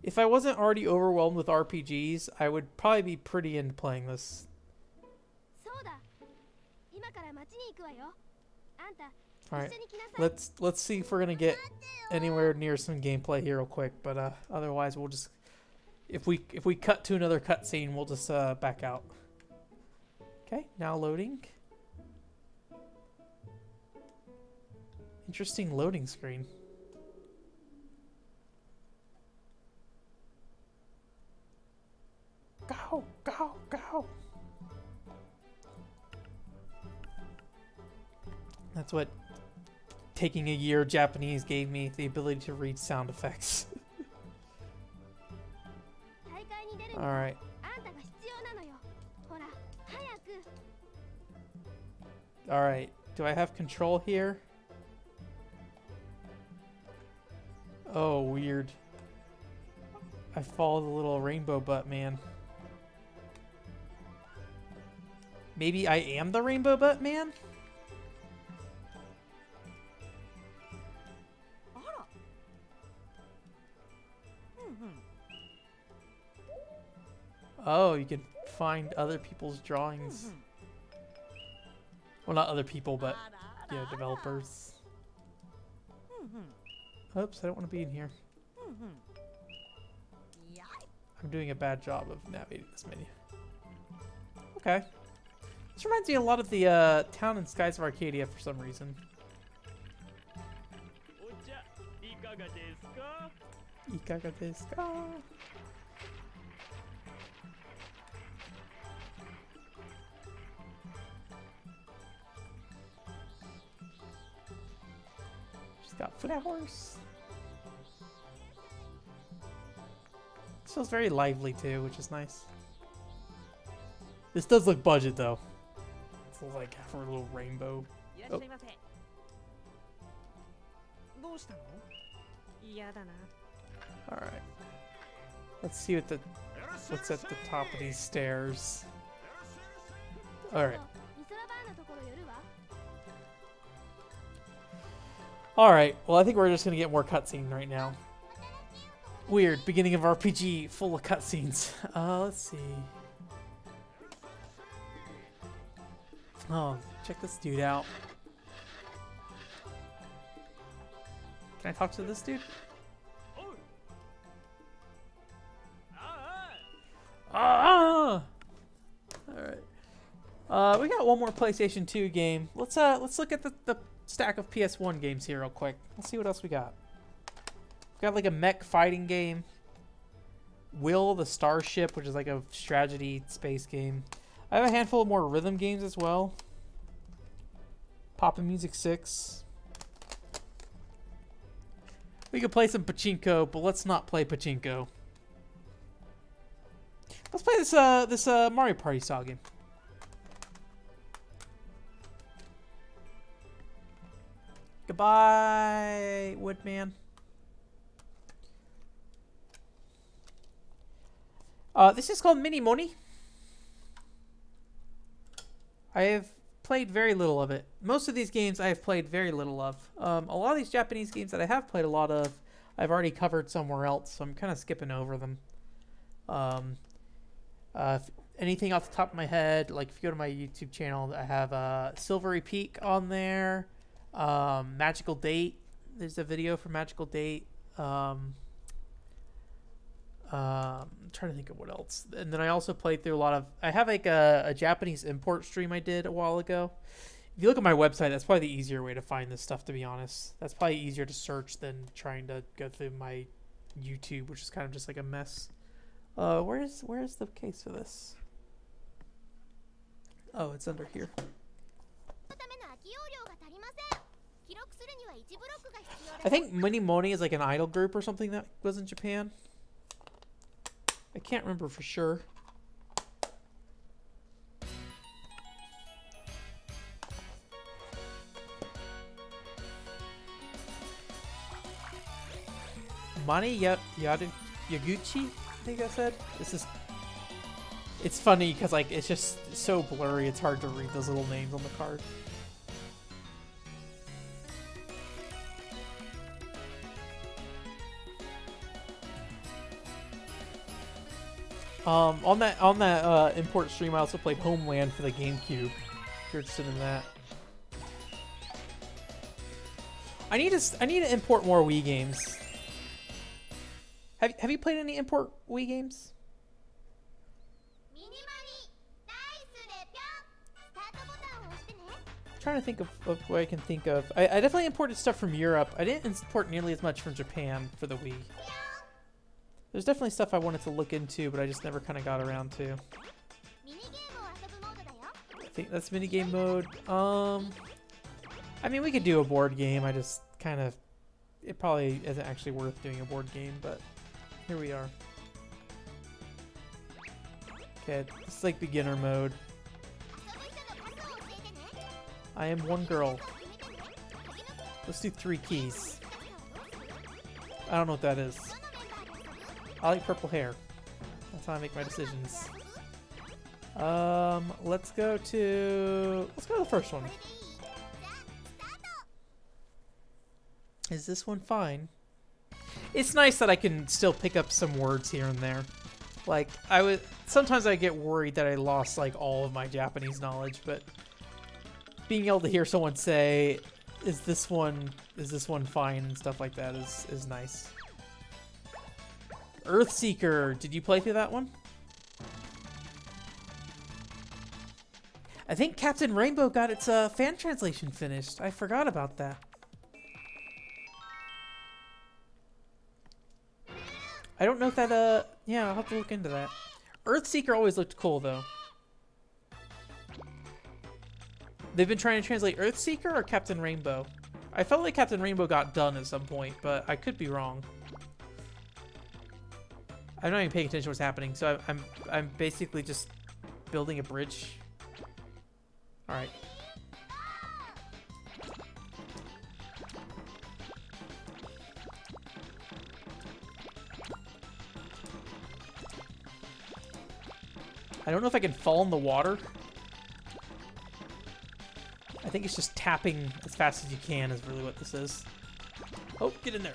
If I wasn't already overwhelmed with RPGs, I would probably be pretty into playing this. そうだ。今から町に行くわよ。あんた、 Alright, 一緒に来なさい。 let's see if we're gonna get anywhere near some gameplay here real quick, but otherwise we'll just if we cut to another cutscene, we'll just back out. Okay, now loading. Interesting loading screen. Go, go, go. That's what taking a year of Japanese gave me, the ability to read sound effects. 大会に出るには Alright. あんたが必要なのよ。ほら、早く。 Alright. Do I have control here? Oh, weird. I follow the little rainbow butt man. Maybe I am the rainbow butt man? Oh, you can find other people's drawings. Well, not other people, but yeah, developers. Oops, I don't want to be in here. I'm doing a bad job of navigating this menu. Okay. This reminds me a lot of the town and skies of Arcadia for some reason. Ikaga desu ka? She's got flowers. This feels very lively too, which is nice. This does look budget though. It's like for a little rainbow. Oh. Alright. Let's see what's at the top of these stairs. Alright. ミソラバーのところ寄るわ。 Alright, well I think we're just gonna get more cutscene right now. Weird, beginning of RPG, full of cutscenes. Let's see. Oh, check this dude out. Can I talk to this dude? Ah! Alright. We got one more PlayStation 2 game. Let's look at the stack of PS1 games here real quick. Let's see what else we got. We got like a mech fighting game. Will the Starship, which is like a strategy space game. I have a handful of more rhythm games as well. Poppin' Music 6. We could play some pachinko, but let's not play pachinko. Let's play this Mario Party style game. Goodbye, Woodman. This is called Mini Money. I have played very little of it. Most of these games I have played very little of. A lot of these Japanese games that I have played a lot of, I've already covered somewhere else, so I'm kind of skipping over them. Anything off the top of my head, like if you go to my YouTube channel, I have Silvery Peak on there. Magical Date. There's a video for Magical Date. I'm trying to think of what else. And then I also played through a lot of... I have like a Japanese import stream I did a while ago. If you look at my website, that's probably the easier way to find this stuff, to be honest. That's probably easier to search than trying to go through my YouTube, which is kind of just like a mess. Where's the case for this? Oh, it's under here. I think Mini Moni is like an idol group or something that was in Japan. I can't remember for sure. Yaguchi, I think I said. This is... It's funny because like it's just so blurry, it's hard to read those little names on the card. On that import stream, I also played Homeland for the GameCube. If you're interested in that, I need to import more Wii games. Have you played any import Wii games? I'm trying to think of what I can think of. I definitely imported stuff from Europe. I didn't import nearly as much from Japan for the Wii. There's definitely stuff I wanted to look into, but I just never kind of got around to. I think that's minigame mode. I mean, we could do a board game. I just kind of... It probably isn't actually worth doing a board game, but here we are. Okay, it's like beginner mode. I am one girl. Let's do 3 keys. I don't know what that is. I like purple hair. That's how I make my decisions. Let's go to the first one. Is this one fine? It's nice that I can still pick up some words here and there. Like sometimes I get worried that I lost like all of my Japanese knowledge, but being able to hear someone say, is this one fine and stuff like that is nice. Earthseeker, did you play through that one? I think Captain Rainbow got its fan translation finished. I forgot about that. I don't know if that, yeah, I'll have to look into that. Earthseeker always looked cool, though. They've been trying to translate Earthseeker or Captain Rainbow? I felt like Captain Rainbow got done at some point, but I could be wrong. I'm not even paying attention to what's happening, so I'm basically just building a bridge. All right. I don't know if I can fall in the water. I think it's just tapping as fast as you can is really what this is. Oh, get in there.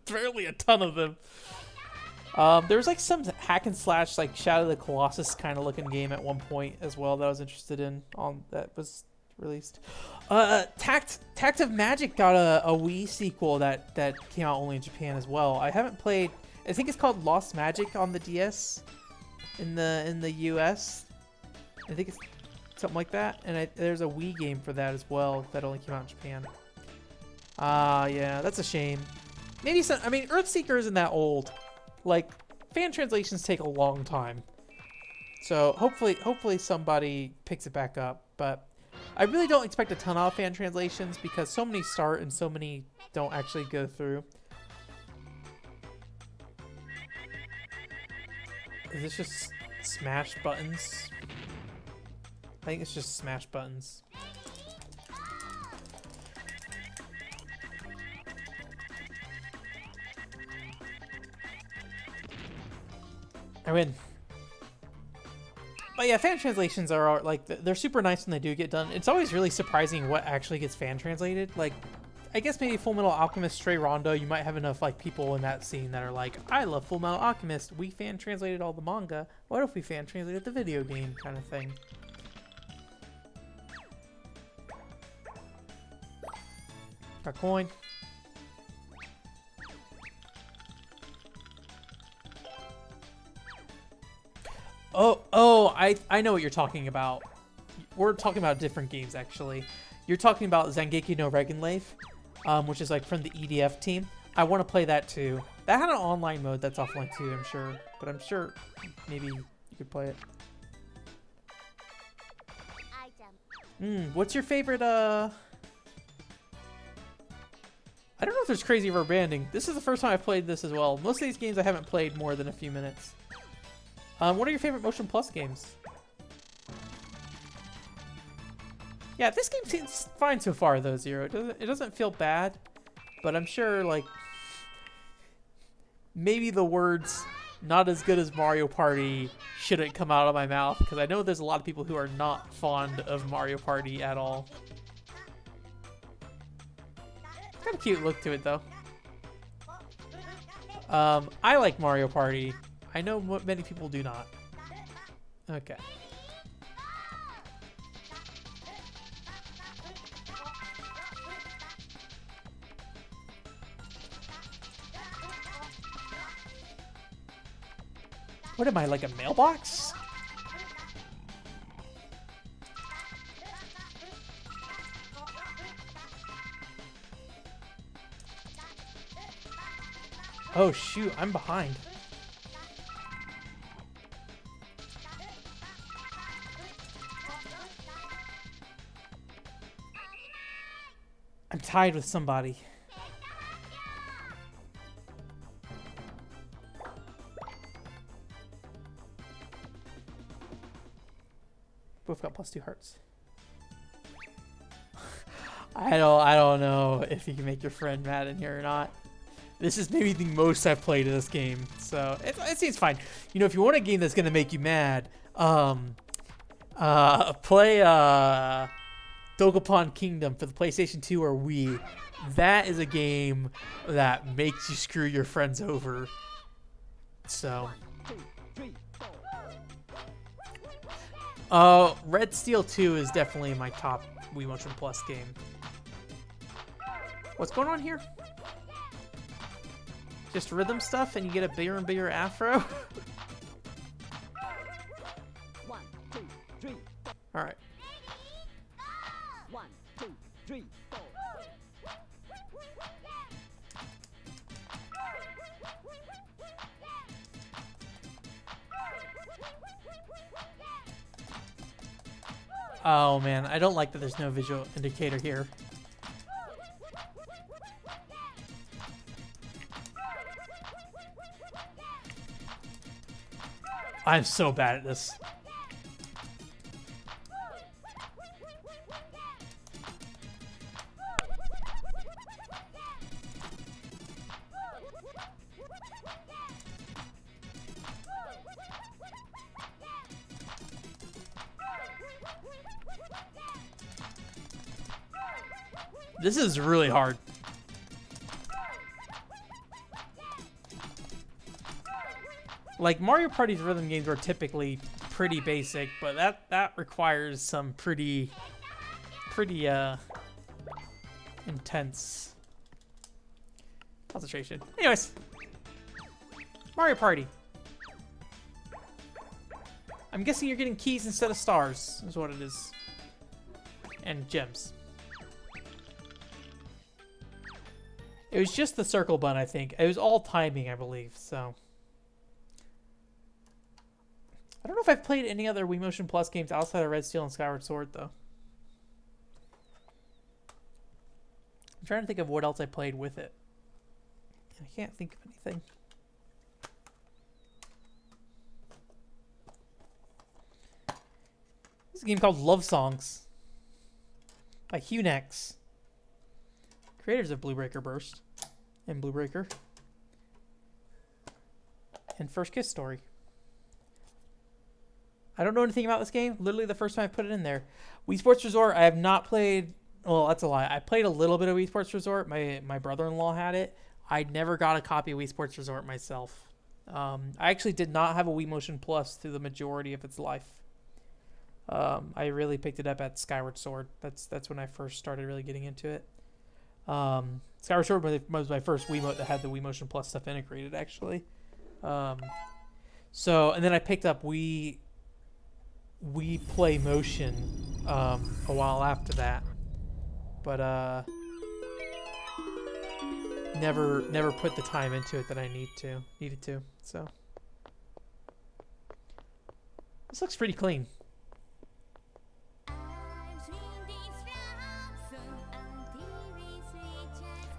Barely a ton of them. There was like some hack and slash like Shadow of the Colossus kind of looking game at one point as well that I was interested in that was released. Tact of Magic got a Wii sequel that came out only in Japan as well. I haven't played. I think it's called Lost Magic on the DS in the US. I think it's something like that. And there's a Wii game for that as well that only came out in Japan. Yeah, that's a shame. Maybe some. I mean, Earthseeker isn't that old. Like, fan translations take a long time. So hopefully somebody picks it back up. But I really don't expect a ton of fan translations because so many start and so many don't actually go through. Is this just smash buttons? I think it's just smash buttons. I win. But yeah, fan translations are like, they're super nice when they do get done. It's always really surprising what actually gets fan translated. Like, I guess maybe Full Metal Alchemist Stray Rondo, you might have enough like people in that scene that are like, I love Full Metal Alchemist. We fan translated all the manga. What if we fan translated the video game kind of thing? Got coin. Oh, I know what you're talking about. We're talking about different games, actually. You're talking about Zangeki no Regenlave, which is like from the EDF team. I want to play that too. That had an online mode that's offline too, I'm sure. But I'm sure maybe you could play it. What's your favorite, I don't know if there's crazy rubber banding. This is the first time I've played this as well. Most of these games I haven't played more than a few minutes. What are your favorite Motion Plus games? Yeah, this game seems fine so far, though, Zero. It doesn't feel bad, but I'm sure, like, maybe the words "not as good as Mario Party" shouldn't come out of my mouth, because I know there's a lot of people who are not fond of Mario Party at all. Got a cute look to it, though. I like Mario Party. I know many people do not. Okay. What am I, like a mailbox? Oh shoot, I'm behind. I'm tied with somebody. Both got +2 hearts. I don't know if you can make your friend mad in here or not. This is maybe the most I've played of this game, so it seems fine. You know, if you want a game that's gonna make you mad, play Dokapon Kingdom for the PlayStation 2 or Wii. That is a game that makes you screw your friends over. So. Red Steel 2 is definitely my top Wii Motion Plus game. What's going on here? Just rhythm stuff and you get a bigger and bigger afro? Alright. 1, 2, 3, 4. Oh man, I don't like that there's no visual indicator here. I'm so bad at this. This is really hard. Like, Mario Party's rhythm games are typically pretty basic, but that requires some pretty intense concentration. Anyways, Mario Party. I'm guessing you're getting keys instead of stars, is what it is. And gems. It was just the circle button, I think. It was all timing, I believe, so. I don't know if I've played any other Wii Motion Plus games outside of Red Steel and Skyward Sword, though. I'm trying to think of what else I played with it. I can't think of anything. This is a game called Love Songs by Hunex. Creators of Blue Breaker Burst and Blue Breaker and First Kiss Story. I don't know anything about this game. Literally the first time I put it in there. Wii Sports Resort, I have not played. Well, that's a lie. I played a little bit of Wii Sports Resort. My brother-in-law had it. I never got a copy of Wii Sports Resort myself. I actually did not have a Wii Motion Plus through the majority of its life. I really picked it up at Skyward Sword. That's when I first started really getting into it. Skyward Sword was my first Wiimote that had the Wii Motion Plus stuff integrated, actually. So, and then I picked up Wii Play Motion a while after that, but never put the time into it that I needed to. So this looks pretty clean.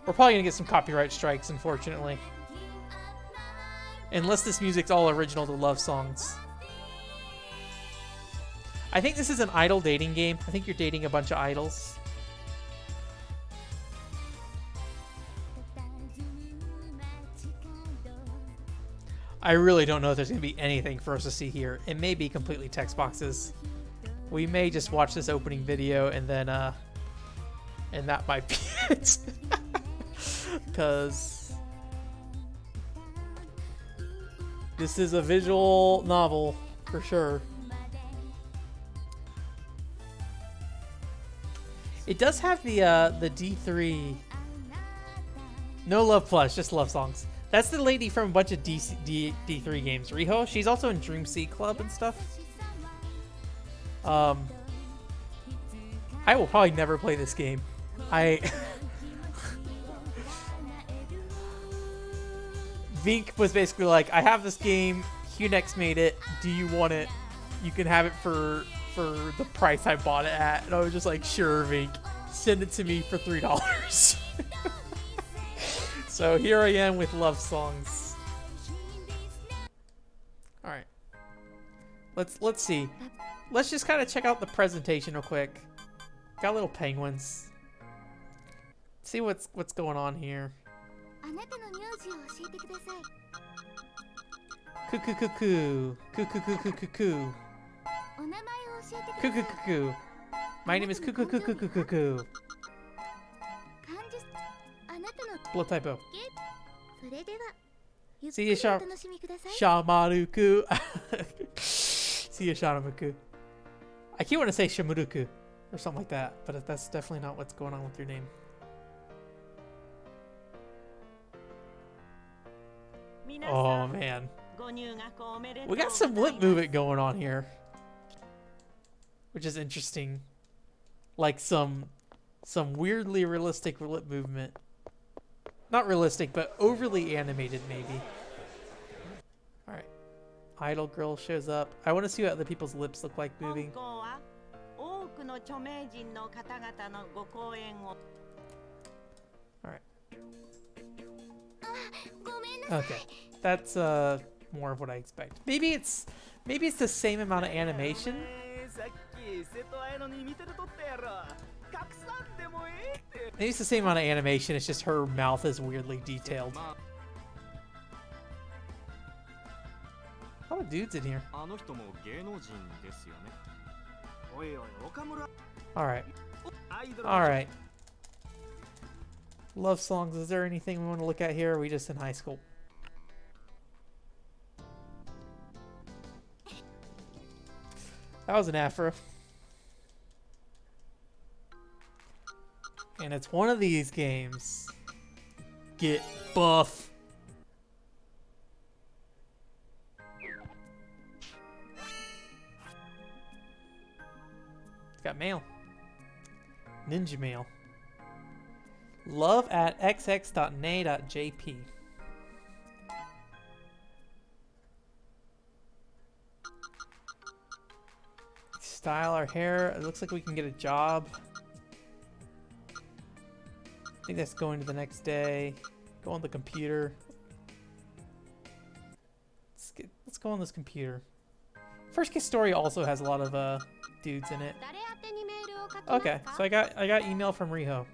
We're probably gonna get some copyright strikes, unfortunately, unless this music's all original to Love Songs. I think this is an idol dating game. I think you're dating a bunch of idols. I really don't know if there's going to be anything for us to see here. It may be completely text boxes. We may just watch this opening video and then, and that might be it. Because this is a visual novel for sure. It does have the D3. No Love Plus, just love songs. That's the lady from a bunch of D3 games. Riho, she's also in Dream Sea Club and stuff. I will probably never play this game. Vink was basically like, I have this game, Hunex made it, do you want it? You can have it for the price I bought it at. And I was just like, sure, Vink, send it to me for $3. So here I am with love songs. All right, let's see. Let's just kind of check out the presentation real quick. Got little penguins. See what's going on here. Cuckoo cuckoo cuckoo cuckoo cuckoo cuckoo cuckoo. My name is Cuckoo Cuckoo Cuckoo Cuckoo. Blow typo. See ya, Shamaruku. See ya, Shamaruku. I keep wanting to say Shamuruku or something like that, but that's definitely not what's going on with your name. Oh man, we got some lip movement going on here, which is interesting. Like some weirdly realistic lip movement. Not realistic, but overly animated, maybe. Alright. Idol girl shows up. I want to see what other people's lips look like moving. Alright. Okay. That's more of what I expect. Maybe it's the same amount of animation. Maybe it's the same amount of animation, it's just her mouth is weirdly detailed. A lot of dudes in here. Alright. Alright. Love songs, is there anything we want to look at here, or are we just in high school? That was an afro. And it's one of these games. Get buff. It's got mail. Ninja mail. Love at xx.na.jp. Style our hair. It looks like we can get a job. I think that's going to the next day. Go on the computer. Let's go on this computer. First Kiss Story also has a lot of dudes in it. Okay, so I got email from Riho.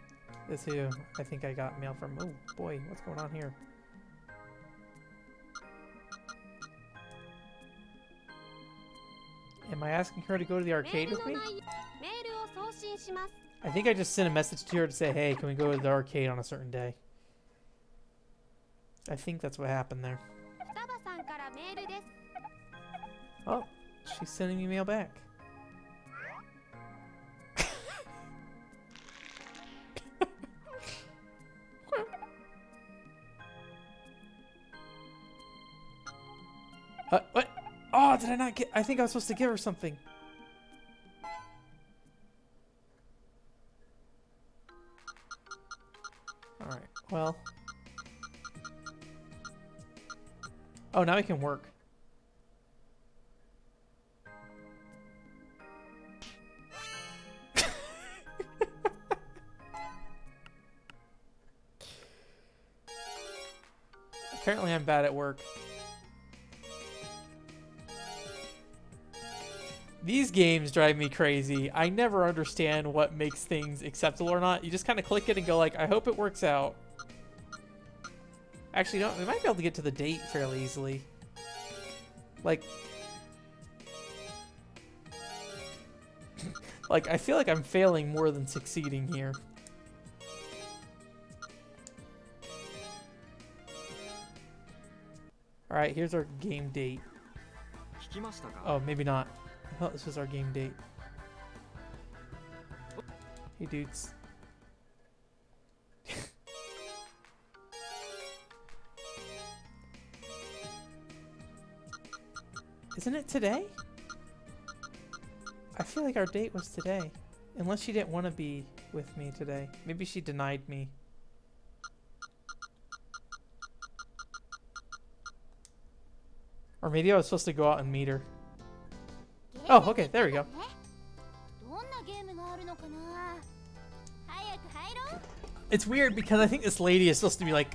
This is who I think I got mail from. Oh boy, what's going on here? Am I asking her to go to the arcade with me? I think I just sent a message to her to say, hey, can we go to the arcade on a certain day? I think that's what happened there. Oh, she's sending me mail back. What? Oh, did I not get... I think I was supposed to give her something. Alright, well. Oh, now we can work. Apparently I'm bad at work. These games drive me crazy. I never understand what makes things acceptable or not. You just kind of click it and go like, I hope it works out. Actually, no, we might be able to get to the date fairly easily. Like, like I feel like I'm failing more than succeeding here. All right, here's our game date. Oh, maybe not. I thought this was our game date. Hey, dudes. Isn't it today? I feel like our date was today. Unless she didn't want to be with me today. Maybe she denied me. Or maybe I was supposed to go out and meet her. Oh, okay, there we go. It's weird because I think this lady is supposed to be like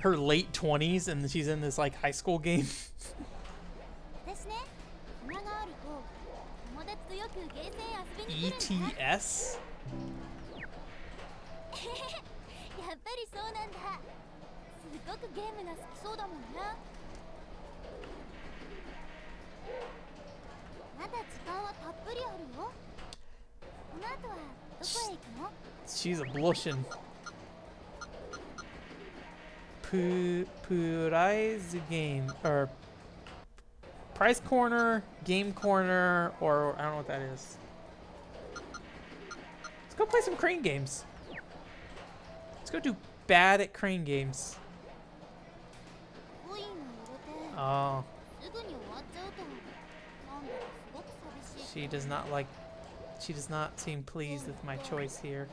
her late 20s and she's in this like high school game. ETS? She's a blushin'. Prize game or prize corner, game corner, or I don't know what that is. Let's go play some crane games. Let's go do bad at crane games. Oh. She does not seem pleased with my choice here.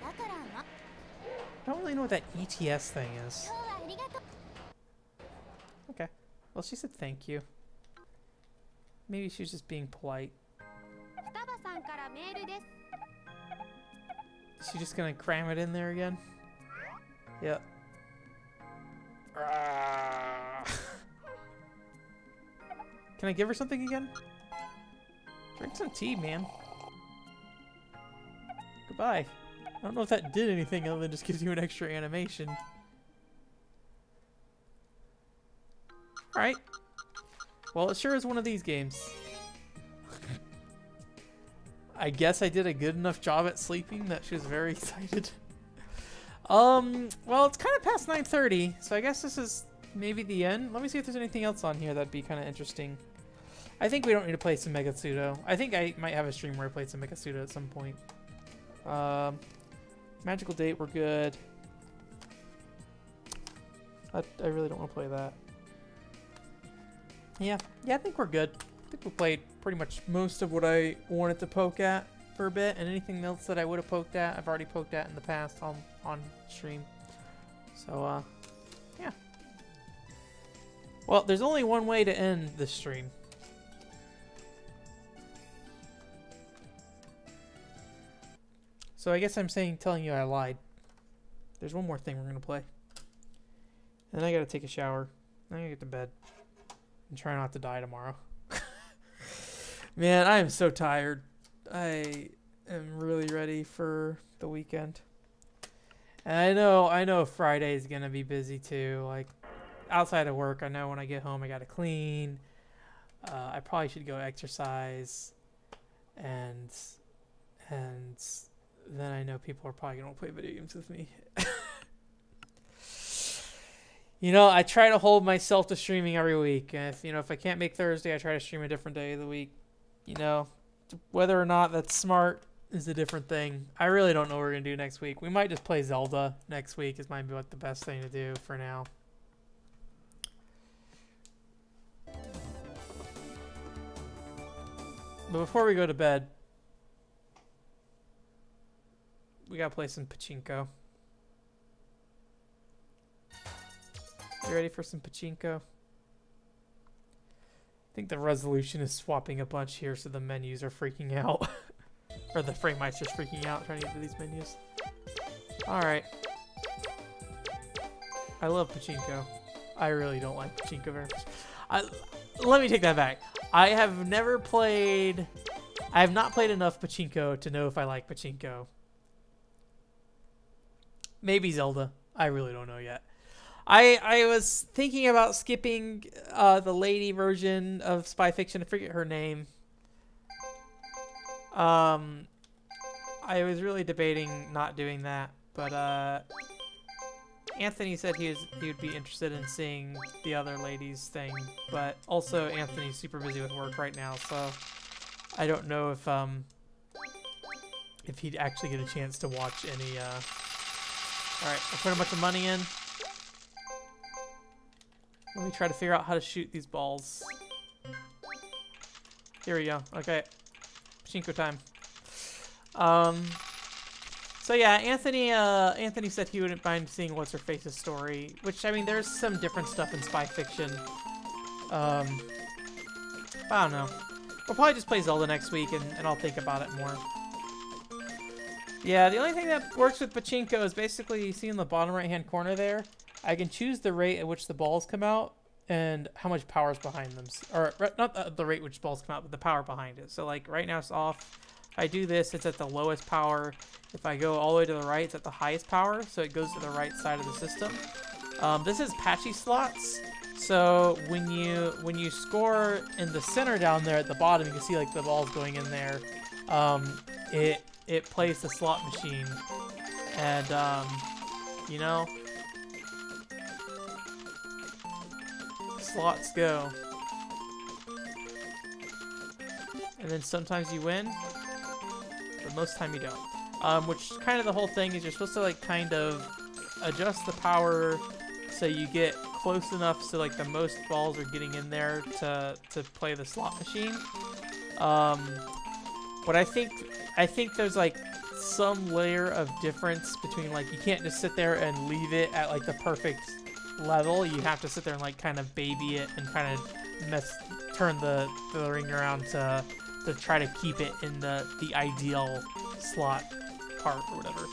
I don't really know what that ETS thing is. Okay. Well, she said thank you. Maybe she was just being polite. Is she just gonna cram it in there again? Yep. Can I give her something again? Drink some tea, man. Goodbye. I don't know if that did anything other than just gives you an extra animation. Alright. Well, it sure is one of these games. I guess I did a good enough job at sleeping that she was very excited. Well, it's kind of past 9:30, so I guess this is maybe the end. Let me see if there's anything else on here that'd be kind of interesting. I think we don't need to play some Megasudo. I think I might have a stream where I played some Megasudo at some point. Magical Date, we're good. I really don't want to play that. Yeah, I think we're good. I think we played pretty much most of what I wanted to poke at for a bit, and anything else that I would have poked at, I've already poked at in the past on stream. So, yeah. Well, there's only one way to end this stream. So I guess I'm telling you I lied. There's one more thing we're gonna play. And then I gotta take a shower. Then I gotta get to bed. And try not to die tomorrow. Man, I am so tired. I am really ready for the weekend. And I know Friday is gonna be busy too. Like, outside of work, I know when I get home I gotta clean. I probably should go exercise. And then I know people are probably gonna play video games with me. You know, I try to hold myself to streaming every week. And if I can't make Thursday, I try to stream a different day of the week. You know, whether or not that's smart is a different thing. I really don't know what we're gonna do next week. We might just play Zelda next week. Is might be what the best thing to do for now. But before we go to bed, we gotta play some pachinko. You ready for some pachinko? I think the resolution is swapping a bunch here, so the menus are freaking out. Or the frame rate's just freaking out trying to get to these menus. Alright. I love pachinko. I really don't like pachinko very much. Let me take that back. I have not played enough pachinko to know if I like pachinko. Maybe Zelda. I really don't know yet. I was thinking about skipping the lady version of Spy Fiction. I forget her name. I was really debating not doing that, but Anthony said he would be interested in seeing the other ladies thing, but also Anthony's super busy with work right now, so I don't know if he'd actually get a chance to watch any. All right, I'll put a bunch of money in. Let me try to figure out how to shoot these balls. Here we go. Okay. Pachinko time. So yeah, Anthony said he wouldn't mind seeing What's Her Face's story, which, I mean, there's some different stuff in Spy Fiction. I don't know. We'll probably just play Zelda next week, and I'll think about it more. Yeah, the only thing that works with pachinko is basically, you see in the bottom right-hand corner there, I can choose the rate at which the balls come out and how much power is behind them. Or, not the rate which balls come out, but the power behind it. So, like, right now it's off. If I do this, it's at the lowest power. If I go all the way to the right, it's at the highest power, so it goes to the right side of the system. This is patchy slots. So when you score in the center down there at the bottom, you can see like the balls going in there. It plays the slot machine, and you know, slots go, and then sometimes you win, but most of the time you don't. Which kind of the whole thing is you're supposed to like kind of adjust the power so you get close enough so like the most balls are getting in there to play the slot machine. But I think there's like some layer of difference between, like, you can't just sit there and leave it at like the perfect level. You have to sit there and like kind of baby it and kind of turn the ring around to try to keep it in the ideal slot part or whatever.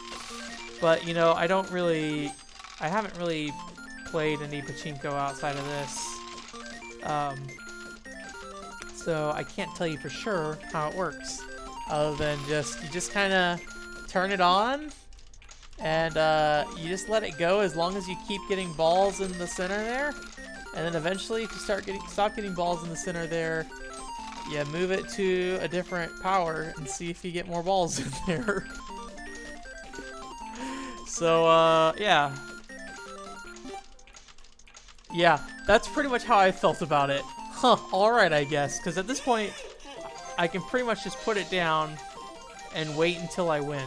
But you know, I haven't really played any pachinko outside of this, so I can't tell you for sure how it works, other than you just kind of turn it on and you just let it go as long as you keep getting balls in the center there, and then eventually if you stop getting balls in the center there, you move it to a different power and see if you get more balls in there. So yeah, that's pretty much how I felt about it. Huh, alright, I guess, because at this point, I can pretty much just put it down and wait until I win.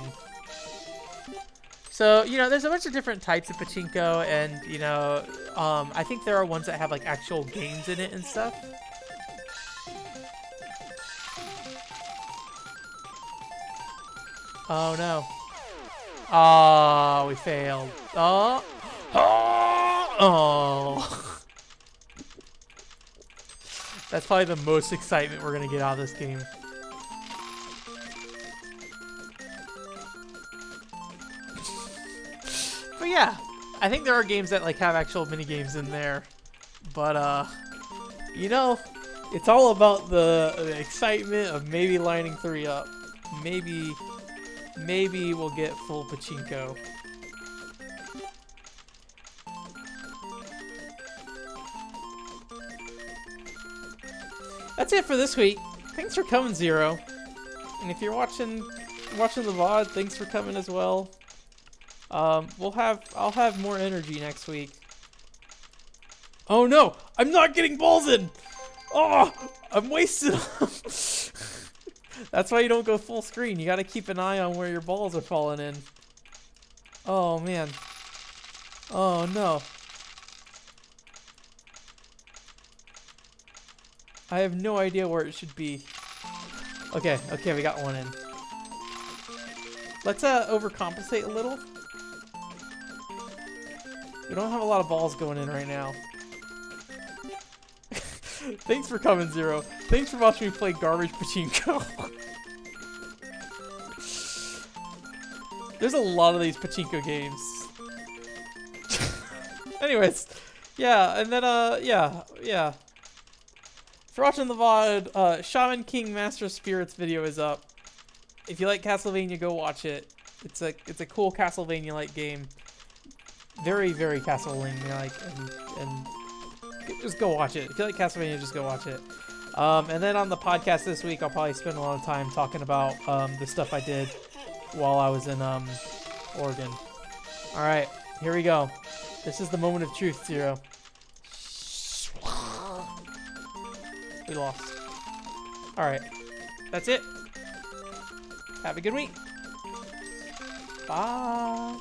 So, you know, there's a bunch of different types of pachinko, and, you know, I think there are ones that have, like, actual games in it and stuff. Oh, no. Oh, we failed. Oh. Oh. That's probably the most excitement we're gonna get out of this game. But yeah, I think there are games that like have actual mini games in there. But you know, it's all about the excitement of maybe lining 3 up. Maybe we'll get full pachinko. That's it for this week. Thanks for coming, Zero. And if you're watching the VOD, thanks for coming as well. I'll have more energy next week. Oh no! I'm not getting balls in! Oh! I'm wasted them! That's why you don't go full screen. You gotta keep an eye on where your balls are falling in. Oh man. Oh no. I have no idea where it should be. Okay, we got one in. Let's overcompensate a little. We don't have a lot of balls going in right now. Thanks for coming, Zero. Thanks for watching me play garbage pachinko. There's a lot of these pachinko games. Anyways, yeah, and then yeah. for watching the VOD. Shaman King Master of Spirits video is up. If you like Castlevania, go watch it. It's a cool Castlevania-like game. Very, very Castlevania-like, and just go watch it. If you like Castlevania, just go watch it. And then on the podcast this week, I'll probably spend a lot of time talking about the stuff I did while I was in Oregon. All right, here we go. This is the moment of truth, Zero. We lost. All right, that's it. Have a good week. Bye.